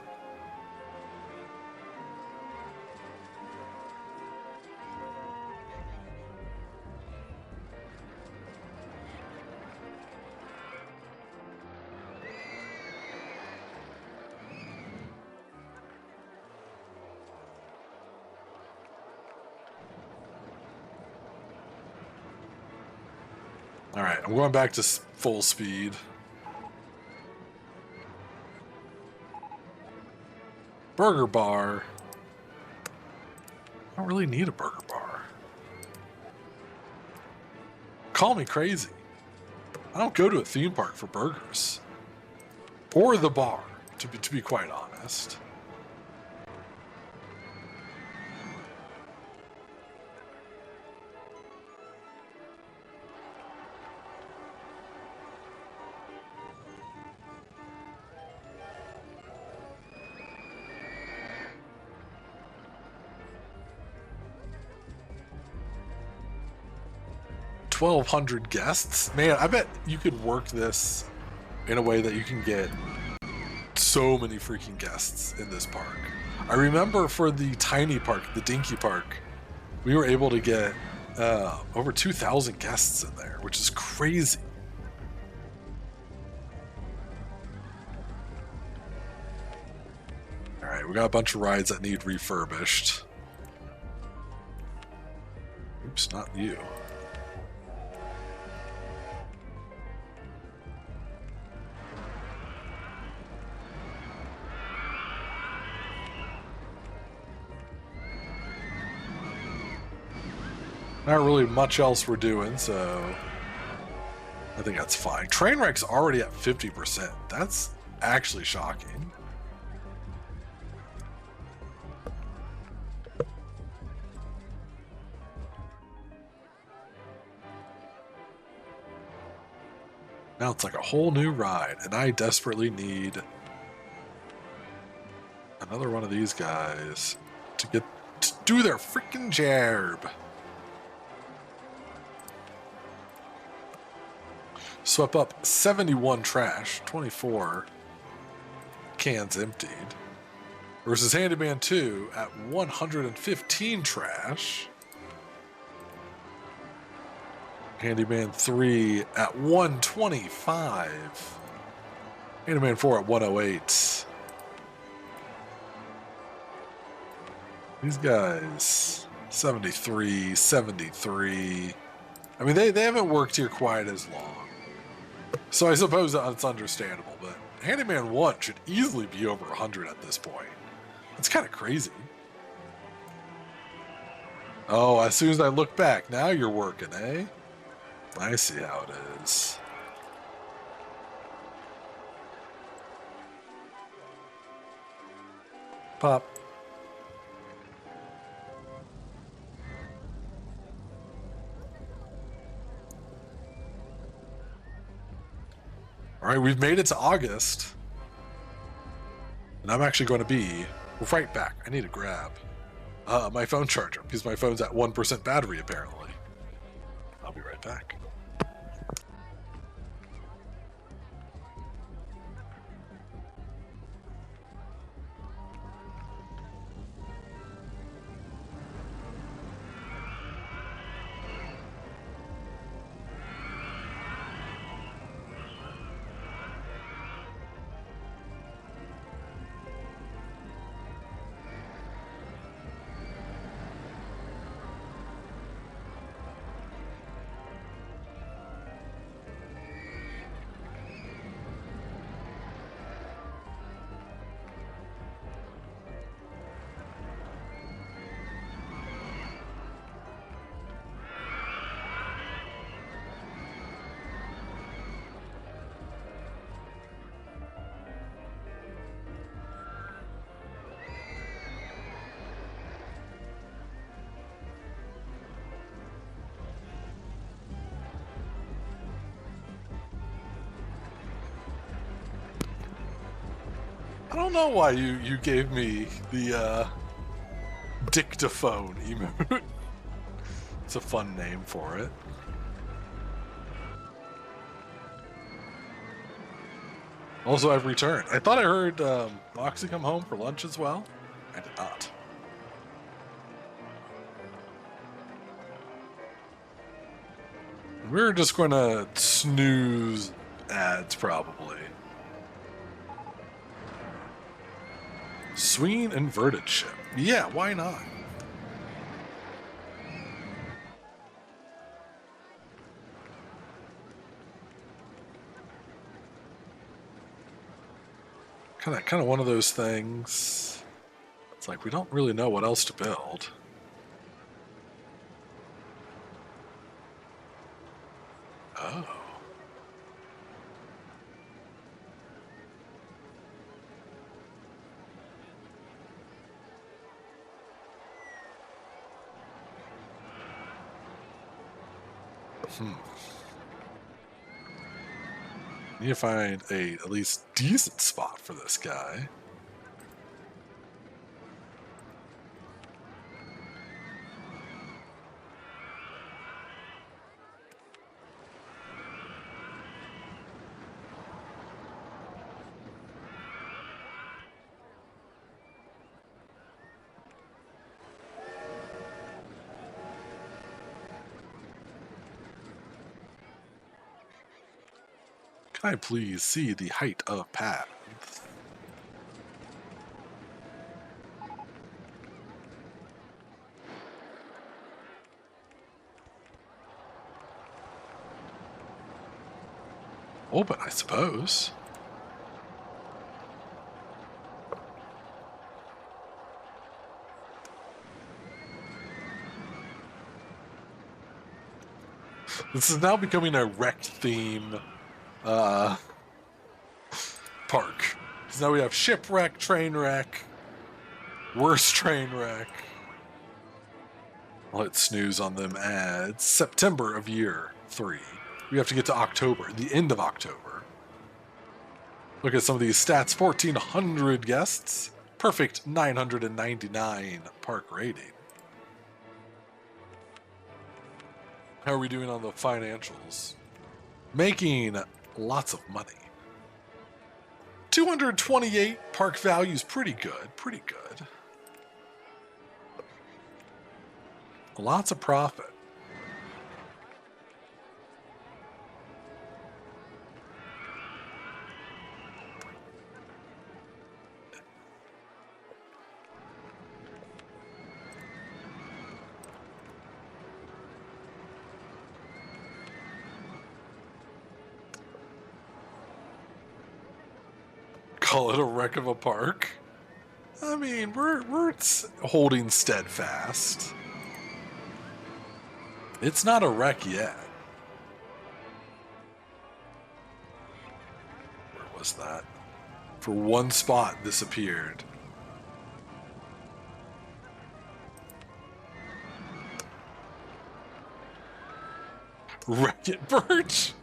All right, I'm going back to full speed. Burger bar. I don't really need a burger bar. Call me crazy. I don't go to a theme park for burgers. Or the bar, to be quite honest. $1,200 guests? Man, I bet you could work this in a way that you can get so many freaking guests in this park. I remember for the tiny park, the Dinky Park, we were able to get over 2,000 guests in there, which is crazy. All right, we got a bunch of rides that need refurbished. Oops, not you. Not really much else we're doing, so I think that's fine. Trainwreck's already at 50%. That's actually shocking. Now it's like a whole new ride, and I desperately need another one of these guys to get to do their freaking job. Swept up 71 trash, 24 cans emptied. Versus Handyman 2 at 115 trash. Handyman 3 at 125. Handyman 4 at 108. These guys, 73, 73. I mean, they haven't worked here quite as long. So I suppose that's understandable, but Handyman 1 should easily be over 100 at this point. That's kind of crazy. Oh, as soon as I look back, now you're working, eh? I see how it is. Pop. All right, we've made it to August. And I'm actually going to be right back. I need to grab my phone charger because my phone's at 1% battery, apparently. I'll be right back. I don't know why you gave me the dictaphone emote. It's a fun name for it. Also, I've returned. I thought I heard Moxie come home for lunch as well. I did not. We're just going to snooze ads, probably. Swinging inverted ship. Yeah, why not? Kind of one of those things. It's like we don't really know what else to build. Oh. Need to find a at least decent spot for this guy. Can I please see the height of paths? Open, I suppose. This is now becoming a wreck theme park. Because now we have shipwreck, train wreck, worst train wreck. I'll hit snooze on them ads. September of year 3. We have to get to October, the end of October. Look at some of these stats. 1,400 guests. Perfect 999 park rating. How are we doing on the financials? Making lots of money. 228 park value is pretty good. Pretty good. Lots of profit. Call it a wreck of a park. I mean, we're holding steadfast. It's not a wreck yet. Where was that? For one spot, disappeared. Wreck-It Birch?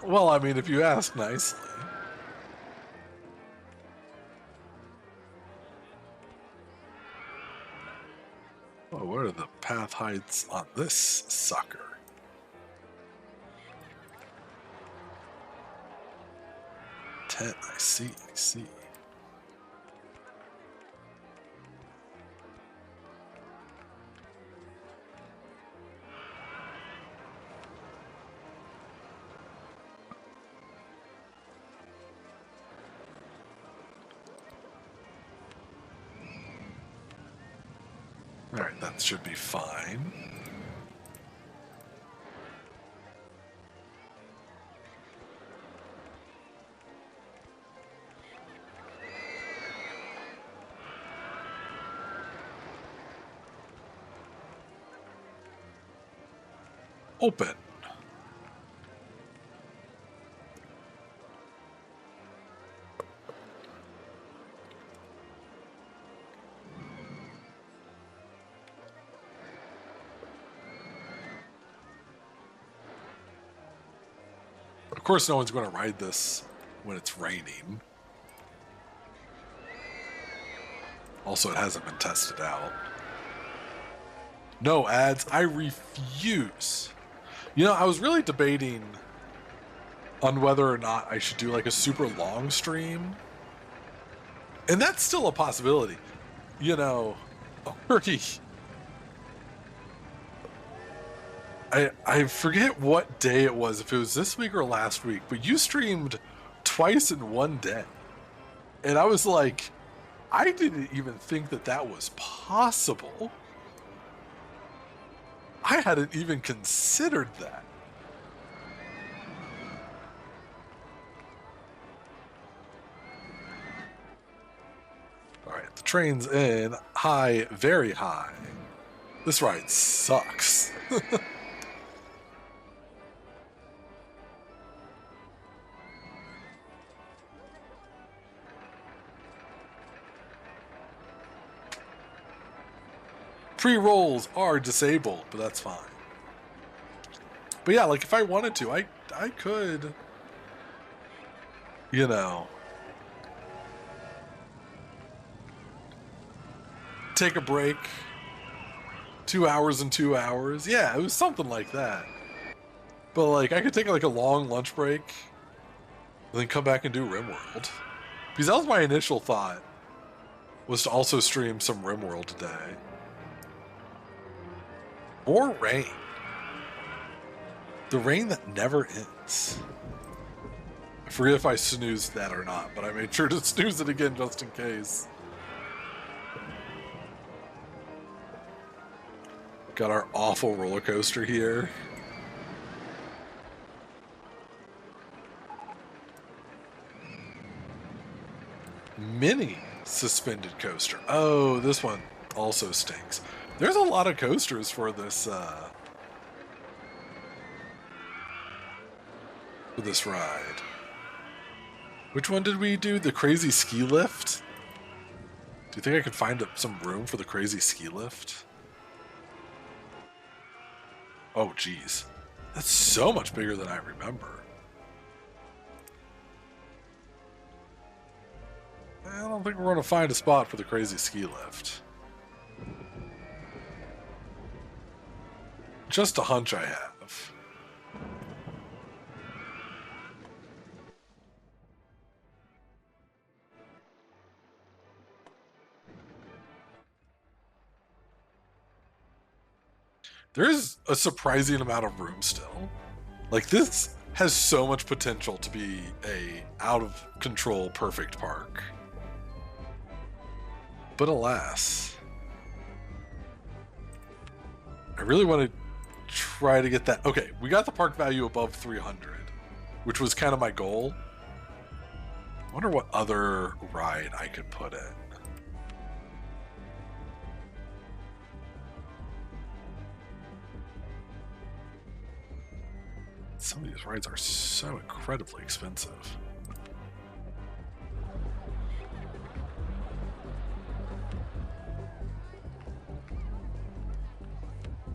Well, I mean, if you ask nicely. Oh, what are the path heights on this sucker? I see. Alright, that should be fine. Open. Of course, no one's going to ride this when it's raining. Also, it hasn't been tested out. No ads. I refuse. You know, I was really debating on whether or not I should do like a super long stream. And that's still a possibility. You know, already... I forget what day it was, if it was this week or last week, but you streamed twice in one day. And I was like, I didn't even think that that was possible. I hadn't even considered that. All right, the train's in. High, very high. This ride sucks. Pre-rolls are disabled, but that's fine. But yeah, like if I wanted to, I could, you know, take a break, 2 hours and 2 hours. Yeah, it was something like that. But like I could take like a long lunch break and then come back and do RimWorld. Because that was my initial thought, was to also stream some RimWorld today. More rain. The rain that never ends. I forget if I snoozed that or not, but I made sure to snooze it again just in case. Got our awful roller coaster here. Mini suspended coaster. Oh, this one also stinks. There's a lot of coasters for this ride. Which one did we do? The crazy ski lift? Do you think I could find some room for the crazy ski lift? Oh, geez. That's so much bigger than I remember. I don't think we're going to find a spot for the crazy ski lift. Just a hunch I have. There's a surprising amount of room still. Like, this has so much potential to be a out-of-control perfect park. But alas, I really want to try to get that. Okay, we got the park value above 300, which was kind of my goal. I wonder what other ride I could put in. Some of these rides are so incredibly expensive.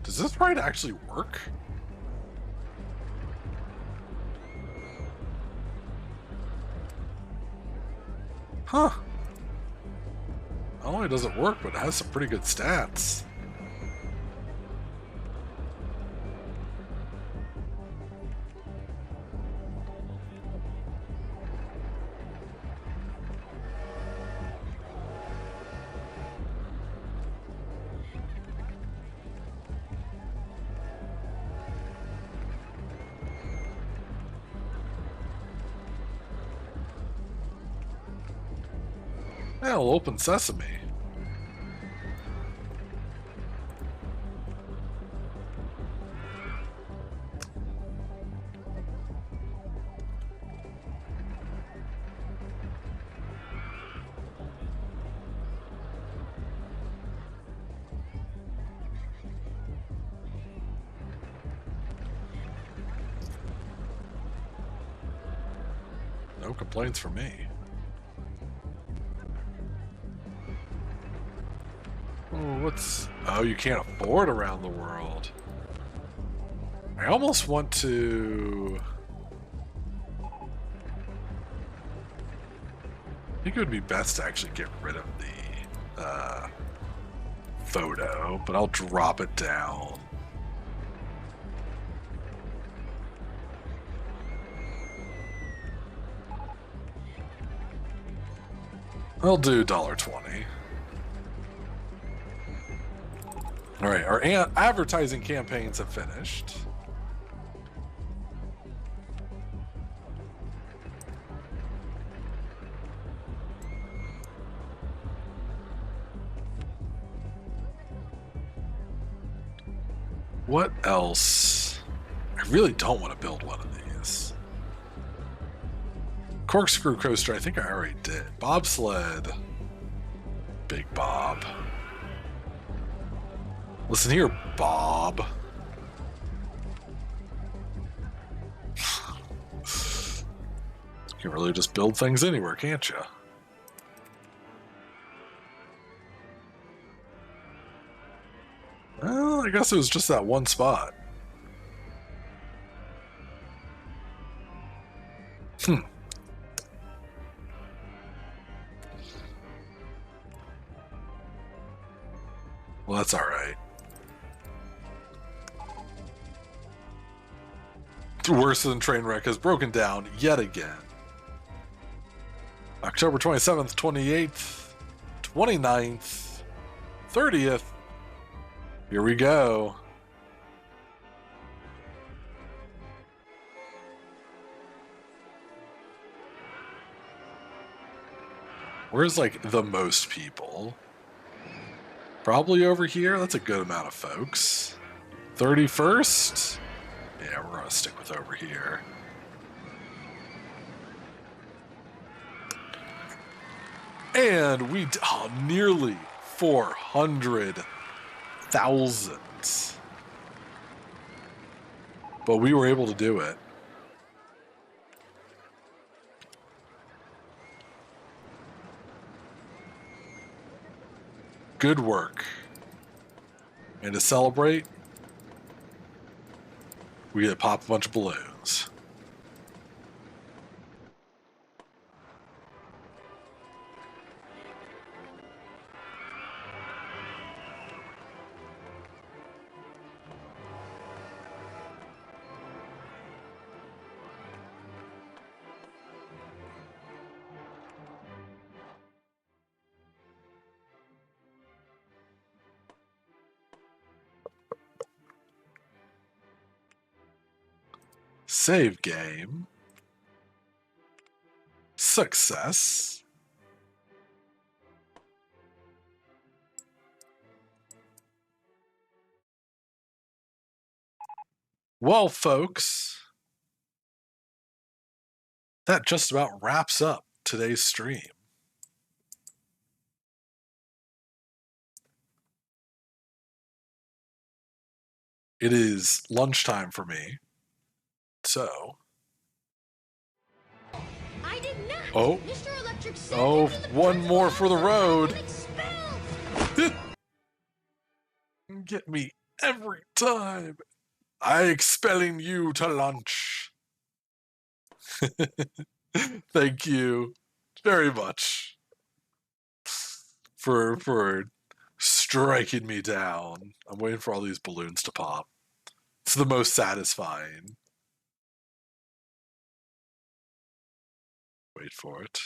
Does this ride actually work? Huh. Not only does it work, but it has some pretty good stats. Well, open sesame. No complaints from me. Oh, you can't afford around the world. I almost want to... I think it would be best to actually get rid of the photo, but I'll drop it down. I'll do $1.20. All right, our advertising campaigns have finished. What else? I really don't want to build one of these. Corkscrew coaster, I think I already did. Bobsled. Big Bob. Listen here, Bob. You can really just build things anywhere, can't you? Well, I guess it was just that one spot. Well, that's all right. Worse than Trainwreck has broken down yet again. October 27th, 28th, 29th, 30th. Here we go. Where's like the most people? Probably over here. That's a good amount of folks. 31st? Yeah, we're gonna stick with over here. And we nearly 400,000. But we were able to do it. Good work. And to celebrate, we get to pop a bunch of balloons. Save game. Success. Well, folks, that just about wraps up today's stream. It is lunchtime for me. So. I did not. Oh. Mr. Electric said One more for the road. Get me every time. I expelling you to lunch. Thank you very much for striking me down. I'm waiting for all these balloons to pop. It's the most satisfying. Wait for it.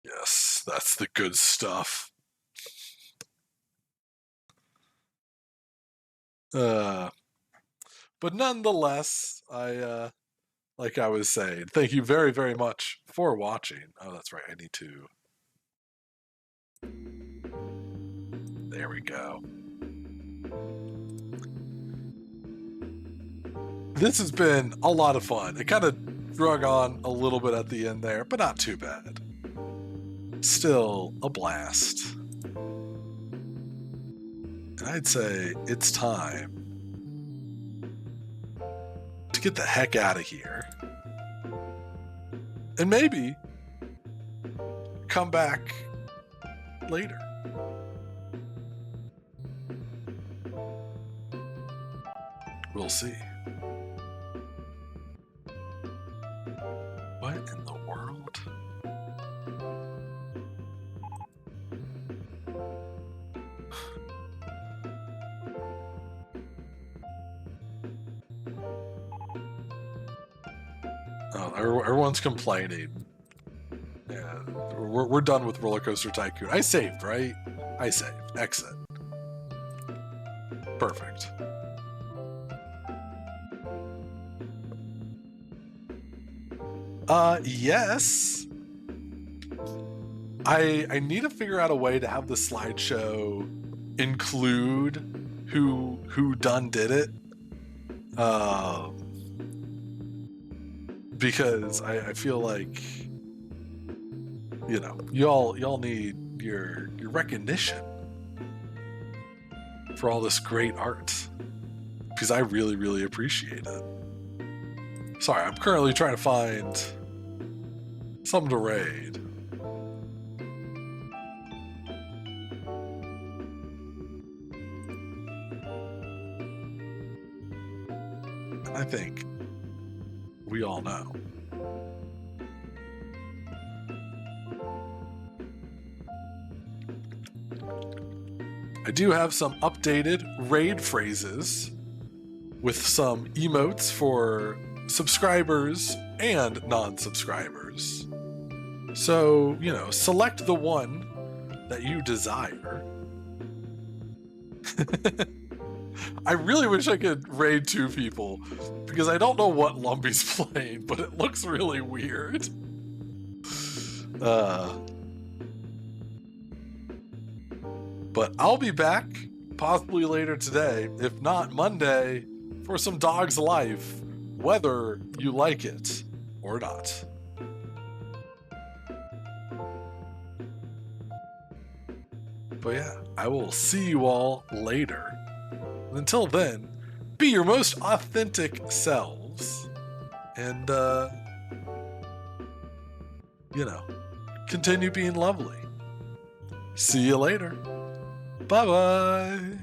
Yes, that's the good stuff. But nonetheless, like I was saying, thank you very, very much for watching. Oh, that's right. I need to. There we go. This has been a lot of fun. It kind of drug on a little bit at the end there, but not too bad. Still a blast. And I'd say it's time to get the heck out of here. And maybe come back later. We'll see. What in the world? Oh, everyone's complaining. Yeah, we're done with RollerCoaster Tycoon. I saved, right? I saved. Exit. Perfect. Yes. I need to figure out a way to have the slideshow include who done did it. Because I feel like, you know, y'all need your recognition for all this great art, because I really appreciate it. Sorry, I'm currently trying to find something to raid. And I think we all know. I do have some updated raid phrases with some emotes for subscribers and non-subscribers. So, you know, select the one that you desire. I really wish I could raid 2 people, because I don't know what Lumpy's playing, but it looks really weird. But I'll be back possibly later today, if not Monday, for some Dog's Life, whether you like it or not. But yeah, I will see you all later. And until then, be your most authentic selves. And, you know, continue being lovely. See you later. Bye-bye.